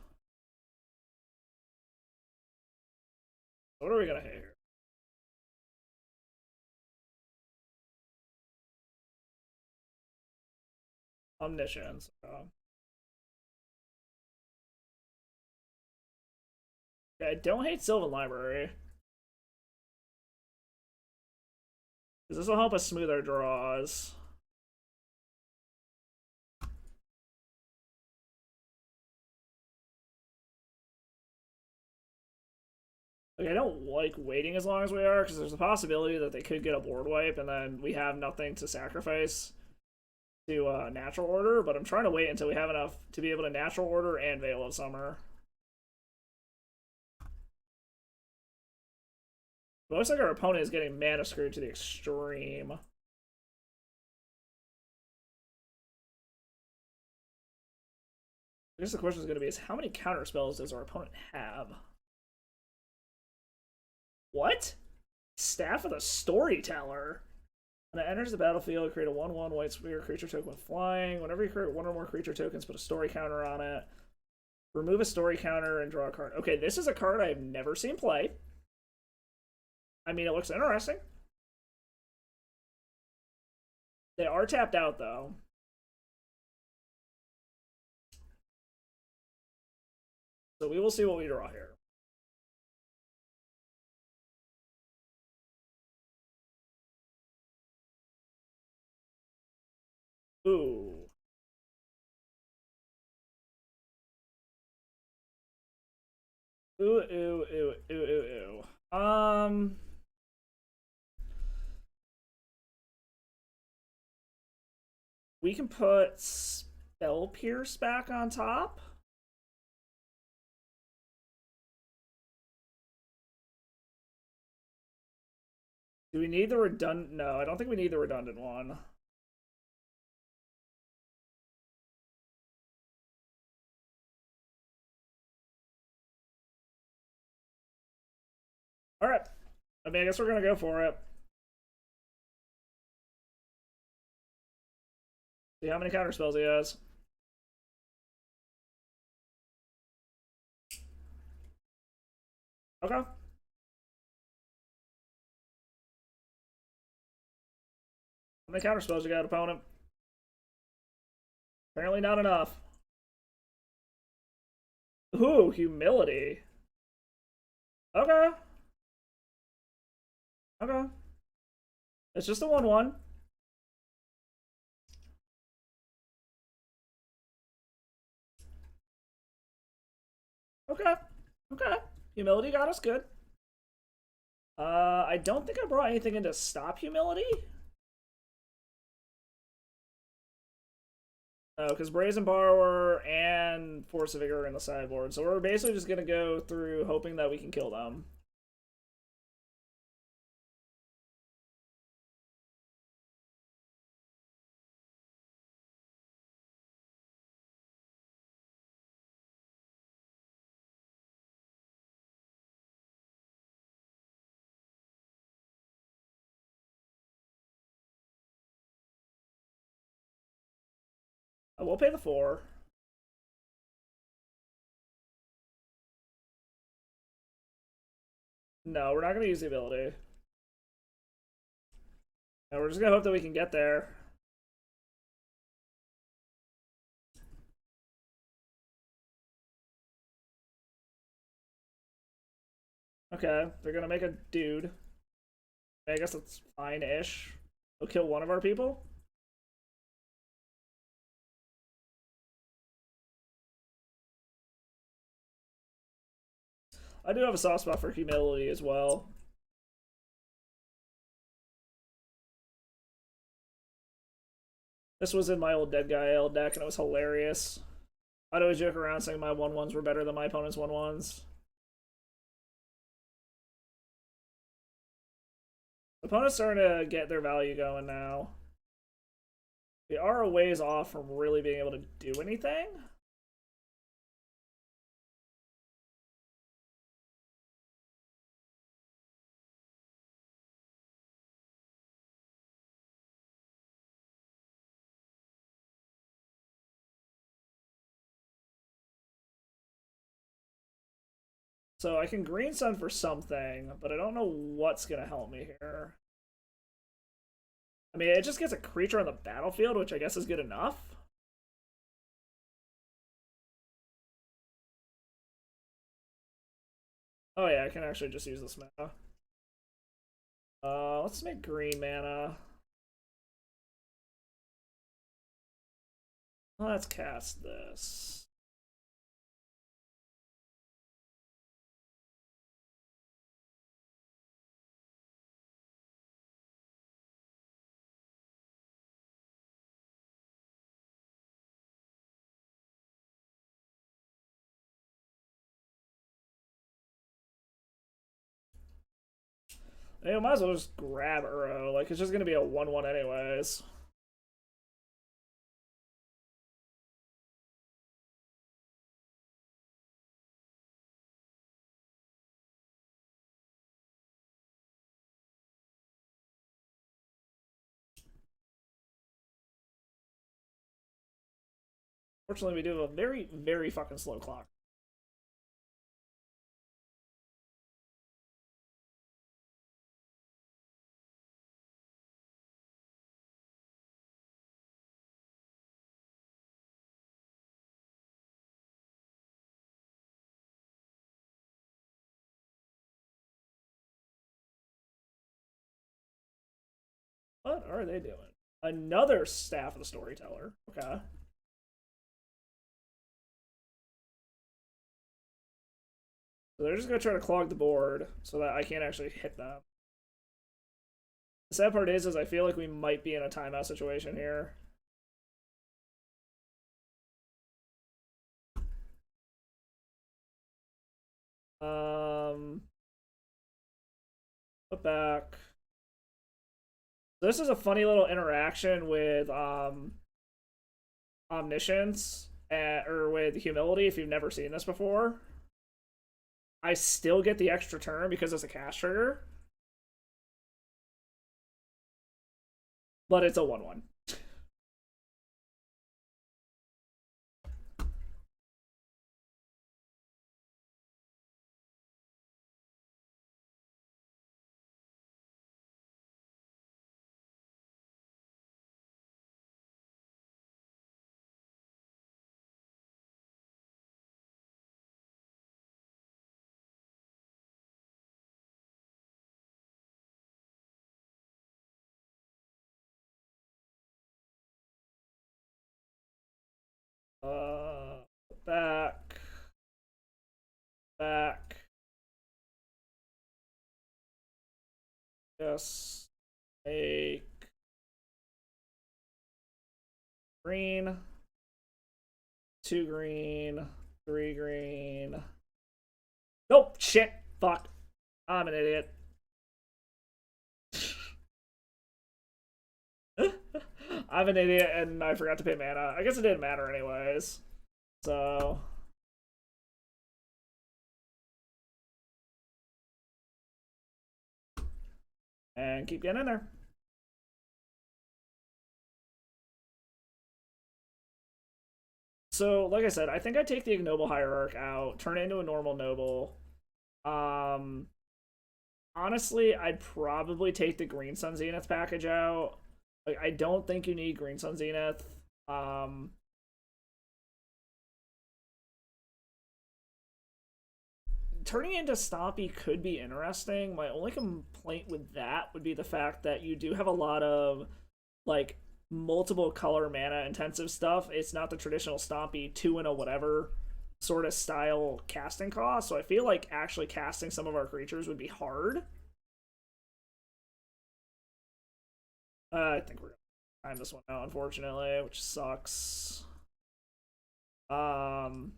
What are we gonna hit here? Omniscience. Okay, I don't hate Sylvan Library. Because this will help us smooth our draws. Like, I don't like waiting as long as we are, because there's a possibility that they could get a board wipe, and then we have nothing to sacrifice to Natural Order, but I'm trying to wait until we have enough to be able to Natural Order and Veil of Summer. It looks like our opponent is getting mana screwed to the extreme. guess the question is going to be is how many counter spells does our opponent have? What? Staff of the Storyteller. When it enters the battlefield, create a 1/1 white sphere creature token with flying. Whenever you create one or more creature tokens, put a story counter on it. Remove a story counter and draw a card. Okay, this is a card I've never seen play. I mean, it looks interesting. They are tapped out, though. So we will see what we draw here. Ooh. Ooh, ooh, ooh, ooh, ooh, ooh. We can put Spell Pierce back on top. Do we need the redundant? No, I don't think we need the redundant one. Alright. I mean, I guess we're gonna go for it. See how many counter spells he has. Okay. How many counter spells you got, opponent? Apparently not enough. Ooh, humility. Okay. Okay. It's just a 1/1. Okay. Okay. Humility got us good. I don't think I brought anything in to stop humility. Oh, because Brazen Borrower and Force of Vigor are in the sideboard. So we're basically just going to go through hoping that we can kill them. I will pay the 4. No, we're not going to use the ability. No, we're just going to hope that we can get there. Okay, they're going to make a dude. I guess that's fine-ish. They'll kill one of our people. I do have a soft spot for humility as well. This was in my old Dead Guy L deck, and it was hilarious. I'd always joke around saying my 1/1s were better than my opponent's 1/1s. Opponents starting to get their value going now. We are a ways off from really being able to do anything. So I can Green Sun for something, but I don't know what's going to help me here. I mean, it just gets a creature on the battlefield, which I guess is good enough. Oh yeah, I can actually just use this mana. Let's make green mana. Let's cast this. You might as well just grab Uro. Like, it's just gonna be a 1/1 anyways. Fortunately, we do have a very, very fucking slow clock. What are they doing? Another staff of the storyteller. Okay. So they're just gonna try to clog the board so that I can't actually hit them. The sad part is I feel like we might be in a timeout situation here. Put back. This is a funny little interaction with omniscience or with humility. If you've never seen this before, I still get the extra turn because it's a cast trigger, but it's a 1/1. Back. Back. Yes. Make green. 2 green. 3 green. Nope. Shit. Fuck. I'm an idiot. I'm an idiot and I forgot to pay mana. I guess it didn't matter anyways. So and keep getting in there. So, like I said, I think I take the ignoble hierarch out, turn it into a normal noble. Honestly, I'd probably take the Green Sun Zenith package out. Like, I don't think you need Green Sun Zenith. Turning into Stompy could be interesting. My only complaint with that would be the fact that you do have a lot of, like, multiple color mana intensive stuff. It's not the traditional Stompy 2 and a whatever sort of style casting cost, so I feel like actually casting some of our creatures would be hard. I think we're gonna time this one out, unfortunately, which sucks. Problem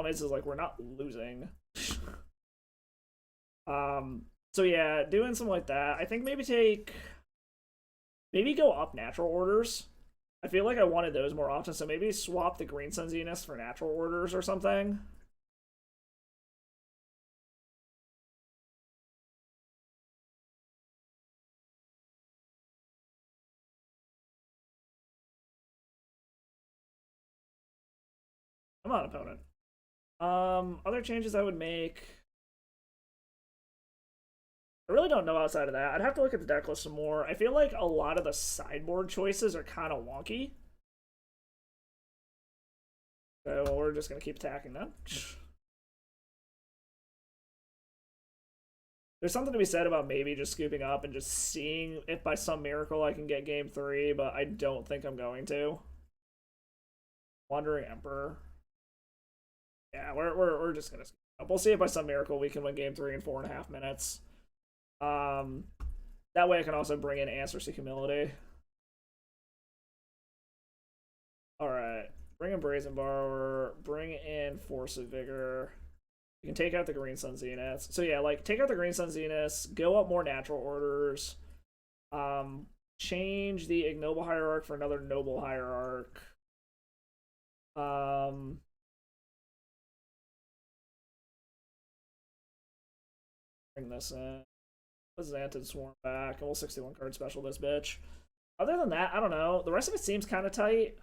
is like we're not losing. So yeah, doing something like that. I think maybe go up natural orders. I feel like I wanted those more often, so maybe swap the Green Sun Zenith for natural orders or something. Come on, opponent. Other changes I would make. I really don't know outside of that. I'd have to look at the deck list some more. I feel like a lot of the sideboard choices are kind of wonky. Okay, well, we're just going to keep attacking them. There's something to be said about maybe just scooping up and just seeing if by some miracle I can get game 3, but I don't think I'm going to. Wandering Emperor. Yeah, we're just going to scoop up. We'll see if by some miracle we can win game 3 in 4.5 minutes. That way I can also bring in Answers to Humility. Alright. Bring in Brazen Borrower. Bring in Force of Vigor. You can take out the Green Sun Zeniths. So yeah, like, take out the Green Sun Zeniths. Go up more natural orders. Change the Ignoble Hierarch for another Noble Hierarch. Bring this in. Put Xantid Swarm back, and we'll 61 card special this bitch. Other than that, I don't know. The rest of it seems kind of tight.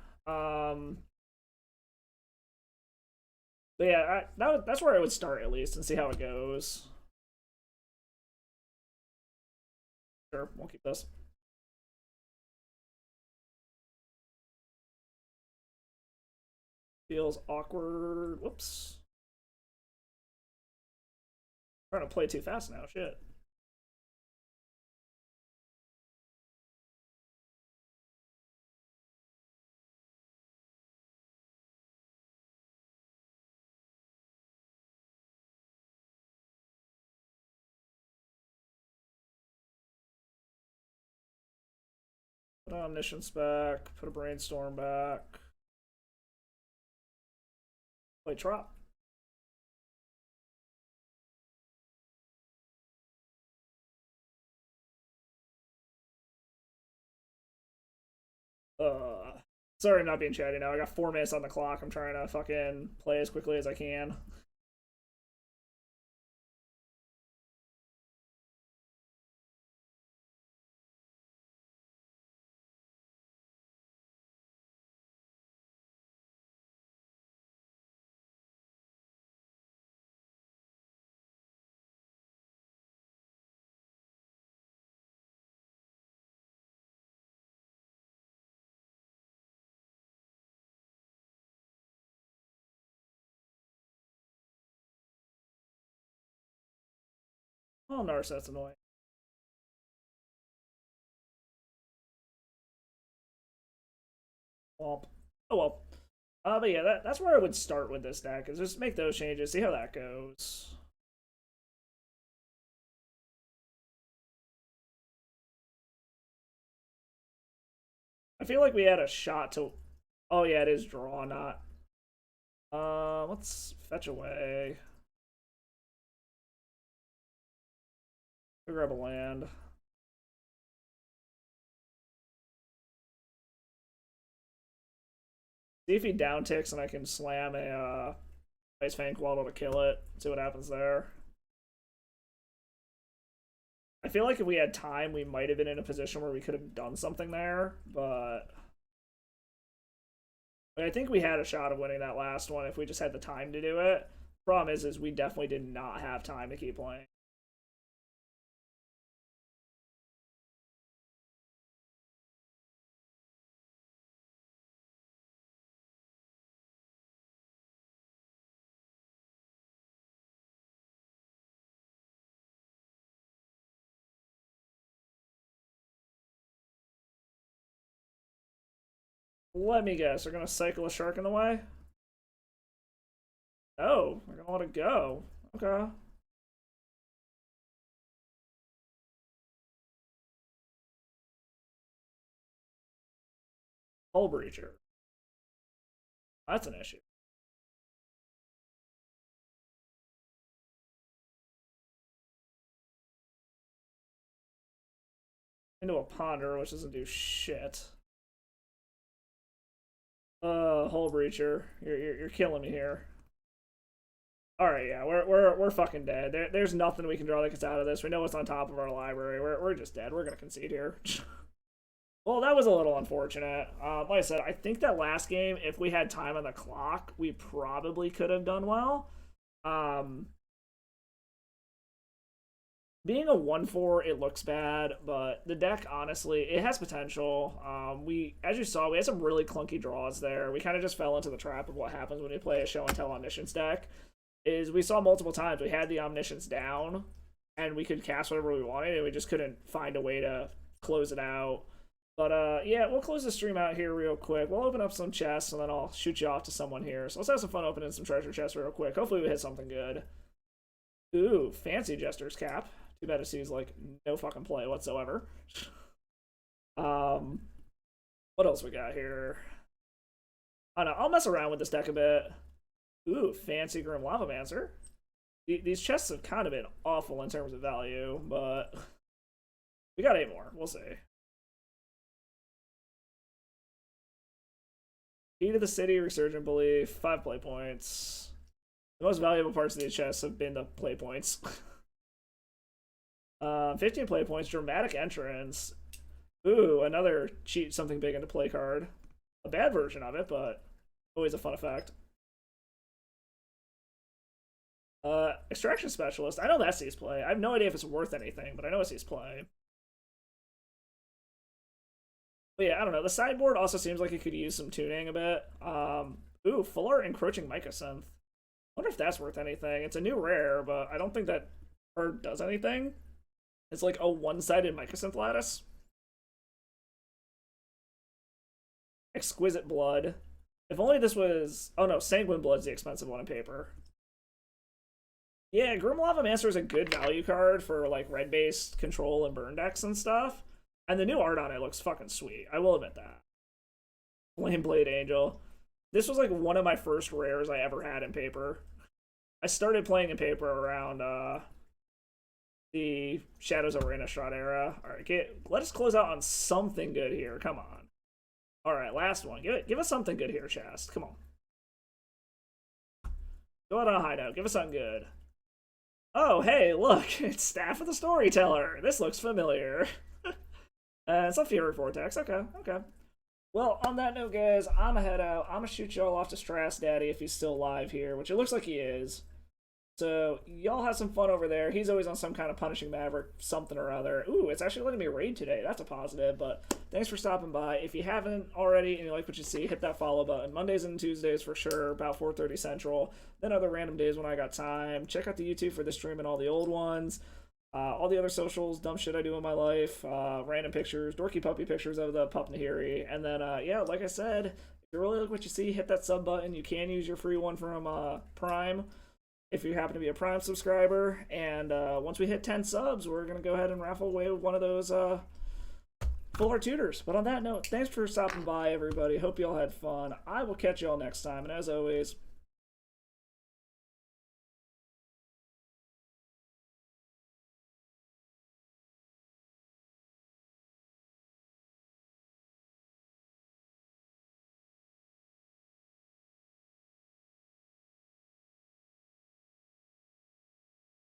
But yeah, that's where I would start at least and see how it goes. Sure, we'll keep this. Feels awkward. Whoops. I'm trying to play too fast now. Shit. Put Omniscience back. Put a Brainstorm back. Play Trop. Sorry, not being chatty now. I got 4 minutes on the clock. I'm trying to fucking play as quickly as I can. Oh, Nars, that's annoying. Womp. Oh well. But yeah, that's where I would start with this deck, is just make those changes, see how that goes. I feel like we had a shot to... Oh yeah, it is draw, not... let's fetch away. Grab a land. See if he down ticks and I can slam a Ice Fang Waddle to kill it. See what happens there. I feel like if we had time, we might have been in a position where we could have done something there, but I think we had a shot of winning that last one if we just had the time to do it. Problem is we definitely did not have time to keep playing. Let me guess, they're gonna cycle a shark in the way? Oh, they're gonna let it go. Okay. Hull Breacher. That's an issue. Into a Ponder, which doesn't do shit. Hull Breacher. You're killing me here. Alright, yeah, we're fucking dead. There's nothing we can draw that gets out of this. We know what's on top of our library. We're just dead. We're gonna concede here. Well, that was a little unfortunate. Like I said, I think that last game, if we had time on the clock, we probably could have done well. Being a 1-4, it looks bad, but the deck, honestly, it has potential. As you saw, we had some really clunky draws there. We kind of just fell into the trap of what happens when you play a Show and Tell Omniscience deck. Is we saw multiple times we had the Omniscience down, and we could cast whatever we wanted, and we just couldn't find a way to close it out. But yeah, we'll close the stream out here real quick. We'll open up some chests, and then I'll shoot you off to someone here. So let's have some fun opening some treasure chests real quick. Hopefully we hit something good. Ooh, fancy Jester's Cap. Too bad it seems like no fucking play whatsoever. What else we got here? I don't know, I'll mess around with this deck a bit. Ooh, fancy Grim Lavamancer. These chests have kind of been awful in terms of value, but we got 8 more. We'll see. Key to the City, Resurgent Belief, 5 play points. The most valuable parts of these chests have been the play points. 15 play points, Dramatic Entrance. Ooh, another cheat something big into play card. A bad version of it, but always a fun effect. Extraction Specialist. I know that's his play. I have no idea if it's worth anything, but I know it's his play. But yeah, I don't know. The sideboard also seems like it could use some tuning a bit. Ooh, Full Art Encroaching Mycosynth. I wonder if that's worth anything. It's a new rare, but I don't think that card does anything. It's like a one-sided Mycosynth Lattice. Exquisite Blood. If only this was... Oh no, Sanguine Blood's the expensive one in paper. Yeah, Grimlava Master is a good value card for like red-based control and burn decks and stuff. And the new art on it looks fucking sweet. I will admit that. Flame Blade Angel. This was like one of my first rares I ever had in paper. I started playing in paper around the Shadows over Innistrad era. Alright, let us close out on something good here. Come on. Alright, last one. Give us something good here, Chast. Come on. Go out on a high note. Give us something good. Oh, hey, look. It's Staff of the Storyteller. This looks familiar. It's a Fury Vortex. Okay, okay. Well, on that note, guys, I'm gonna head out. I'm gonna shoot y'all off to Strass Daddy if he's still live here, which it looks like he is. So, y'all have some fun over there. He's always on some kind of Punishing Maverick, something or other. Ooh, it's actually letting me raid today. That's a positive, but thanks for stopping by. If you haven't already and you like what you see, hit that follow button. Mondays and Tuesdays for sure, about 4:30 Central. Then other random days when I got time. Check out the YouTube for this stream and all the old ones. All the other socials, dumb shit I do in my life, random pictures, dorky puppy pictures of the pup Nahiri. And then, yeah, like I said, if you really like what you see, hit that sub button. You can use your free one from Prime if you happen to be a Prime subscriber. And once we hit 10 subs, we're going to go ahead and raffle away one of those Full Art Tutors. But on that note, thanks for stopping by, everybody. Hope you all had fun. I will catch you all next time. And as always,